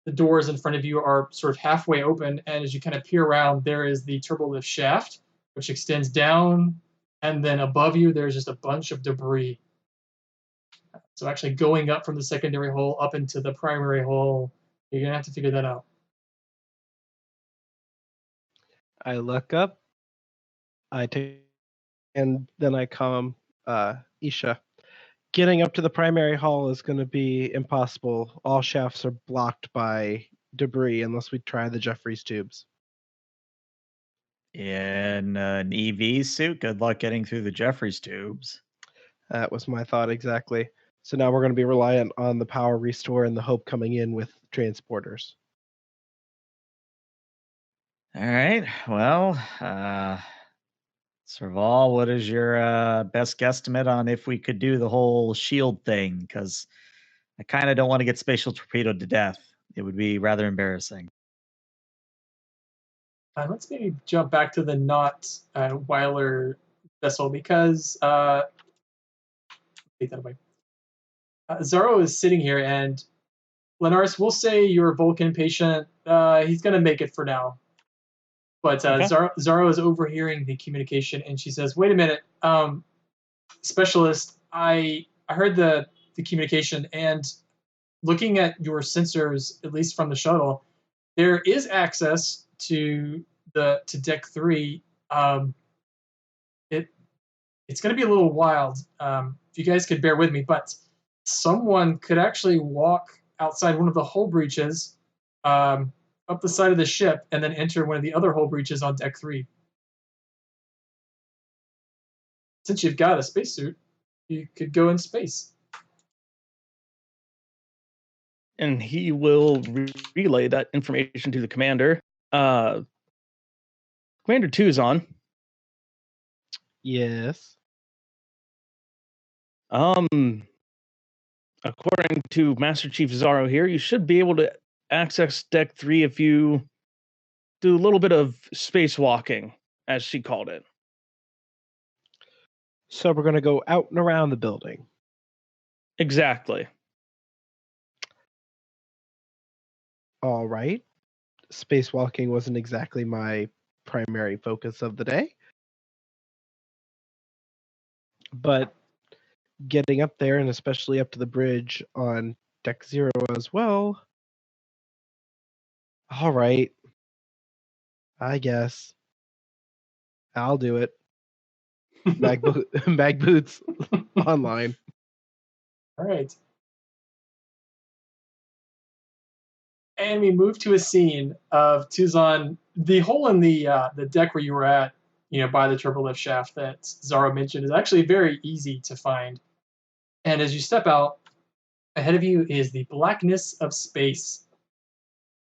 the doors in front of you are sort of halfway open, and as you kind of peer around, there is the turbo lift shaft, which extends down, and then above you, there's just a bunch of debris. So actually going up from the secondary hull up into the primary hull, you're going to have to figure that out. I look up. I take, and then I calm Isha. Getting up to the primary hull is going to be impossible. All shafts are blocked by debris unless we try the Jeffries tubes. In an EV suit, good luck getting through the Jeffries tubes. That was my thought exactly. So now we're going to be reliant on the power restore and the Hope coming in with transporters. All right. Well, Serval, what is your best guesstimate on if we could do the whole shield thing? Because I kind of don't want to get spatial torpedoed to death. It would be rather embarrassing. Let's maybe jump back to the not Weiler vessel because take that away. Zaro is sitting here, and Linaris, we'll say you're a Vulcan patient. He's going to make it for now. But Okay. Zaro is overhearing the communication, and she says, "Wait a minute, specialist. I heard the communication, and looking at your sensors, at least from the shuttle, there is access to deck 3. It's going to be a little wild. If you guys could bear with me, but someone could actually walk outside one of the hull breaches, up the side of the ship, and then enter one of the other hull breaches on deck 3. Since you've got a spacesuit, you could go in space." And he will relay that information to the commander. Commander Tuzon. Yes. According to Master Chief Zaro here, you should be able to access Deck 3 if you do a little bit of spacewalking, as she called it. So we're going to go out and around the building. Exactly. All right. Spacewalking wasn't exactly my primary focus of the day. But getting up there, and especially up to the bridge on Deck 0 as well. All right. I guess. I'll do it. Mag boots online. All right. And we move to a scene of Tuzon, the hole in the deck where you were at, by the turbo lift shaft that Zaro mentioned, is actually very easy to find. And as you step out, ahead of you is the blackness of space.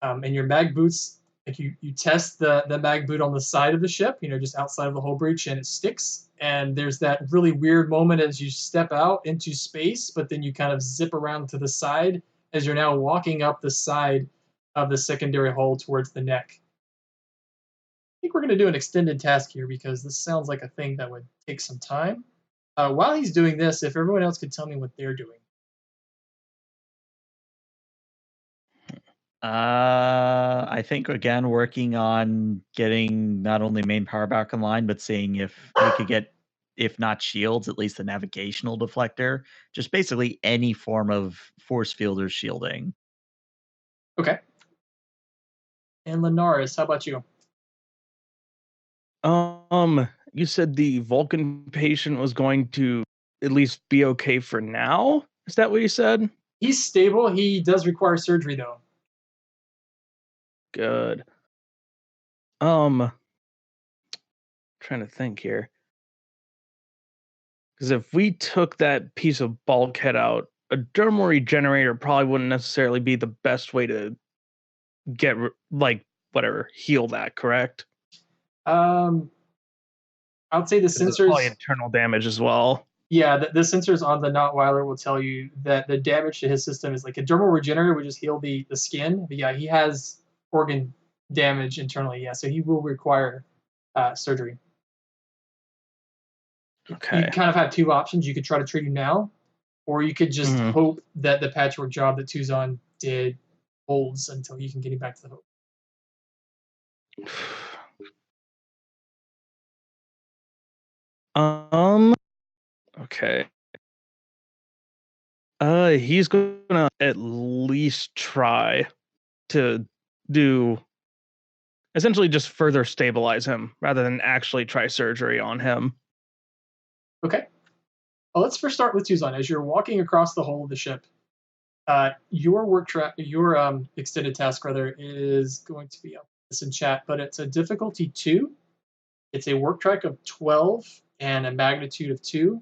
And your mag boots, like you test the mag boot on the side of the ship, just outside of the hull breach, and it sticks. And there's that really weird moment as you step out into space, but then you kind of zip around to the side as you're now walking up the side of the secondary hull towards the neck. I think we're going to do an extended task here because this sounds like a thing that would take some time. While he's doing this, if everyone else could tell me what they're doing. I think, again, working on getting not only main power back online, but seeing if we could get, if not shields, at least a navigational deflector. Just basically any form of force field or shielding. Okay. And Linaris, how about you? You said the Vulcan patient was going to at least be okay for now? Is that what you said? He's stable. He does require surgery, though. Good. trying to think here. Because if we took that piece of bulkhead out, a dermal regenerator probably wouldn't necessarily be the best way to get heal that. Correct? I'd say the There's probably sensors. internal damage as well. Yeah, the sensors on the Nottweiler will tell you that the damage to his system is like a dermal regenerator would just heal the skin. But yeah, he has organ damage internally. Yeah, so he will require surgery. Okay. You kind of have two options. You could try to treat him now, or you could just hope that the patchwork job that Tuzan did holds until you can get him back to the hope. Okay. He's gonna at least try to do essentially just further stabilize him rather than actually try surgery on him. Okay. Well, let's first start with Tuzan. As you're walking across the hull of the ship, your extended task rather is going to be up in chat, but it's a difficulty 2. It's a work track of 12 and a magnitude of 2.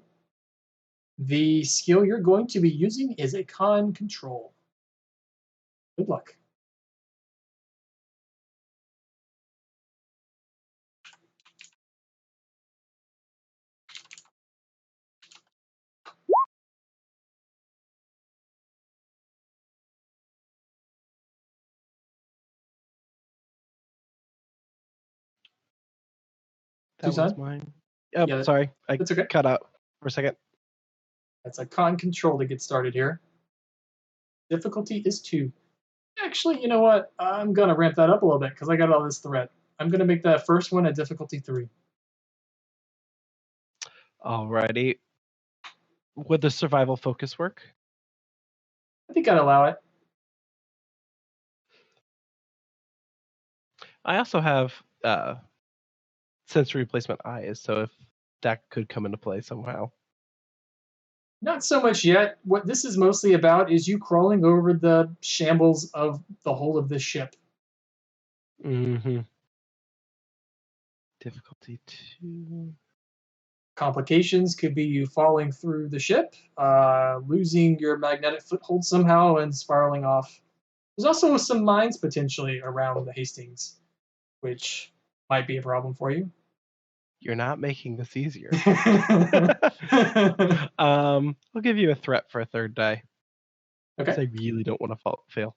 The skill you're going to be using is a con control. Good luck. That was mine. Oh, Yeah, sorry. I that's okay. cut out for a second. That's a con control to get started here. Difficulty is 2. Actually, you know what? I'm going to ramp that up a little bit because I got all this threat. I'm going to make that first one a difficulty 3. Alrighty. Would the survival focus work? I think I'd allow it. I also have sensory replacement eyes, so if that could come into play somehow. Not so much yet. What this is mostly about is you crawling over the shambles of the hull of this ship. Mm-hmm. Difficulty 2. Complications could be you falling through the ship, losing your magnetic foothold somehow, and spiraling off. There's also some mines potentially around the Hastings, which might be a problem for you. You're not making this easier. I'll give you a threat for a third die. Okay. I really don't want to fail.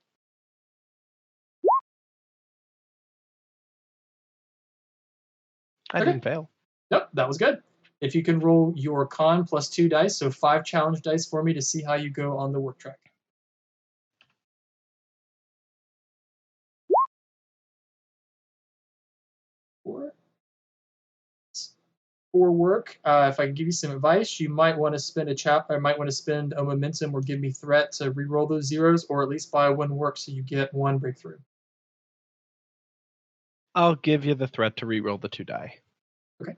I didn't fail. Nope, that was good. If you can roll your con plus 2 dice, so 5 challenge dice for me to see how you go on the work track. 4. For work, if I can give you some advice, you might want to spend a momentum or give me threat to re-roll those zeros, or at least buy 1 work so you get 1 breakthrough. I'll give you the threat to re-roll the 2 die. Okay.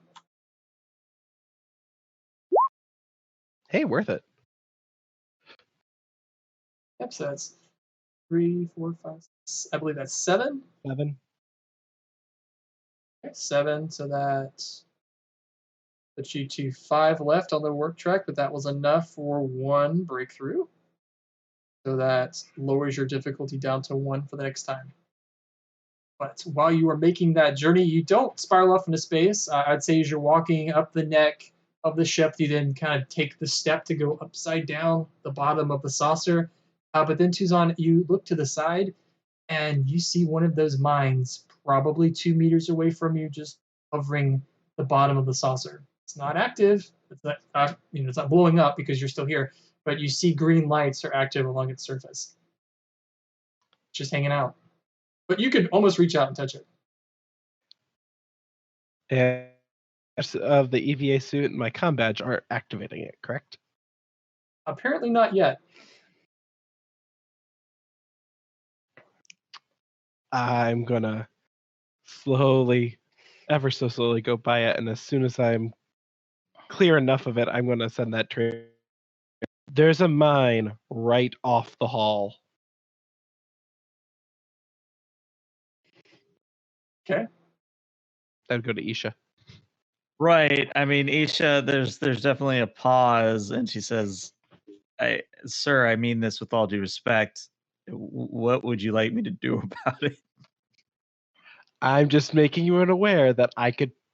Hey, worth it. Yep, so that's 3, 4, 5, 6. I believe that's 7. 7. Okay, 7, so that puts you to 5 left on the work track, but that was enough for 1 breakthrough. So that lowers your difficulty down to 1 for the next time. But while you are making that journey, you don't spiral off into space. I'd say as you're walking up the neck of the ship, you then kind of take the step to go upside down the bottom of the saucer. But then, Tuzan, you look to the side, and you see one of those mines probably 2 meters away from you, just hovering the bottom of the saucer. It's not active. It's not, it's not blowing up because you're still here, but you see green lights are active along its surface. Just hanging out. But you could almost reach out and touch it. And of the EVA suit and my comm badge aren't activating it, correct? Apparently not yet. I'm gonna slowly, ever so slowly, go by it, and as soon as I'm clear enough of it, I'm gonna send that train. There's a mine right off the hall. Okay. That'd go to Isha. Right. I mean, Isha, there's definitely a pause, and she says, Sir, I mean this with all due respect. What would you like me to do about it? I'm just making you aware that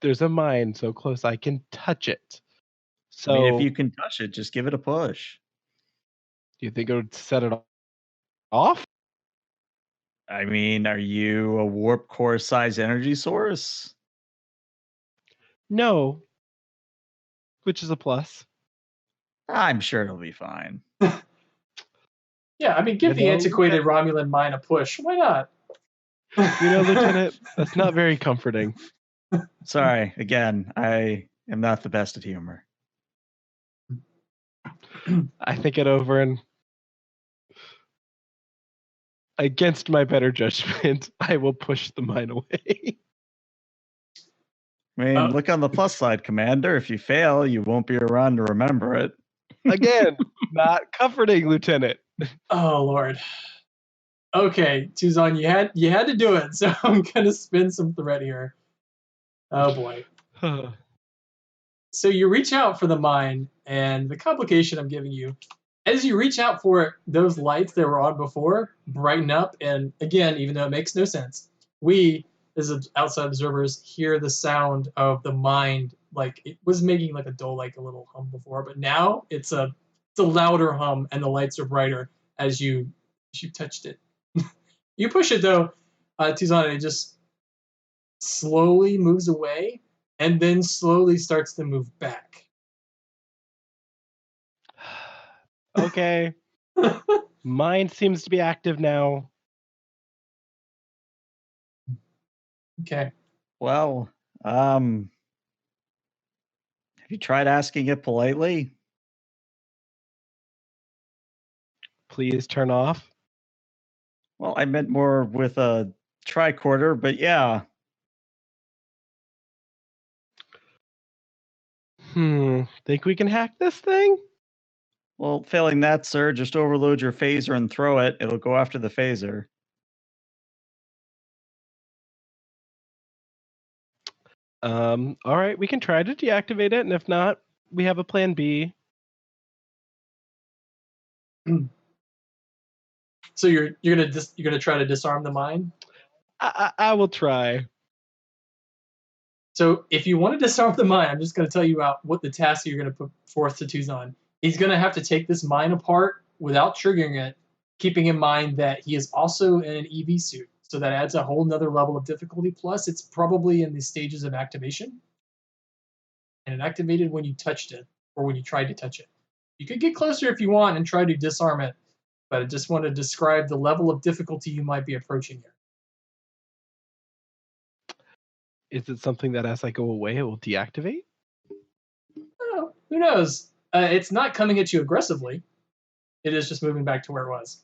there's a mine so close I can touch it. So, I mean, if you can touch it, just give it a push. do you think it would set it off? I mean, are you a warp core size energy source? No. Which is a plus. I'm sure it'll be fine. Yeah, I mean, give the antiquated Romulan mine a push. Why not? Lieutenant, that's not very comforting. Sorry, again, I am not the best at humor. I think it over, and against my better judgment, I will push the mine away. I mean, look on the plus side, Commander. If you fail, you won't be around to remember it. Again, not comforting, Lieutenant. Oh Lord. Okay, Tuzan, you had to do it, so I'm gonna spin some thread here. Oh boy. So you reach out for the mine, and the complication I'm giving you, as you reach out for it, those lights that were on before brighten up, and again, even though it makes no sense, we, as outside observers, hear the sound of the mine, like it was making like a dull, like a little hum before, but now it's a louder hum, and the lights are brighter as you touched it. You push it though, Tuzan, and it just slowly moves away, and then slowly starts to move back. Okay. Mine seems to be active now. Okay. Well, have you tried asking it politely? Please turn off. Well, I meant more with a tricorder, but yeah. Think we can hack this thing? Well, failing that, sir, just overload your phaser and throw it. It'll go after the phaser. All right, we can try to deactivate it, and if not, we have a plan B. So you're gonna try to disarm the mine? I will try. So if you want to disarm the mine, I'm just gonna tell you what the task you're gonna put forth to Tuzan. He's gonna have to take this mine apart without triggering it, keeping in mind that he is also in an EV suit. So that adds a whole nother level of difficulty. Plus, it's probably in the stages of activation. And it activated when you touched it, or when you tried to touch it. You could get closer if you want and try to disarm it, but I just want to describe the level of difficulty you might be approaching here. Is it something that as I go away, it will deactivate? Oh, who knows? It's not coming at you aggressively. It is just moving back to where it was.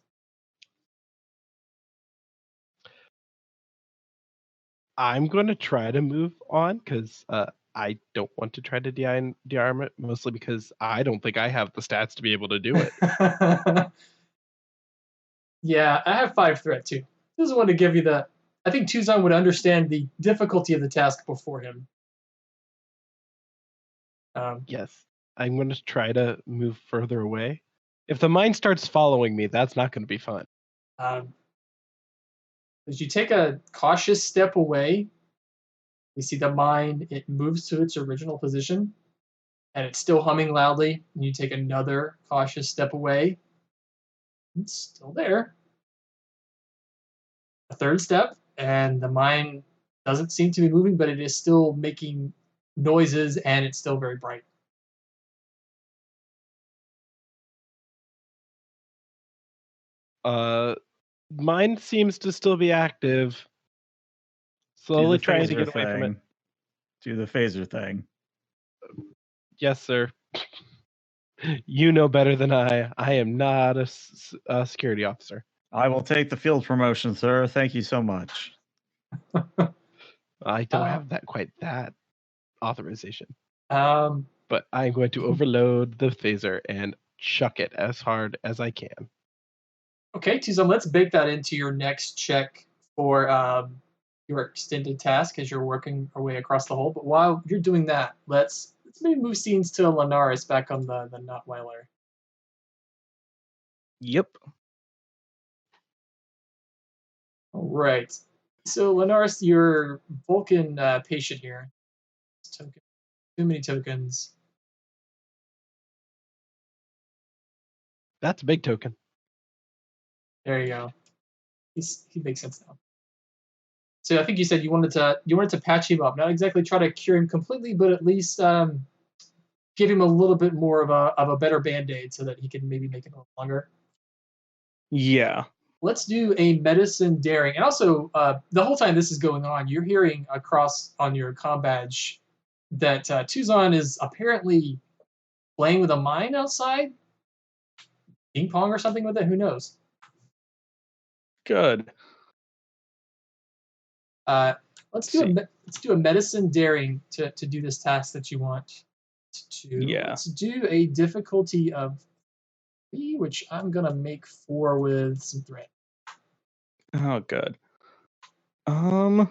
I'm going to try to move on because I don't want to try to dearm it, mostly because I don't think I have the stats to be able to do it. Yeah, I have 5 threat too. Doesn't want to give you the. I think Tuzan would understand the difficulty of the task before him. Yes, I'm going to try to move further away. If the mine starts following me, that's not going to be fun. As you take a cautious step away, you see the mine, it moves to its original position, and it's still humming loudly, and you take another cautious step away. It's still there. A third step, and the mine doesn't seem to be moving, but it is still making noises, and it's still very bright. Mine seems to still be active. Slowly trying to get away from it. Do the phaser thing. Yes, sir. You know better than I. I am not a security officer. I will take the field promotion, sir. Thank you so much. I don't have that authorization. But I'm going to overload the phaser and chuck it as hard as I can. Okay, Tuzan, let's bake that into your next check for your extended task as you're working our way across the hole. But while you're doing that, let's maybe move scenes to Linares back on the Nutweiler. Yep. All right. So Linares, your Vulcan patient here. Token. Too many tokens. That's a big token. There you go. He makes sense now. So I think you said you wanted to patch him up, not exactly try to cure him completely, but at least give him a little bit more of a better band-aid so that he can maybe make it a little longer. Yeah. Let's do a medicine daring. And also, the whole time this is going on, you're hearing across on your comm badge that Tuzon is apparently playing with a mine outside, ping pong or something with it. Who knows? Good. Let's do a medicine daring to do this task that you want to. Yeah. Let's do a difficulty of 3, which I'm gonna make 4 with some threat. Oh, good. Trying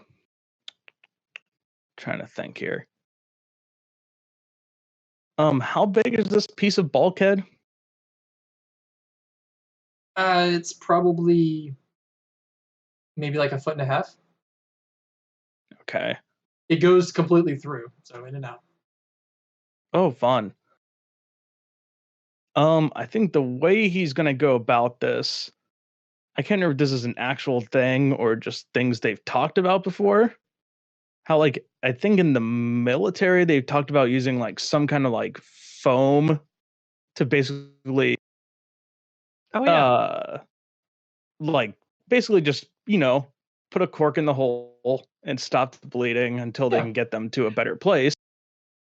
to think here. How big is this piece of bulkhead? It's probably maybe like 1.5 feet. Okay. It goes completely through, so in and out. Oh, fun. I think the way he's gonna go about this, I can't remember if this is an actual thing or just things they've talked about before. How, like, I think in the military they've talked about using like some kind of like foam to basically Oh yeah. like basically just, put a cork in the hole and stop the bleeding until they Yeah. can get them to a better place.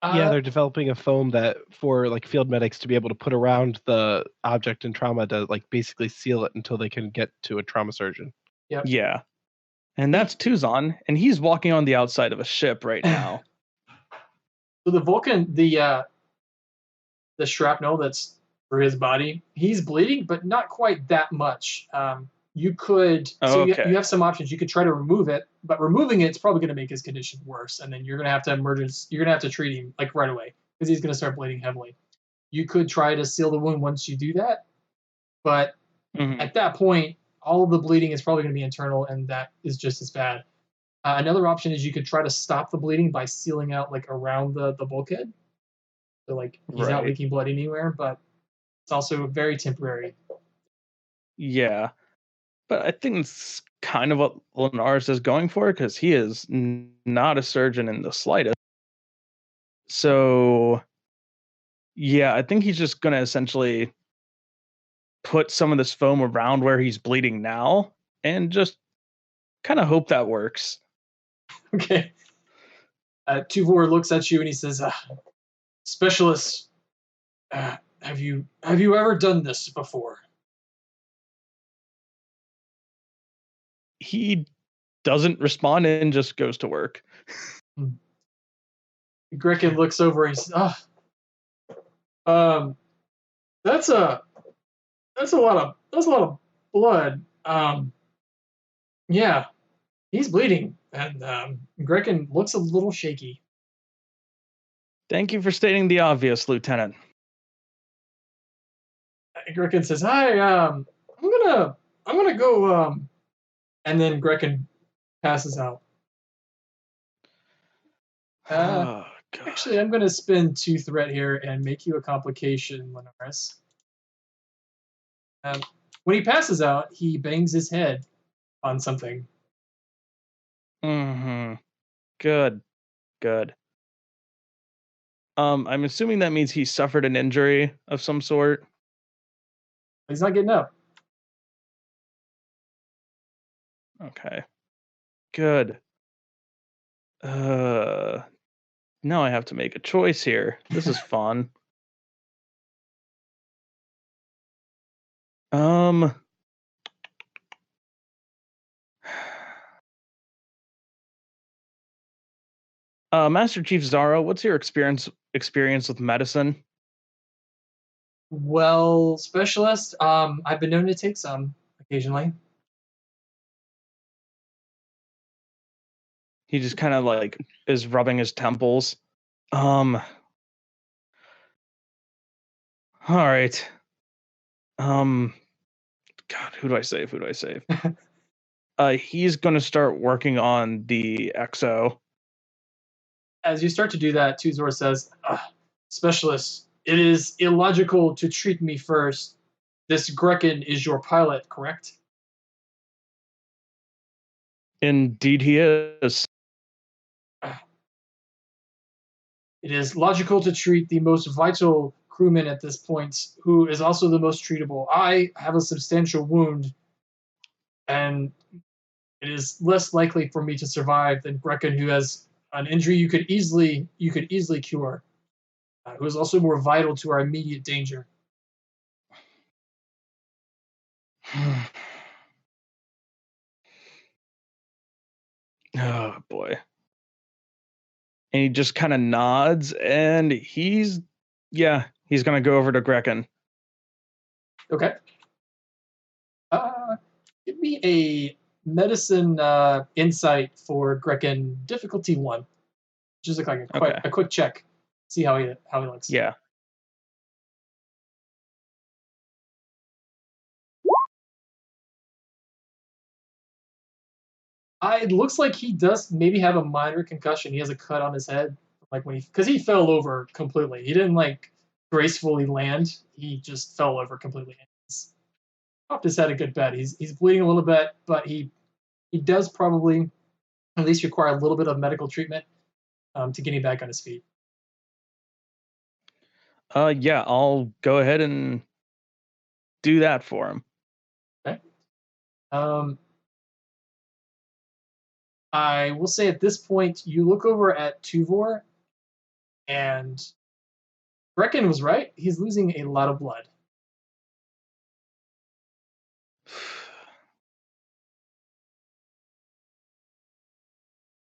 Yeah, they're developing a foam that for like field medics to be able to put around the object in trauma to like basically seal it until they can get to a trauma surgeon. Yep. Yeah. And that's Tuzon, and he's walking on the outside of a ship right now. So the Vulcan, the shrapnel that's through his body, he's bleeding, but not quite that much. You could, so you have some options. You could try to remove it, but removing it's probably going to make his condition worse, and then you're going to have to treat him like right away because he's going to start bleeding heavily. You could try to seal the wound once you do that, but at that point, all of the bleeding is probably going to be internal, and that is just as bad. Another option is you could try to stop the bleeding by sealing out like around the bulkhead. So like he's not leaking blood anywhere, but it's also very temporary. Yeah. But I think it's kind of what Linares is going for because he is not a surgeon in the slightest. So, yeah, I think he's just going to essentially put some of this foam around where he's bleeding now and just kind of hope that works. Okay. Tuvor looks at you and he says, "Specialist, have you ever done this before?" He doesn't respond and just goes to work. Grekin looks over and says, that's a lot of blood. Yeah, he's bleeding, and Grekin looks a little shaky. Thank you for stating the obvious, Lieutenant. Grekin says, "Hi, I'm gonna go." And then Grekin passes out. Actually, I'm gonna spend 2 threat here and make you a complication, Linares. When he passes out, he bangs his head on something. Good. I'm assuming that means he suffered an injury of some sort. He's not getting up. Okay. Good. Now I have to make a choice here. This is fun. Master Chief Zaro, what's your experience with medicine? Well, specialist, I've been known to take some occasionally. He just kind of like is rubbing his temples. All right. God, who do I save? He's going to start working on the XO. As you start to do that, Tuzor says, Specialist, it is illogical to treat me first. This Grekin is your pilot, correct? Indeed he is. It is logical to treat the most vital crewman at this point, who is also the most treatable. I have a substantial wound, and it is less likely for me to survive than Grekin, who has an injury you could easily cure, who is also more vital to our immediate danger. Oh boy. And he just kind of nods, and he's gonna go over to Grekin. Okay. Give me a medicine insight for Grekin, difficulty 1. Just like a quick check. See how he looks. Yeah. It looks like he does maybe have a minor concussion. He has a cut on his head, like because he fell over completely. He didn't like gracefully land. He just fell over completely. He's popped his head a good bit. He's bleeding a little bit, but he does probably at least require a little bit of medical treatment to get him back on his feet. Yeah, I'll go ahead and do that for him. Okay. I will say at this point, you look over at Tuvor, and Grekin was right. He's losing a lot of blood.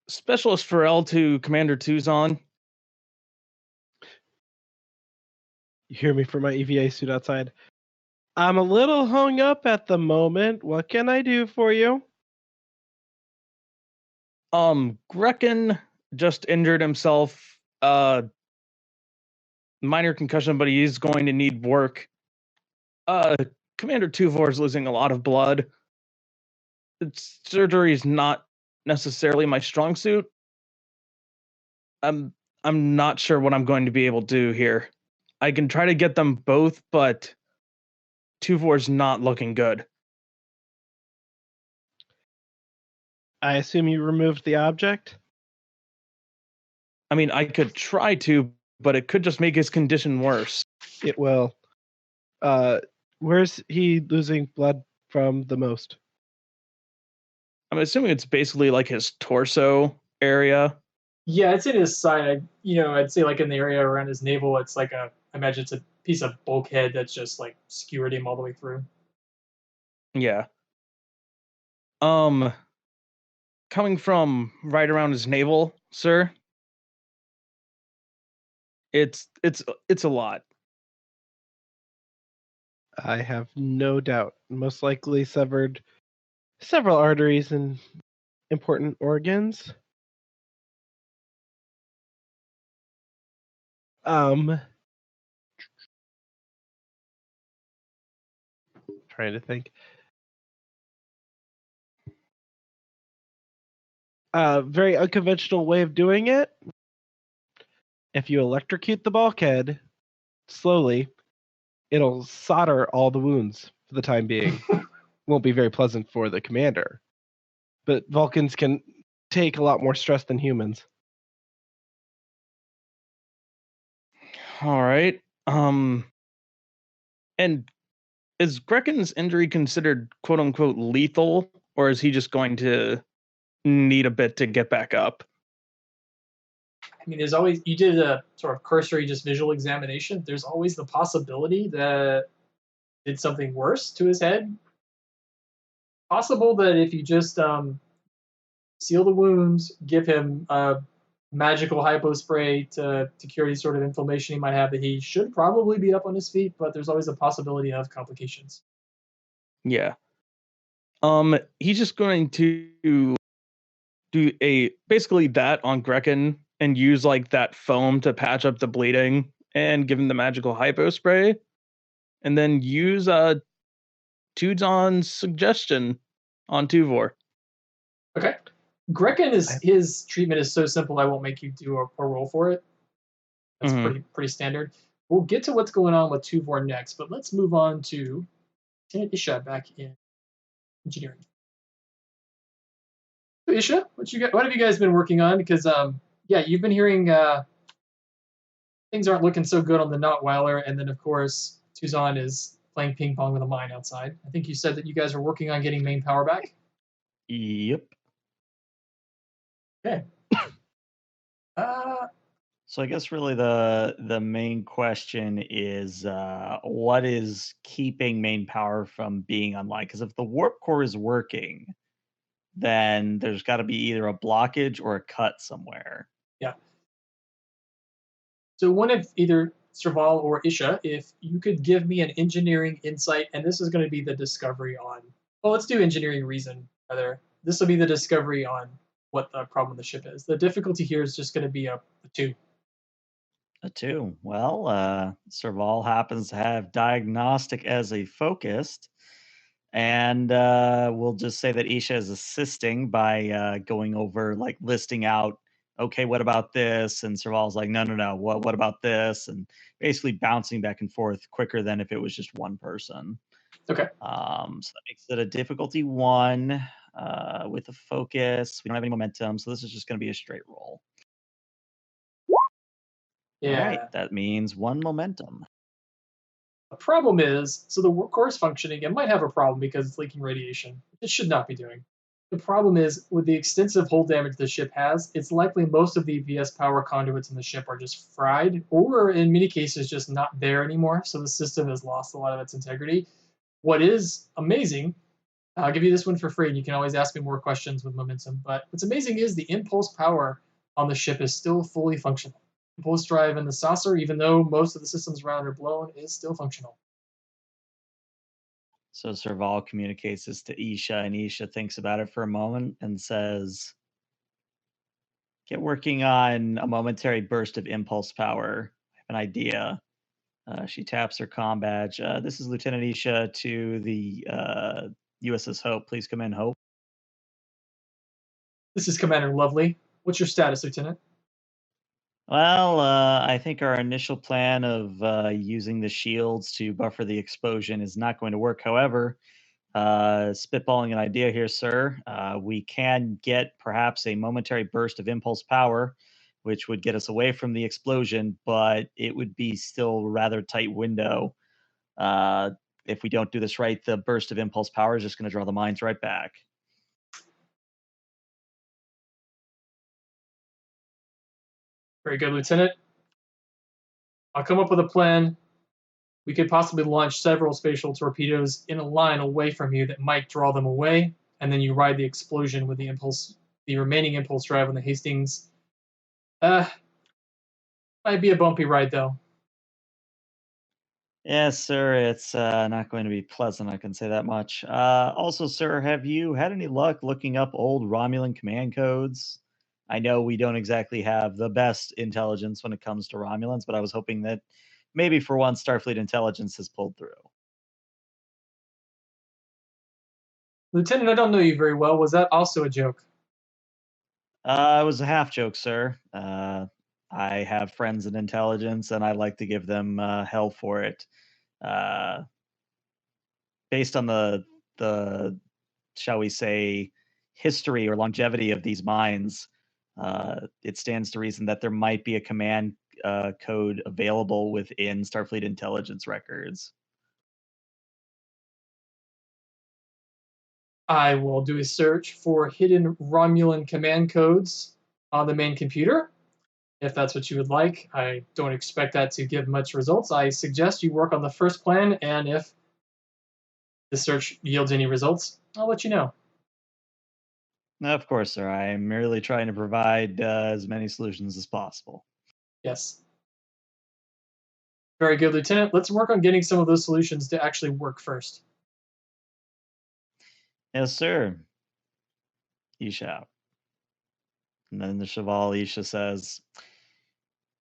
Specialist Pharrell to Commander Tuzon. You hear me from my EVA suit outside. I'm a little hung up at the moment. What can I do for you? Grekin just injured himself. Minor concussion, but he is going to need work. Commander Tuvor is losing a lot of blood. Surgery is not necessarily my strong suit. I'm not sure what I'm going to be able to do here. I can try to get them both, but Tuvor's not looking good. I assume you removed the object? I mean, I could try to, but it could just make his condition worse. It will. Where's he losing blood from the most? I'm assuming it's basically like his torso area. Yeah, it's in his side. I'd say like in the area around his navel. It's like I imagine it's a piece of bulkhead that's just like skewered him all the way through. Yeah. Coming from right around his navel, sir. It's a lot. I have no doubt. Most likely severed several arteries and important organs. Trying to think. Very unconventional way of doing it. If you electrocute the bulkhead slowly, it'll solder all the wounds for the time being. Won't be very pleasant for the commander. But Vulcans can take a lot more stress than humans. All right. And is Grekin's injury considered quote unquote lethal, or is he just going to need a bit to get back up? I mean, there's always, you did a sort of cursory just visual examination. There's always the possibility that did something worse to his head. Possible that if you just seal the wounds, give him a magical hypo spray to cure any sort of inflammation he might have, that he should probably be up on his feet, but there's always a possibility of complications. Yeah. He's just going to do basically that on Grekken and use like that foam to patch up the bleeding and give him the magical hypo spray, and then use Tudon's suggestion on Tuvor. Okay. Grekken his treatment is so simple I won't make you do a roll for it. That's pretty standard. We'll get to what's going on with Tuvor next, but let's move on to Lieutenant Isha back in engineering. So Isha, what have you guys been working on? Because you've been hearing things aren't looking so good on the Notweiler, and then of course Tuzon is playing ping pong with a mine outside. I think you said that you guys are working on getting main power back. Yep. Okay. So I guess really the main question is what is keeping main power from being online? Because if the warp core is working, then there's got to be either a blockage or a cut somewhere. Yeah. So one of either Serval or Isha, if you could give me an engineering insight, and this is going to be the discovery on. Well, let's do engineering reason rather. This will be the discovery on what the problem of the ship is. The difficulty here is just going to be a 2. A 2. Well, Serval happens to have diagnostic as a focused, and we'll just say that Isha is assisting by going over, like listing out, okay, what about this? And Serval's like, no, what about this? And basically bouncing back and forth quicker than if it was just one person. Okay. So that makes it a difficulty 1 with a focus. We don't have any momentum, so this is just going to be a straight roll. Yeah. All right, that means 1 momentum. The problem is, so the core is functioning. It might have a problem because it's leaking radiation. It should not be doing. The problem is, with the extensive hull damage the ship has, it's likely most of the VS power conduits in the ship are just fried, or in many cases just not there anymore, so the system has lost a lot of its integrity. What is amazing, I'll give you this one for free, and you can always ask me more questions with momentum, but what's amazing is the impulse power on the ship is still fully functional. Impulse drive in the saucer, even though most of the systems around are blown, is still functional. So Serval communicates this to Isha, and Isha thinks about it for a moment and says, get working on a momentary burst of impulse power. I have an idea. She taps her comm badge. This is Lieutenant Isha to the USS Hope. Please come in, Hope. This is Commander Lovely. What's your status, Lieutenant? Well, I think our initial plan of using the shields to buffer the explosion is not going to work. However, spitballing an idea here, sir, we can get perhaps a momentary burst of impulse power, which would get us away from the explosion, but it would be still a rather tight window. If we don't do this right, the burst of impulse power is just going to draw the mines right back. Very good, Lieutenant. I'll come up with a plan. We could possibly launch several spatial torpedoes in a line away from you that might draw them away, and then you ride the explosion with the remaining impulse drive on the Hastings. Might be a bumpy ride, though. Yes, sir. It's not going to be pleasant, I can say that much. Also, sir, have you had any luck looking up old Romulan command codes? I know we don't exactly have the best intelligence when it comes to Romulans, but I was hoping that maybe for once Starfleet intelligence has pulled through. Lieutenant, I don't know you very well. Was that also a joke? It was a half joke, sir. I have friends in intelligence, and I like to give them hell for it. Based on the shall we say history or longevity of these mines, it stands to reason that there might be a command code available within Starfleet intelligence records. I will do a search for hidden Romulan command codes on the main computer, if that's what you would like. I don't expect that to give much results. I suggest you work on the first plan, and if the search yields any results, I'll let you know. Of course, sir. I am merely trying to provide as many solutions as possible. Yes. Very good, Lieutenant. Let's work on getting some of those solutions to actually work first. Yes, sir. You shall. And then the Chevalisha says,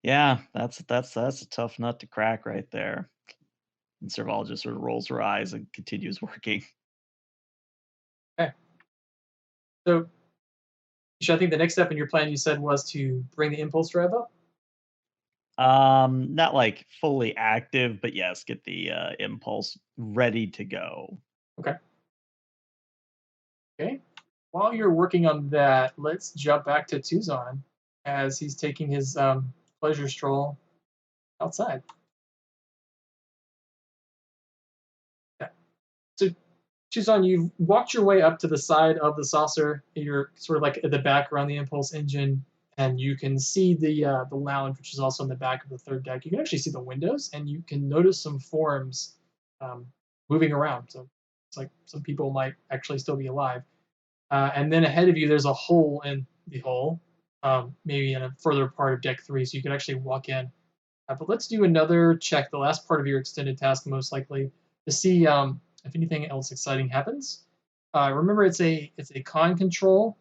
"Yeah, that's a tough nut to crack right there." And Serval just sort of rolls her eyes and continues working. Okay. So, Isha, I think the next step in your plan you said was to bring the impulse drive up. Not like fully active, but yes, get the impulse ready to go. Okay. While you're working on that, let's jump back to Tuzon as he's taking his pleasure stroll outside. Okay. So, Tuzon, you've walked your way up to the side of the saucer. You're sort of like at the back around the impulse engine, and you can see the lounge, which is also in the back of the third deck. You can actually see the windows, and you can notice some forms moving around. So it's like some people might actually still be alive. And then ahead of you, there's a hole in the hull, maybe in a further part of deck 3, so you can actually walk in. But let's do another check, the last part of your extended task, most likely, to see if anything else exciting happens. Remember, it's a con control.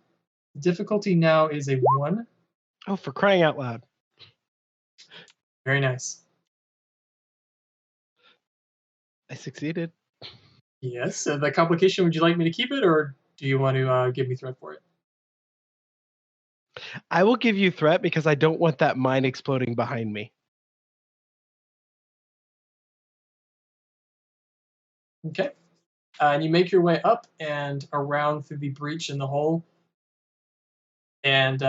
The difficulty now is a 1. Oh, for crying out loud. Very nice. I succeeded. Yes. The complication, would you like me to keep it, or do you want to give me threat for it? I will give you threat because I don't want that mine exploding behind me. Okay. And you make your way up and around through the breach in the hole. And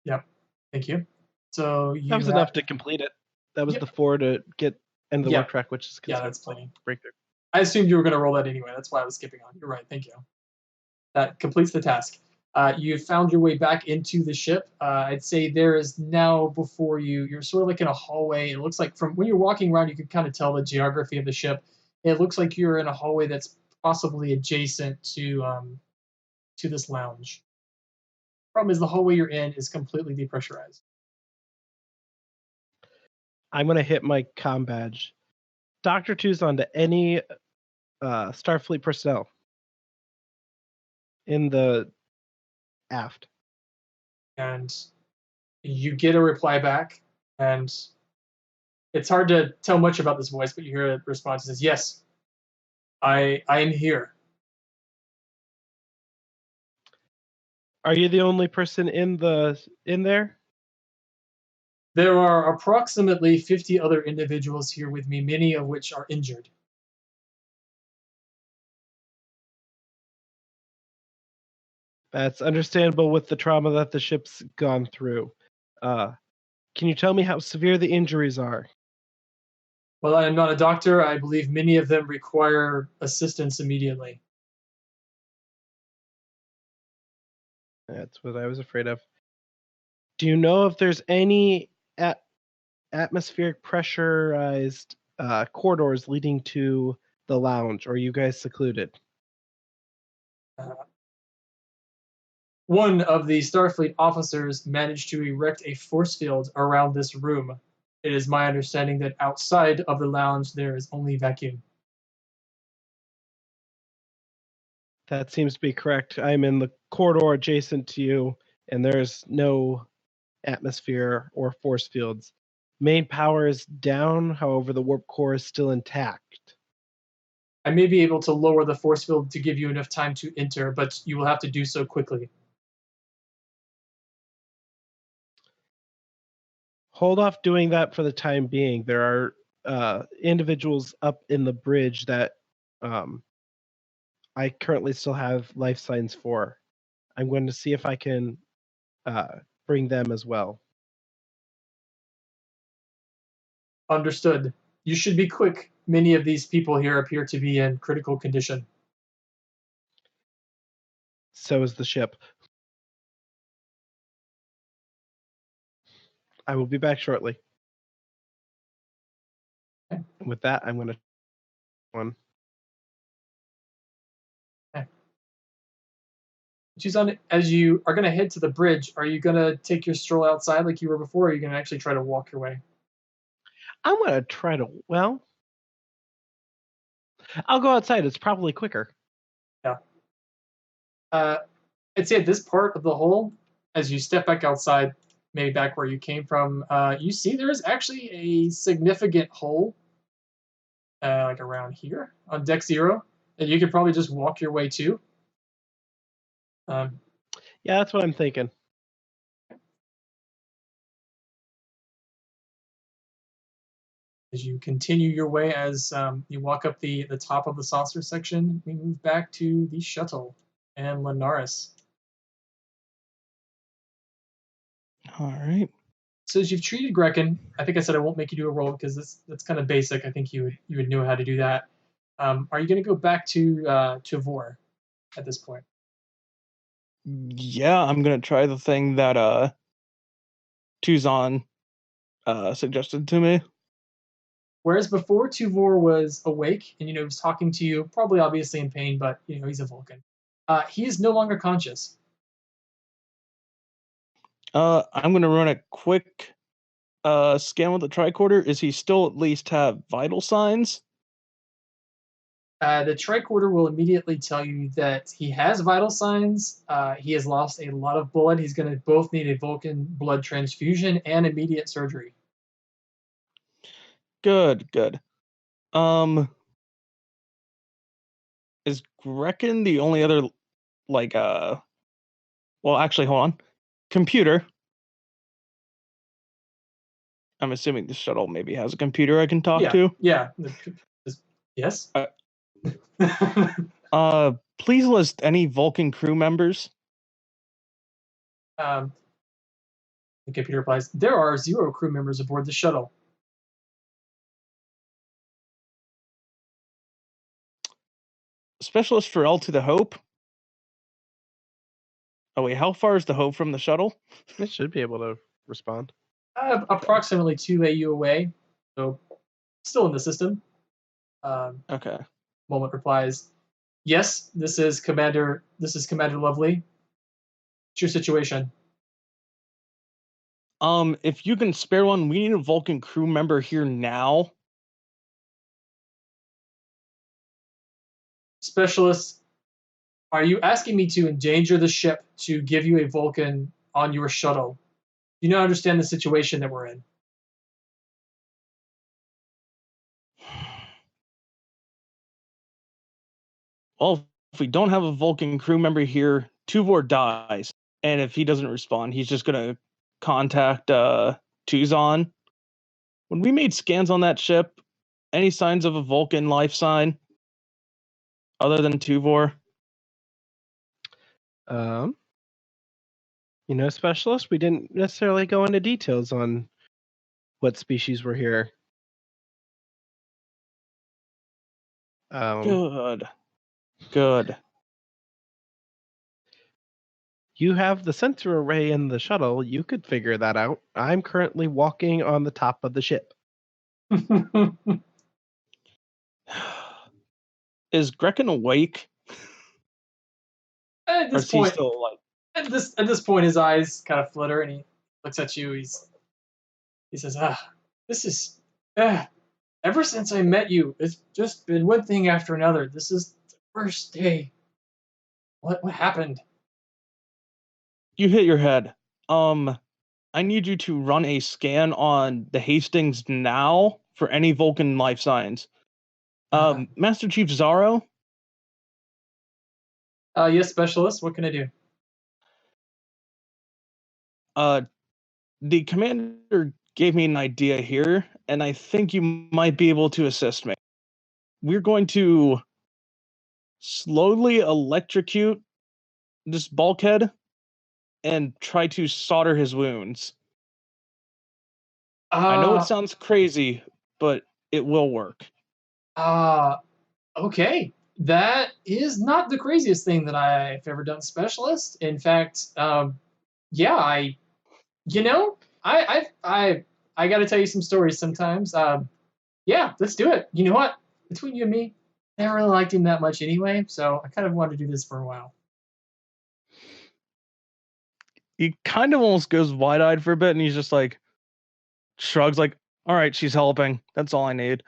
yep. Thank you. So That was enough to complete it. That was the 4 to get end of the work track, which is that's plenty. Breakthrough. I assumed you were going to roll that anyway. That's why I was skipping on. You're right. Thank you. That completes the task. You found your way back into the ship. I'd say there is now before you, you're sort of like in a hallway. It looks like from when you're walking around, you can kind of tell the geography of the ship. It looks like you're in a hallway that's possibly adjacent to this lounge. Problem is the hallway you're in is completely depressurized. I'm going to hit my comm badge. Dr. Tuzon to any Starfleet personnel in the aft. And you get a reply back, and it's hard to tell much about this voice, but you hear a response that says, "Yes, I am here." Are you the only person in there? There are approximately 50 other individuals here with me, many of which are injured. That's understandable with the trauma that the ship's gone through. Can you tell me how severe the injuries are? Well, I am not a doctor. I believe many of them require assistance immediately. That's what I was afraid of. Do you know if there's any atmospheric pressurized corridors leading to the lounge, or are you guys secluded? One of the Starfleet officers managed to erect a force field around this room. It is my understanding that outside of the lounge there is only vacuum. That seems to be correct. I'm in the corridor adjacent to you, and there's no atmosphere or force fields. Main power is down, however, the warp core is still intact. I may be able to lower the force field to give you enough time to enter, but you will have to do so quickly. Hold off doing that for the time being. There are individuals up in the bridge that I currently still have life signs for. I'm going to see if I can bring them as well. Understood. You should be quick. Many of these people here appear to be in critical condition. So is the ship. I will be back shortly. Okay. And with that, I'm going to one. Tuzon, as you are going to head to the bridge, are you going to take your stroll outside like you were before, or are you going to actually try to walk your way? I'm going to try to, I'll go outside. It's probably quicker. Yeah. I'd say at this part of the hole, as you step back outside, maybe back where you came from, you see there is actually a significant hole, like around here on deck 0, that you could probably just walk your way to. Yeah, that's what I'm thinking. As you continue your way, as you walk up the top of the saucer section, we move back to the shuttle and Linares. All right. So as you've treated Grekken, I think I said I won't make you do a roll because that's kind of basic. I think you would know how to do that. Are you going to go back to Vor at this point? Yeah, I'm gonna try the thing that Tuzon suggested to me. Whereas before, Tuvor was awake and was talking to you, probably obviously in pain, but he's a Vulcan. He is no longer conscious. I'm gonna run a quick scan with the tricorder. Is he still at least have vital signs? The tricorder will immediately tell you that he has vital signs. He has lost a lot of blood. He's going to both need a Vulcan blood transfusion and immediate surgery. Good. Is Grekken the only other well, actually, hold on. Computer. I'm assuming the shuttle maybe has a computer I can talk to. Yeah. Yes. Please list any Vulcan crew members. The computer replies, there are 0 crew members aboard the shuttle. Specialist for L to the Hope. Oh wait, how far is the Hope from the shuttle? It should be able to respond. Approximately 2 AU away, so still in the system. Okay. Moment replies, yes, this is Commander Lovely. What's your situation? If you can spare one, we need a Vulcan crew member here now. Specialist, are you asking me to endanger the ship to give you a Vulcan on your shuttle? Do you not understand the situation that we're in? Well, if we don't have a Vulcan crew member here, Tuvor dies. And if he doesn't respond, he's just going to contact Tuzon. When we made scans on that ship, any signs of a Vulcan life sign other than Tuvor? Specialist, we didn't necessarily go into details on what species were here. Good. You have the sensor array in the shuttle. You could figure that out. I'm currently walking on the top of the ship. Is Grekken awake? At this or is point, he still like... At this point, his eyes kind of flutter, and he looks at you. He says, this is ever since I met you, it's just been one thing after another. This is the first day. What happened? You hit your head. I need you to run a scan on the Hastings now for any Vulcan life signs. Master Chief Zaro? Yes, Specialist. What can I do? The commander gave me an idea here, and I think you might be able to assist me. We're going to slowly electrocute this bulkhead and try to solder his wounds. I know it sounds crazy, but it will work. Okay. That is not the craziest thing that I've ever done, Specialist. In fact, yeah, I got to tell you some stories sometimes. Yeah, let's do it. You know what? Between you and me, I never really liked him that much anyway, so I kind of wanted to do this for a while. He kind of almost goes wide-eyed for a bit, and he's just like, shrugs like, all right, she's helping. That's all I need.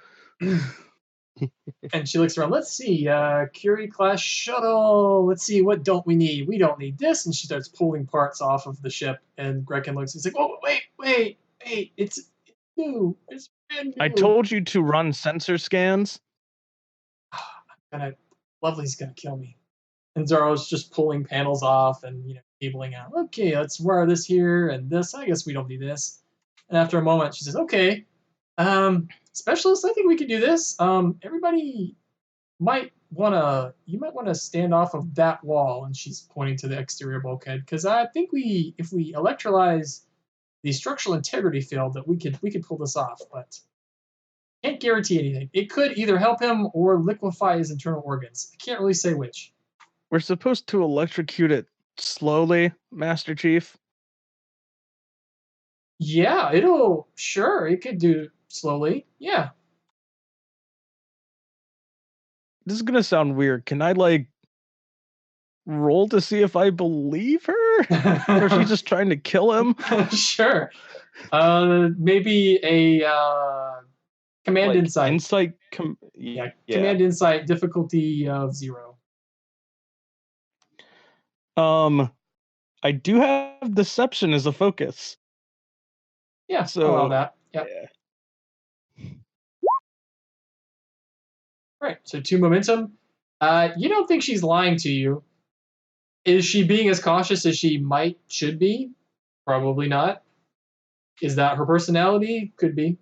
And she looks around. Let's see, Curie class shuttle. Let's see, what don't we need? We don't need this. And she starts pulling parts off of the ship. And Grekin looks. He's like, oh, wait. It's new. It's brand new. I told you to run sensor scans. Lovely's gonna kill me. And Zoro's just pulling panels off and cabling out. Okay, let's wire this here and this. I guess we don't need this. And after a moment, she says, "Okay, specialist, I think we could do this. Everybody might wanna stand off of that wall." And she's pointing to the exterior bulkhead because I think if we electrolyze the structural integrity field, that we could pull this off, but can't guarantee anything. It could either help him or liquefy his internal organs. I can't really say which. We're supposed to electrocute it slowly, Master Chief. Yeah, it could do slowly. Yeah. This is gonna sound weird. Can I roll to see if I believe her? Or is she just trying to kill him? Sure. Maybe a command insight. Command insight difficulty of 0. I do have deception as a focus. Yeah, so I'll allow that. Yep. Yeah. Right. So 2 momentum. You don't think she's lying to you. Is she being as cautious as she should be? Probably not. Is that her personality? Could be.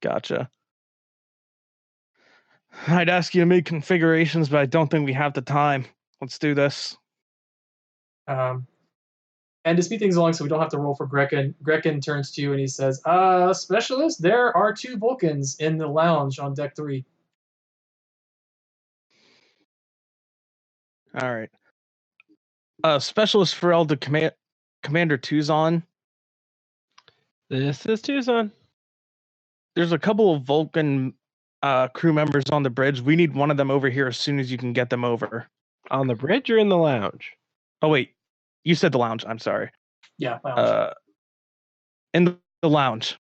Gotcha. I'd ask you to make configurations, but I don't think we have the time. Let's do this. And to speed things along so we don't have to roll for Grekin turns to you and he says, specialist, there are 2 Vulcans in the lounge on deck 3. All right. Specialist Pharrell to Commander Tuzon. This is Tuzon. There's a couple of Vulcan crew members on the bridge. We need one of them over here as soon as you can get them over. On the bridge or in the lounge? Oh, wait. You said the lounge. I'm sorry. Yeah, lounge. In the lounge.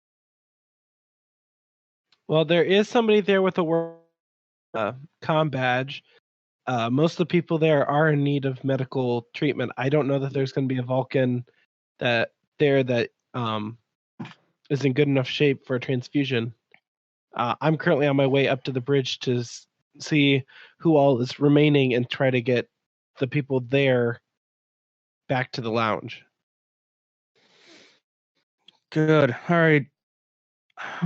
Well, there is somebody there with a comm badge. Most of the people there are in need of medical treatment. I don't know that there's going to be a Vulcan that is in good enough shape for a transfusion. I'm currently on my way up to the bridge to see who all is remaining and try to get the people there back to the lounge. Good. All right.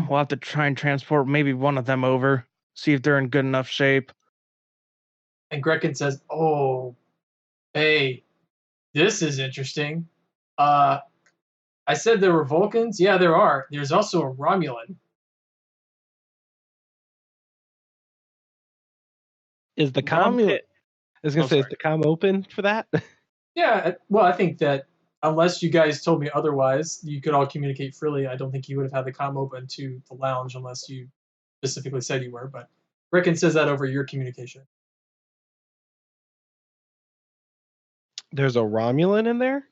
We'll have to try and transport maybe one of them over, see if they're in good enough shape. And Grekin says, "Oh, hey, this is interesting. I said there were Vulcans. Yeah, there are. There's also a Romulan." Is the comm? I was gonna say, is the comm open for that? Yeah. Well, I think that unless you guys told me otherwise, you could all communicate freely. I don't think you would have had the comm open to the lounge unless you specifically said you were. But Grekin says that over your communication. There's a Romulan in there?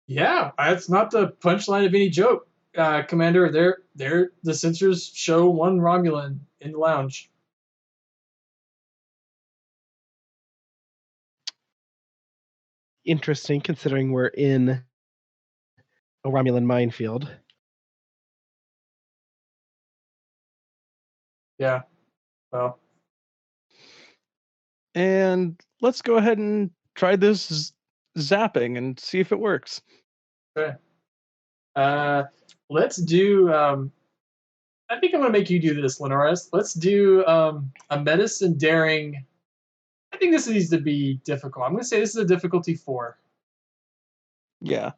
Yeah, that's not the punchline of any joke, Commander. The sensors show one Romulan in the lounge. Interesting, considering we're in a Romulan minefield. Yeah, well. And let's go ahead and try this zapping and see if it works. Okay. Let's do. I think I'm going to make you do this, Linares. Let's do a medicine daring. I think this needs to be difficult. I'm going to say this is a difficulty 4. Yeah.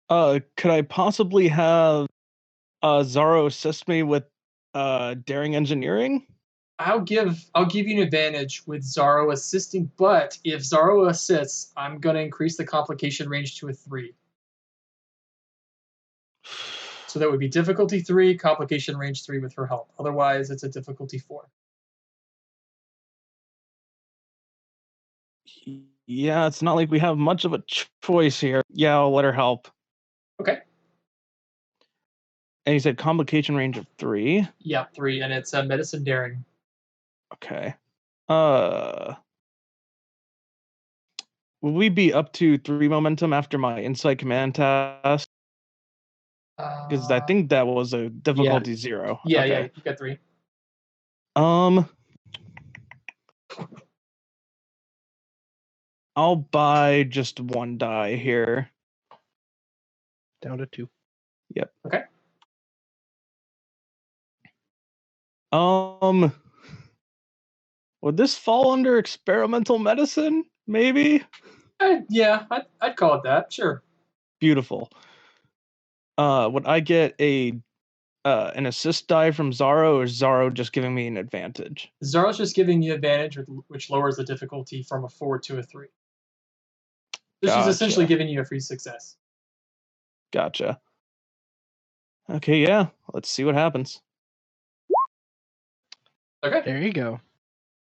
Could I possibly have Zaro assist me with daring engineering? I'll give you an advantage with Zaro assisting, but if Zaro assists, I'm going to increase the complication range to a 3. So that would be difficulty 3, complication range 3 with her help. Otherwise, it's a difficulty 4. Yeah, it's not like we have much of a choice here. Yeah, I'll let her help. Okay. And you said complication range of 3. Yeah, 3, and it's medicine daring. Okay. Will we be up to 3 momentum after my insight command task? Because I think that was a difficulty 0. Yeah, okay. yeah, you got 3. I'll buy just 1 die here. Down to 2. Yep. Okay. Would this fall under experimental medicine? Maybe. Yeah, I'd call it that. Sure. Beautiful. Would I get an assist die from Zaro, or is Zaro just giving me an advantage? Zaro's just giving you advantage, which lowers the difficulty from a 4 to a 3. So she's essentially giving you a free success. Gotcha. Okay, yeah. Let's see what happens. Okay. There you go.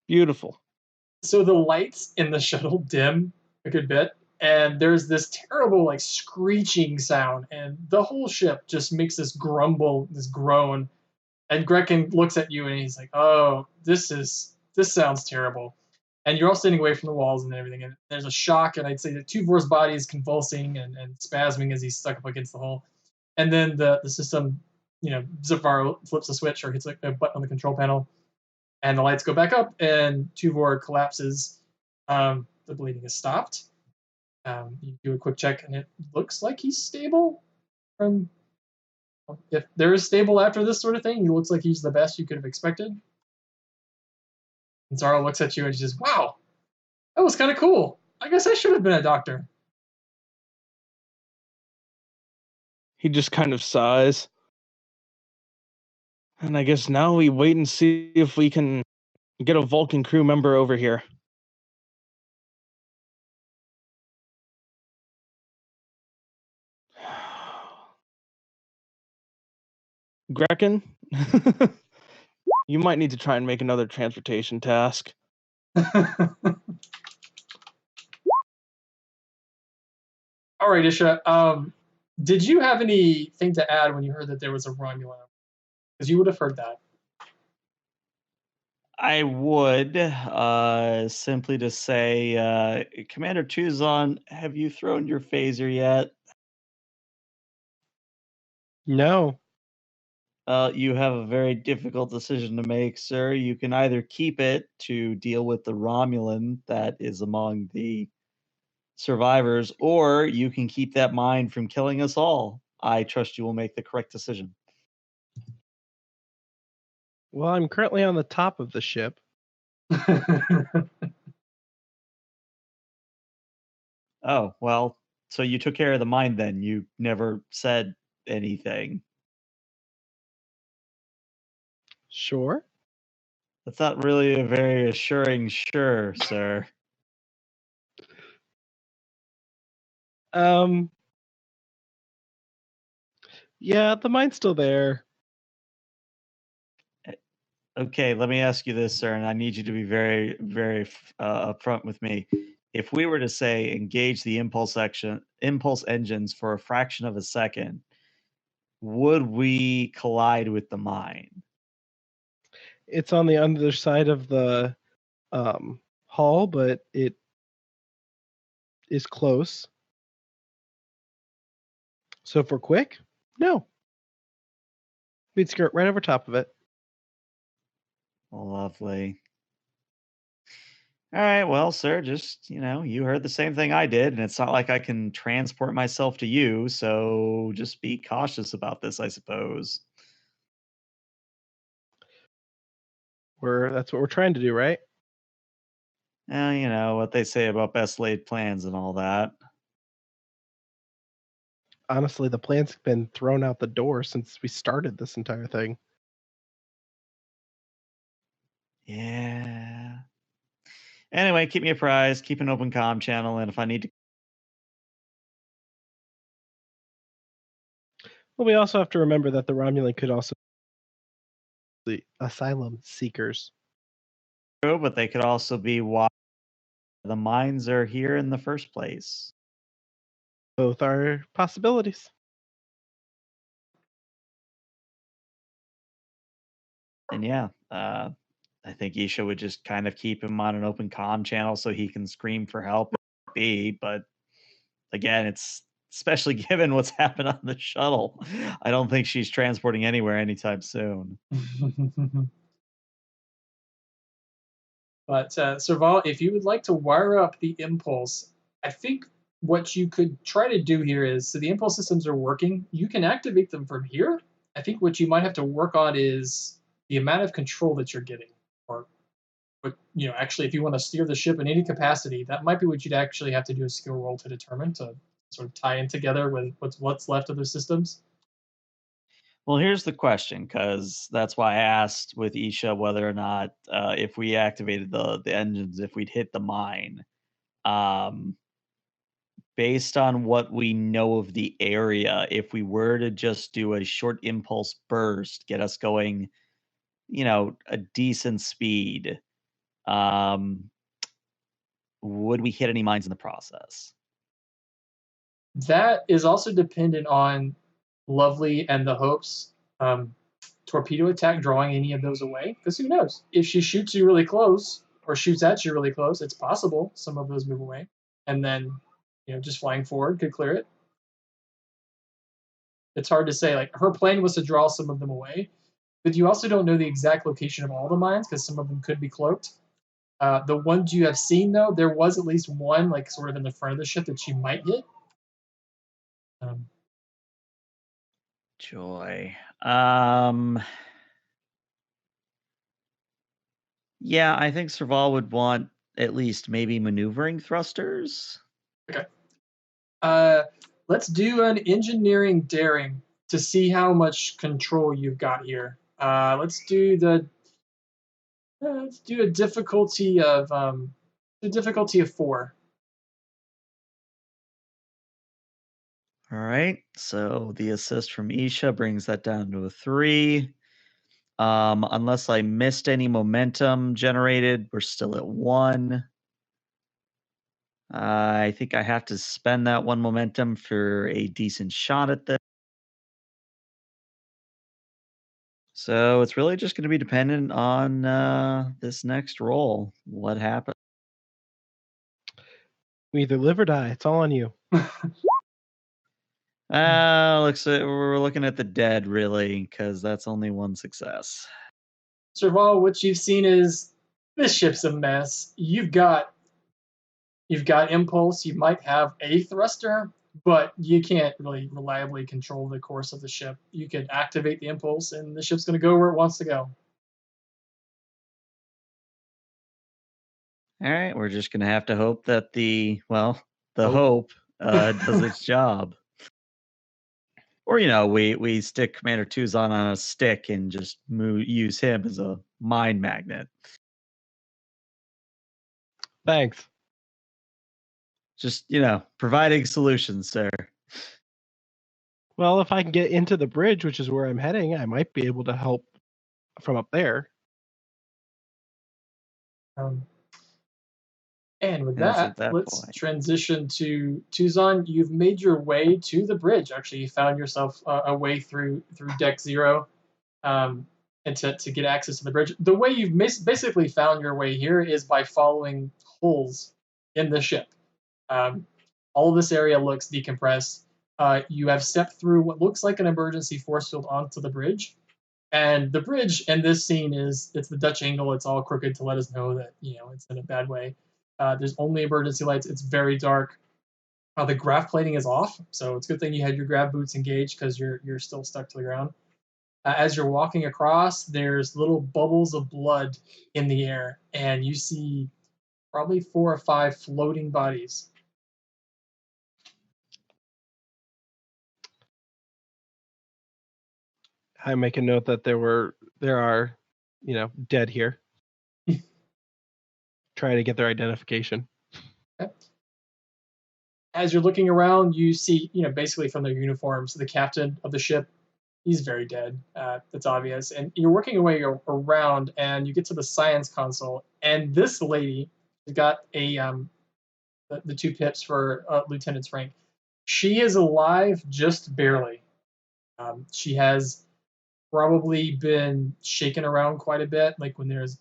Beautiful. So the lights in the shuttle dim a good bit, and there's this terrible like screeching sound, and the whole ship just makes this grumble, this groan. And Grekin looks at you and he's like, "Oh, this sounds terrible." And you're all standing away from the walls and everything, and there's a shock, and I'd say that Tuvor's body is convulsing and spasming as he's stuck up against the hull. And then the system, Zafar flips a switch or hits a button on the control panel, and the lights go back up, and Tuvor collapses. The bleeding is stopped. You do a quick check, and it looks like he's stable. If there is stable after this sort of thing, he looks like he's the best you could have expected. And Zara looks at you and she says, "Wow, that was kind of cool. I guess I should have been a doctor." He just kind of sighs. And I guess now we wait and see if we can get a Vulcan crew member over here. Grekin, you might need to try and make another transportation task. All right, Isha. Did you have anything to add when you heard that there was a Romulan? Because you would have heard that. I would simply to say, Commander Tuzon, have you thrown your phaser yet? No. You have a very difficult decision to make, sir. You can either keep it to deal with the Romulan that is among the survivors, or you can keep that mine from killing us all. I trust you will make the correct decision. Well, I'm currently on the top of the ship. Oh, well, so you took care of the mine then. You never said anything. Sure. That's not really a very assuring sure, sir. Yeah, the mine's still there. Okay, let me ask you this, sir, and I need you to be very, very upfront with me. If we were to say engage the impulse engines for a fraction of a second, would we collide with the mine? It's on the other side of the hull, but it is close. So if we're quick, no. We'd skirt right over top of it. Lovely. All right, well, sir, just, you heard the same thing I did, and it's not like I can transport myself to you, so just be cautious about this, I suppose. That's what we're trying to do, right? You know what they say about best laid plans and all that. Honestly, the plan's been thrown out the door since we started this entire thing. Yeah. Anyway, keep me apprised, keep an open comm channel, and if I need to... Well, we also have to remember that the Romulan could also be the asylum seekers. True, but they could also be why the mines are here in the first place. Both are possibilities. And yeah, I think Isha would just kind of keep him on an open comm channel so he can scream for help. But again, it's especially given what's happened on the shuttle. I don't think she's transporting anywhere anytime soon. But Serval, if you would like to wire up the impulse, I think what you could try to do here is, so the impulse systems are working. You can activate them from here. I think what you might have to work on is the amount of control that you're getting. Or, but actually, if you want to steer the ship in any capacity, that might be what you'd actually have to do a skill roll to determine, to sort of tie in together with what's left of the systems. Well, here's the question, because that's why I asked with Isha whether or not if we activated the engines, if we'd hit the mine. Based on what we know of the area, if we were to just do a short impulse burst, get us going, a decent speed, would we hit any mines in the process? That is also dependent on Lovely and the Hope's torpedo attack drawing any of those away. Because who knows? If she shoots you really close or shoots at you really close, it's possible some of those move away. And then, just flying forward could clear it. It's hard to say. Like, her plan was to draw some of them away, but you also don't know the exact location of all the mines because some of them could be cloaked. The ones you have seen, though, there was at least one, like, sort of in the front of the ship that she might hit. Joy. Yeah, I think Serval would want at least maybe maneuvering thrusters. Okay. Let's do an engineering daring to see how much control you've got here. Let's do a difficulty of 4. All right. So the assist from Isha brings that down to a 3. Unless I missed any momentum generated, we're still at 1. I think I have to spend that 1 momentum for a decent shot at this. So it's really just going to be dependent on this next roll. What happens? We either live or die. It's all on you. We're looking at the dead, really, because that's only 1 success. Serval, what you've seen is this ship's a mess. You've got impulse. You might have a thruster, but you can't really reliably control the course of the ship. You can activate the impulse, and the ship's going to go where it wants to go. All right, we're just going to have to hope that the hope does its job. Or, we stick Commander Tuzan on a stick and just use him as a mind magnet. Thanks. Just, providing solutions, sir. Well, if I can get into the bridge, which is where I'm heading, I might be able to help from up there. And with that, let's transition to Tuzan. You've made your way to the bridge. Actually, you found yourself a way through Deck 0 and to get access to the bridge. The way you've basically found your way here is by following holes in the ship. All of this area looks decompressed. You have stepped through what looks like an emergency force field onto the bridge. And the bridge in this scene it's the Dutch angle. It's all crooked to let us know that, it's in a bad way. There's only emergency lights. It's very dark. The graph plating is off, so it's a good thing you had your grab boots engaged because you're still stuck to the ground. As you're walking across, there's little bubbles of blood in the air, and you see probably 4 or 5 floating bodies. I make a note that there are, dead here. Try to get their identification. Okay. As you're looking around, you see, basically from their uniforms, the captain of the ship, he's very dead. That's obvious. And you're working your way around, and you get to the science console, and this lady has got the 2 pips for lieutenant's rank. She is alive just barely. She has probably been shaken around quite a bit. Like when there's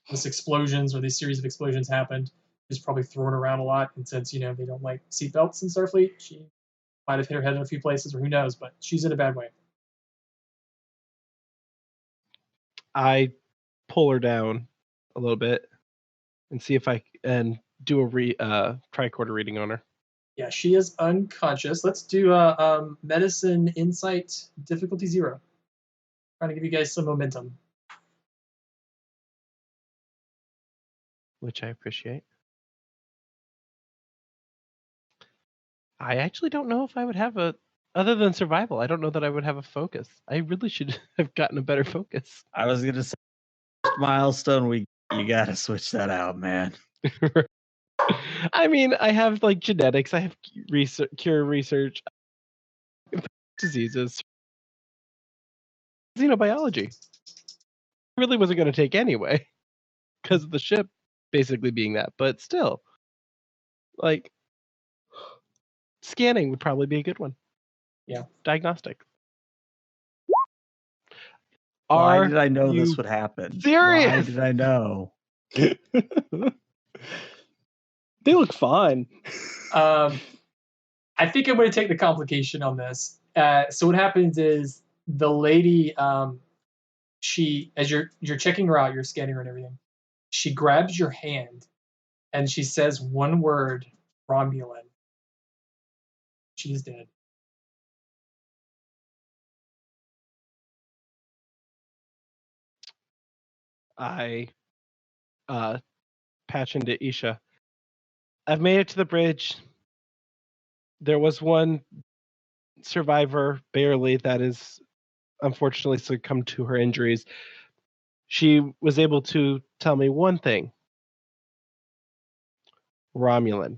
this explosions or this series of explosions happened, is probably thrown around a lot. And since, they don't like seatbelts in Starfleet, she might have hit her head in a few places, or who knows, but she's in a bad way. I pull her down a little bit and see if I and do a tricorder reading on her. Yeah, she is unconscious. Let's do a medicine insight difficulty 0. Trying to give you guys some momentum. Which I appreciate. I actually don't know if I would have other than survival, I don't know that I would have a focus. I really should have gotten a better focus. I was gonna say milestone. You gotta switch that out, man. I mean, I have like genetics, I have cure research, diseases, xenobiology. I really wasn't going to take anyway because of the ship basically being that, but still, like, scanning would probably be a good one. Yeah. Diagnostic. Why did I know this would happen? Serious? Why did I know? They look fine. I think I'm going to take the complication on this. So what happens is the lady, she, as you're checking her out, you're scanning her and everything, she grabs your hand and she says one word, Romulan. She's dead. I patch into Isha. I've made it to the bridge. There was one survivor, barely, that is unfortunately succumbed to her injuries. She was able to tell me one thing. Romulan,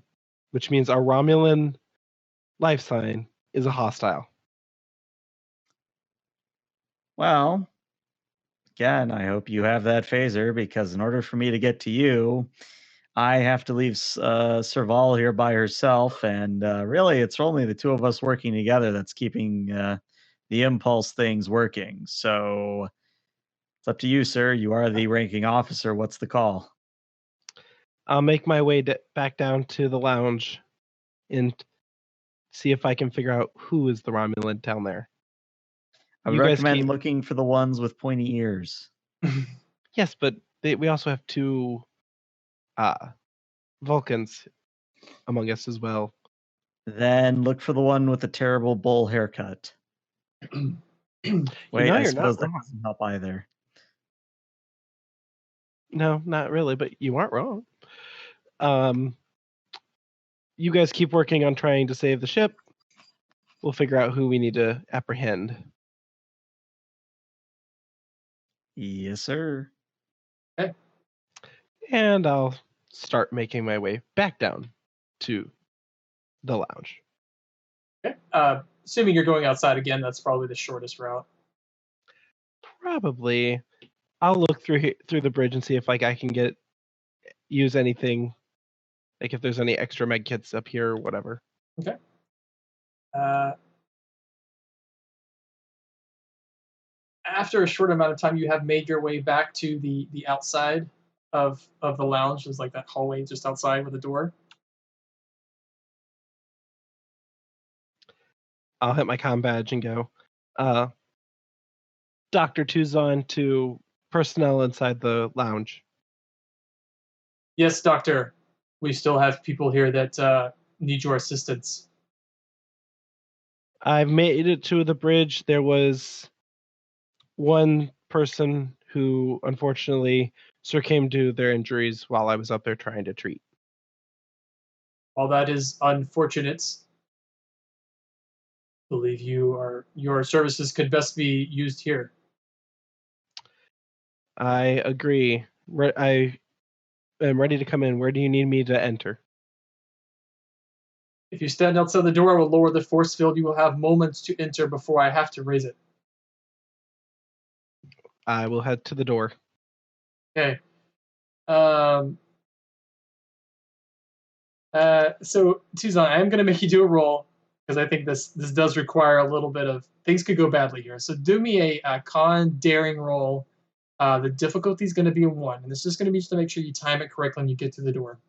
which means our Romulan life sign is a hostile. Well, again, I hope you have that phaser, because in order for me to get to you, I have to leave Serval here by herself, and really, it's only the two of us working together that's keeping the impulse things working. So it's up to you, sir. You are the ranking officer. What's the call? I'll make my way back down to the lounge and see if I can figure out who is the Romulan down there. I would recommend looking for the ones with pointy ears. Yes, but we also have 2 Vulcans among us as well. Then look for the one with the terrible bull haircut. Wait, I suppose that doesn't help either. No, not really, but you aren't wrong. You guys keep working on trying to save the ship. We'll figure out who we need to apprehend. Yes, sir. Okay. And I'll start making my way back down to the lounge. Okay. Assuming you're going outside again, that's probably the shortest route. Probably. I'll look through the bridge and see if I can use anything, like if there's any extra med kits up here or whatever. Okay. After a short amount of time, you have made your way back to the outside of the lounge. There's like that hallway just outside with a door. I'll hit my comm badge and go, Dr. Tuzon to personnel inside the lounge. Yes, Doctor. We still have people here that need your assistance. I've made it to the bridge. There was one person who unfortunately succumbed to their injuries while I was up there trying to treat. While that is unfortunate, I believe your services could best be used here. I agree. I am ready to come in. Where do you need me to enter? If you stand outside the door, I will lower the force field. You will have moments to enter before I have to raise it. I will head to the door. Okay. So, Tuzon, I am going to make you do a roll. because I think this does require a little bit of things could go badly here. So do me a con daring roll. The difficulty is going to be a 1, and it's just going to be just to make sure you time it correctly when you get through the door.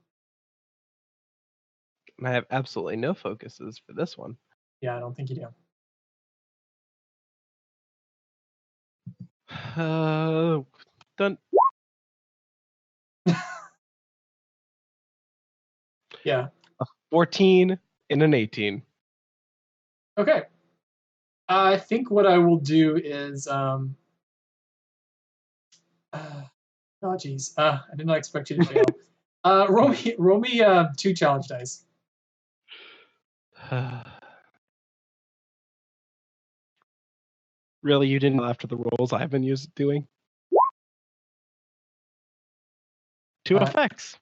I have absolutely no focuses for this one. Yeah, I don't think you do. Done. Yeah. 14 and an 18. Okay. I think what I will do is oh geez. I did not expect you to fail. Roll me 2 challenge dice. Really, you didn't after the rolls I've been doing? 2 effects.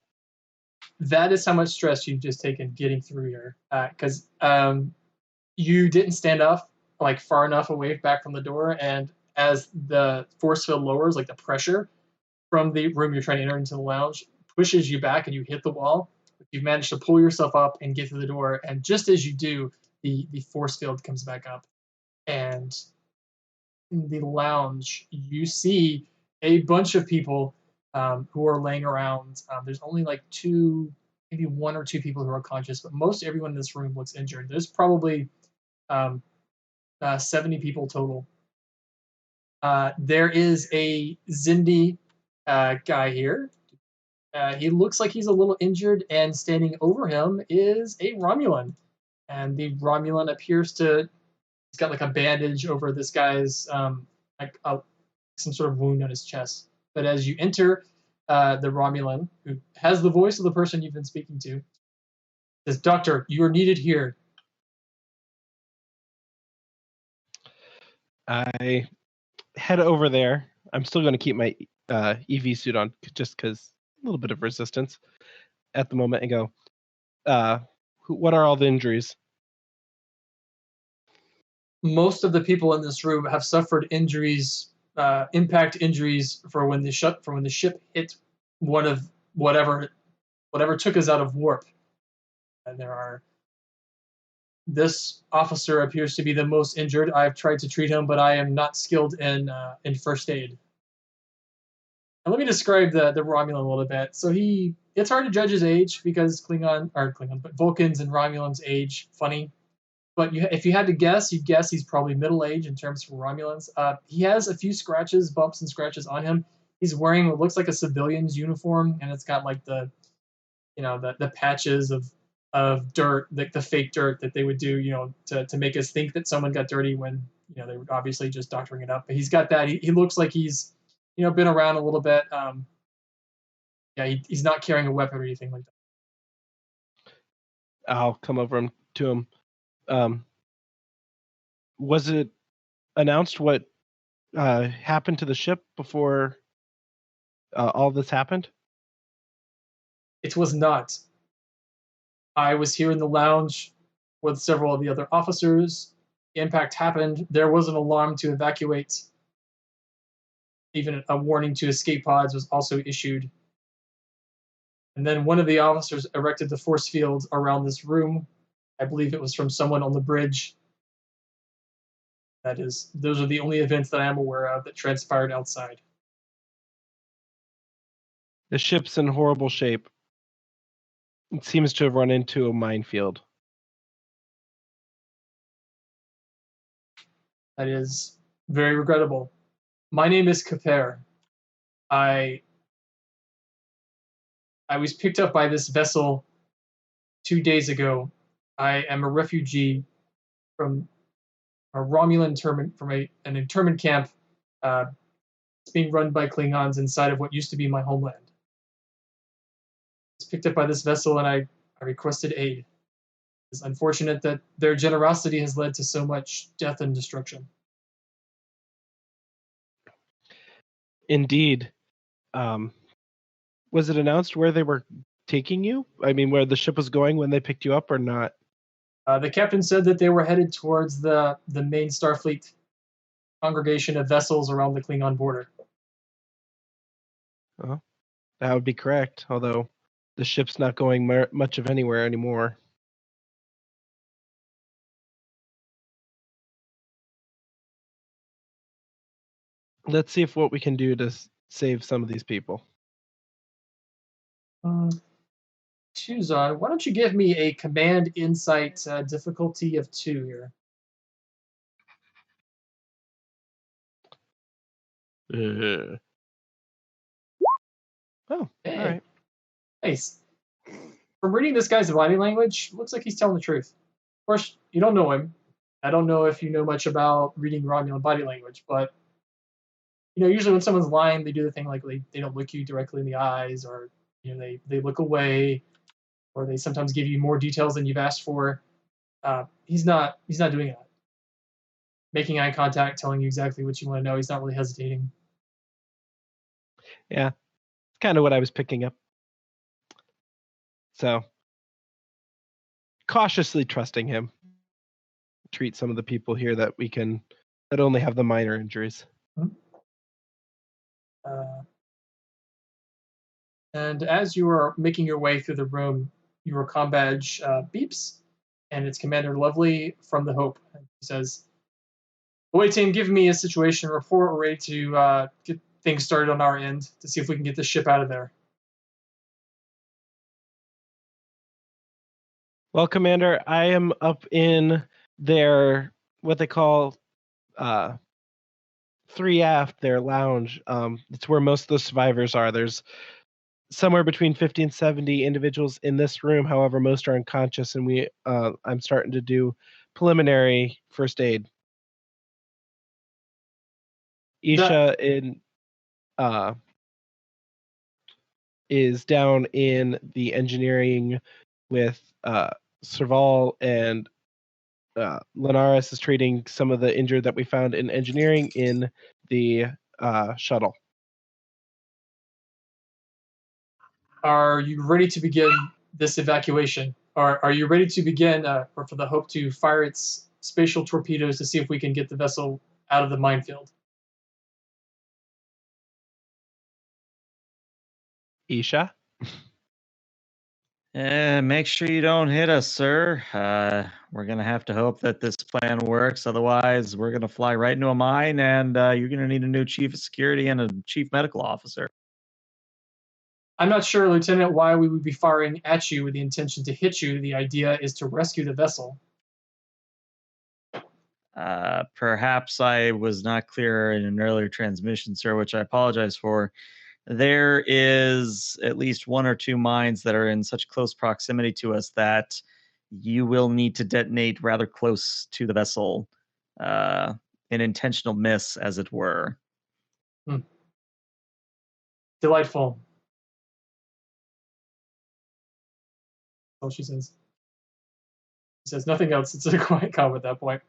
That is how much stress you've just taken getting through here. Because you didn't stand up like far enough away back from the door, and as the force field lowers, like the pressure from the room you're trying to enter into the lounge pushes you back and you hit the wall. You've managed to pull yourself up and get through the door, and just as you do, the force field comes back up. And in the lounge, you see a bunch of people who are laying around. There's only like 2, maybe 1 or 2 people who are conscious, but most everyone in this room looks injured. There's probably 70 people total. There is a Zindi guy here. He looks like he's a little injured, and standing over him is a Romulan. And the Romulan appears to, he's got like a bandage over this guy's, like some sort of wound on his chest. But as you enter, the Romulan, who has the voice of the person you've been speaking to, says, "Doctor, you are needed here." I head over there. I'm still going to keep my EV suit on just because a little bit of resistance at the moment, and go, what are all the injuries? Most of the people in this room have suffered injuries, impact injuries for when the ship hit one of whatever took us out of warp. And this officer appears to be the most injured. I've tried to treat him, but I am not skilled in first aid. And let me describe the Romulan a little bit. So it's hard to judge his age because but Vulcans and Romulans age funny. But if you had to guess, you'd guess he's probably middle age in terms of Romulans. He has a few bumps and scratches on him. He's wearing what looks like a civilian's uniform, and it's got like the patches of dirt, like the fake dirt that they would do, to make us think that someone got dirty when they were obviously just doctoring it up. But he's got that. He looks like he's been around a little bit. He's not carrying a weapon or anything like that. I'll come over to him. Was it announced what happened to the ship before all this happened? It was not. I was here in the lounge with several of the other officers. The impact happened. There was an alarm to evacuate. Even a warning to escape pods was also issued. And then one of the officers erected the force field around this room. I believe it was from someone on the bridge. Those are the only events that I am aware of that transpired outside. The ship's in horrible shape. It seems to have run into a minefield. That is very regrettable. My name is Kaper. I was picked up by this vessel 2 days ago. I am a refugee from a Romulan an internment camp. It's being run by Klingons inside of what used to be my homeland. I was picked up by this vessel, and I requested aid. It's unfortunate that their generosity has led to so much death and destruction. Indeed. Was it announced where they were taking you? I mean, where the ship was going when they picked you up, or not? The captain said that they were headed towards the main Starfleet congregation of vessels around the Klingon border. Oh, that would be correct, although the ship's not going much of anywhere anymore. Let's see if what we can do to save some of these people. Choose on. Why don't you give me a command insight difficulty of 2 here? Oh, Hey. all right. Nice. From reading this guy's body language, looks like he's telling the truth. Of course, you don't know him. I don't know if you know much about reading Romulan body language, but usually when someone's lying, they do the thing like they don't look you directly in the eyes, or they look away, or they sometimes give you more details than you've asked for. He's not doing that. Making eye contact, telling you exactly what you want to know. He's not really hesitating. Yeah, kind of what I was picking up. So, cautiously trusting him. Treat some of the people here that only have the minor injuries. And as you are making your way through the room, your comm badge beeps, and it's Commander Lovely from the Hope. And he says, "Away team, give me a situation report. We're ready to get things started on our end to see if we can get the ship out of there." Well, Commander, I am up in their what they call 3 aft, their lounge. It's where most of the survivors are. There's somewhere between 50 and 70 individuals in this room. However, most are unconscious, and I'm starting to do preliminary first aid. Isha is down in the engineering with Serval, and Linares is treating some of the injured that we found in engineering in the shuttle. Are you ready to begin this evacuation? Or are you ready to begin, or for the Hope to fire its spatial torpedoes to see if we can get the vessel out of the minefield? Isha? Make sure you don't hit us, sir. We're going to have to hope that this plan works. Otherwise, we're going to fly right into a mine, and you're going to need a new chief of security and a chief medical officer. I'm not sure, Lieutenant, why we would be firing at you with the intention to hit you. The idea is to rescue the vessel. Perhaps I was not clear in an earlier transmission, sir, which I apologize for. There is at least 1 or 2 mines that are in such close proximity to us that you will need to detonate rather close to the vessel. An intentional miss, as it were. Delightful. That's all she says. She says nothing else. It's a quiet calm at that point.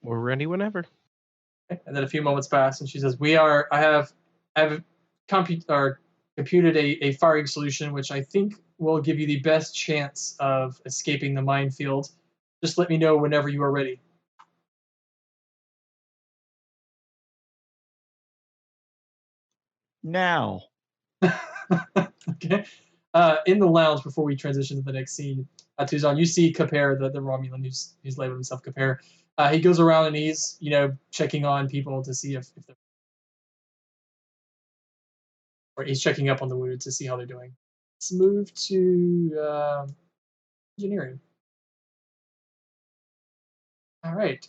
We're ready whenever. Okay. And then a few moments pass, and she says, I have computed a firing solution, which I think will give you the best chance of escaping the minefield. Just let me know whenever you are ready." Now. Okay. In the lounge, before we transition to the next scene, Tuzan, you see Kapare, the Romulan who's labeled himself Kapare. He goes around and he's checking on people to see if they're, or he's checking up on the wounded to see how they're doing. Let's move to engineering. All right.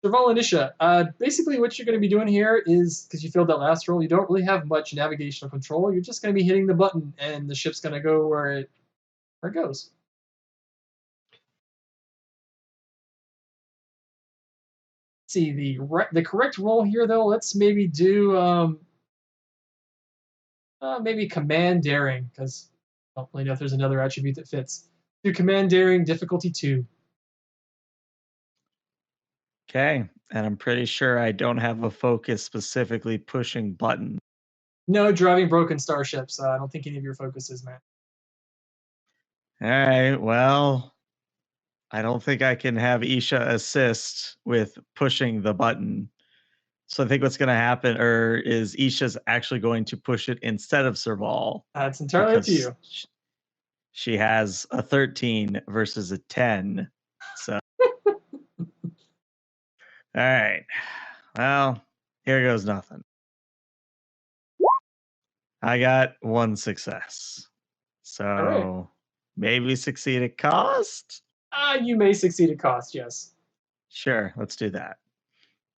Serval and Isha, basically what you're going to be doing here is, because you failed that last roll, you don't really have much navigational control. You're just going to be hitting the button, and the ship's going to go where it goes. Let's see, the correct roll here, though, let's maybe do maybe command daring, because I don't really know if there's another attribute that fits. Do command daring, difficulty 2. Okay, and I'm pretty sure I don't have a focus specifically pushing buttons. No, driving broken starships. I don't think any of your focuses, man. All right, well, I don't think I can have Isha assist with pushing the button. So I think what's going to happen is Isha's actually going to push it instead of Serval. It's entirely up to you. She has a 13 versus a 10. So, all right. Well, here goes nothing. I got one success. So, right. maybe succeed at cost? You may succeed at cost, yes. Sure, let's do that.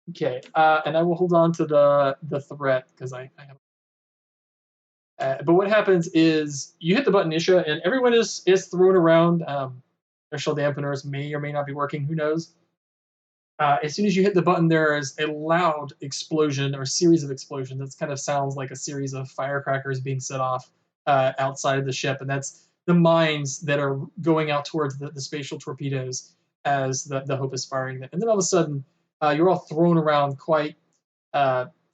Okay, and I will hold on to the threat because I have. But what happens is you hit the button, Isha, and everyone is thrown around. Initial dampeners may or may not be working. Who knows? As soon as you hit the button, there is a loud explosion or series of explosions. That kind of sounds like a series of firecrackers being set off outside of the ship, and that's the mines that are going out towards the spatial torpedoes as the Hope is firing them. And then all of a sudden, you're all thrown around quite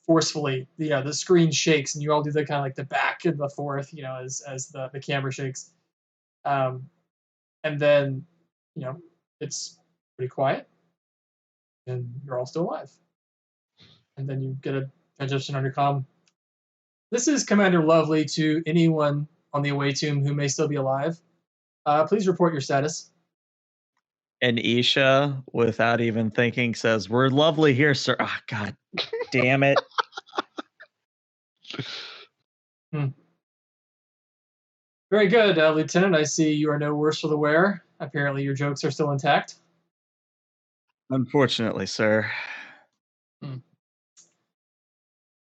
forcefully. The screen shakes, and you all do the kind of like the back and the forth, as the camera shakes. And then, it's pretty quiet, and you're all still alive. And then you get a transition on your comm. This is Commander Lovely to anyone on the away team who may still be alive. Please report your status. And Isha, without even thinking, says, "We're lovely here, sir." Oh, God damn it. Very good, Lieutenant. I see you are no worse for the wear. Apparently your jokes are still intact. Unfortunately, sir.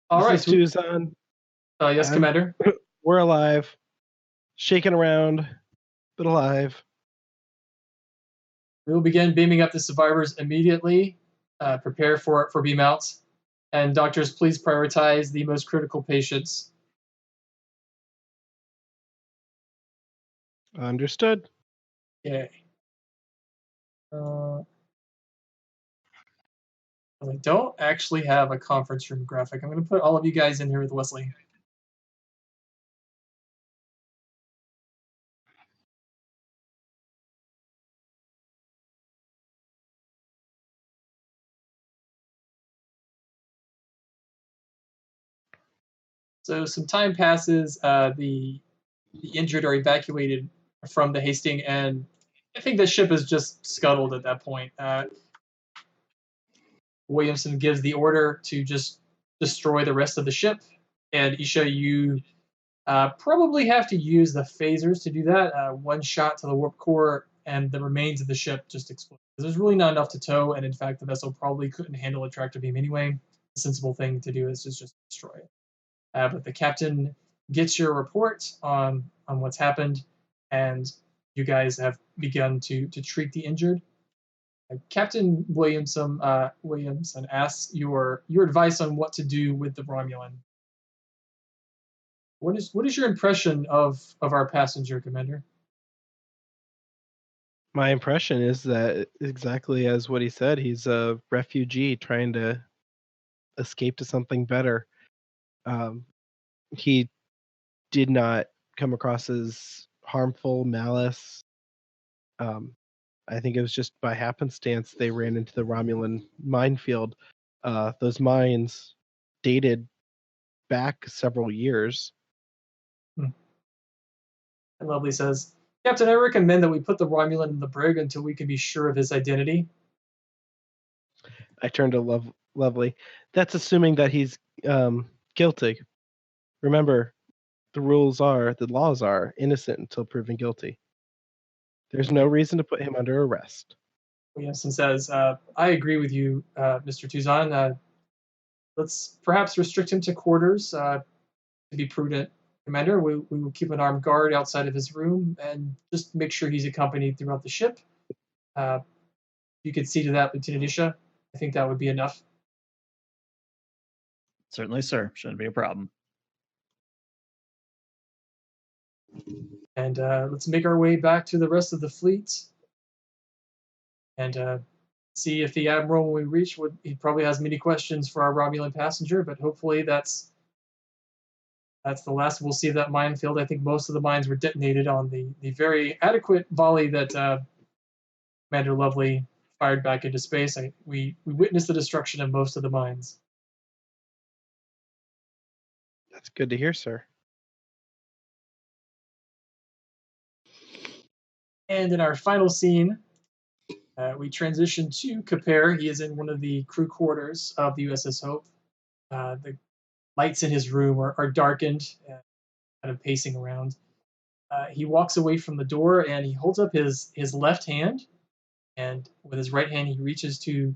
All right. Tuzan. Yes, Commander. We're alive. Shaking around, but alive. We will begin beaming up the survivors immediately. Prepare for beam outs. And doctors, please prioritize the most critical patients. Understood. Okay. I don't actually have a conference room graphic. I'm going to put all of you guys in here with Wesley. So some time passes. The injured are evacuated from the Hastings, and I think the ship is just scuttled at that point. Williamson gives the order to just destroy the rest of the ship, and Isha, you probably have to use the phasers to do that. One shot to the warp core, and the remains of the ship just explode. There's really not enough to tow, and in fact, the vessel probably couldn't handle a tractor beam anyway. The sensible thing to do is just destroy it. But the captain gets your report on what's happened, and you guys have begun to treat the injured. Captain Williamson asks your advice on what to do with the Romulan. What is your impression of our passenger, Commander? My impression is that exactly as what he said, he's a refugee trying to escape to something better. He did not come across as harmful, malice. I think it was just by happenstance they ran into the Romulan minefield. Those mines dated back several years. And Lovely says, Captain, I recommend that we put the Romulan in the brig until we can be sure of his identity. I turned to Lovely. That's assuming that he's guilty. Remember, the laws are innocent until proven guilty. There's no reason to put him under arrest. Williamson says, I agree with you, Mr. Tuzan. Let's perhaps restrict him to quarters to be prudent. Commander, we will keep an armed guard outside of his room and just make sure he's accompanied throughout the ship. You could see to that, Lieutenant Isha. I think that would be enough. Certainly, sir. Shouldn't be a problem. And let's make our way back to the rest of the fleet and see if the Admiral, when we reach, he probably has many questions for our Romulan passenger, but hopefully that's the last we'll see of that minefield. I think most of the mines were detonated on the very adequate volley that Commander Lovely fired back into space. We witnessed the destruction of most of the mines. That's good to hear, sir. And in our final scene, we transition to Capere. He is in one of the crew quarters of the USS Hope. The lights in his room are darkened, kind of pacing around. He walks away from the door and he holds up his left hand, and with his right hand he reaches to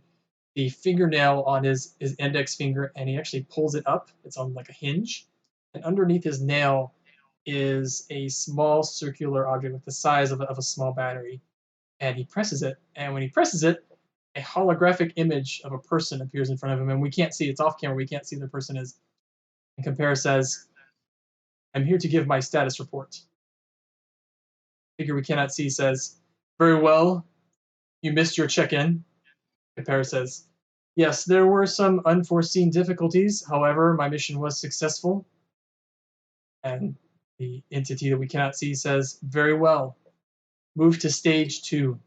the fingernail on his index finger, and he actually pulls it up. It's on like a hinge, and underneath his nail is a small circular object with the size of a small battery, and he presses it, and when he presses it, a holographic image of a person appears in front of him, and we can't see, it's off camera, we can't see who the person is. And Capere says, "I'm here to give my status report." Figure we cannot see says, "Very well, you missed your check-in." Capere says, "Yes, there were some unforeseen difficulties. However, my mission was successful." And the entity that we cannot see says, "Very well. Move to stage 2.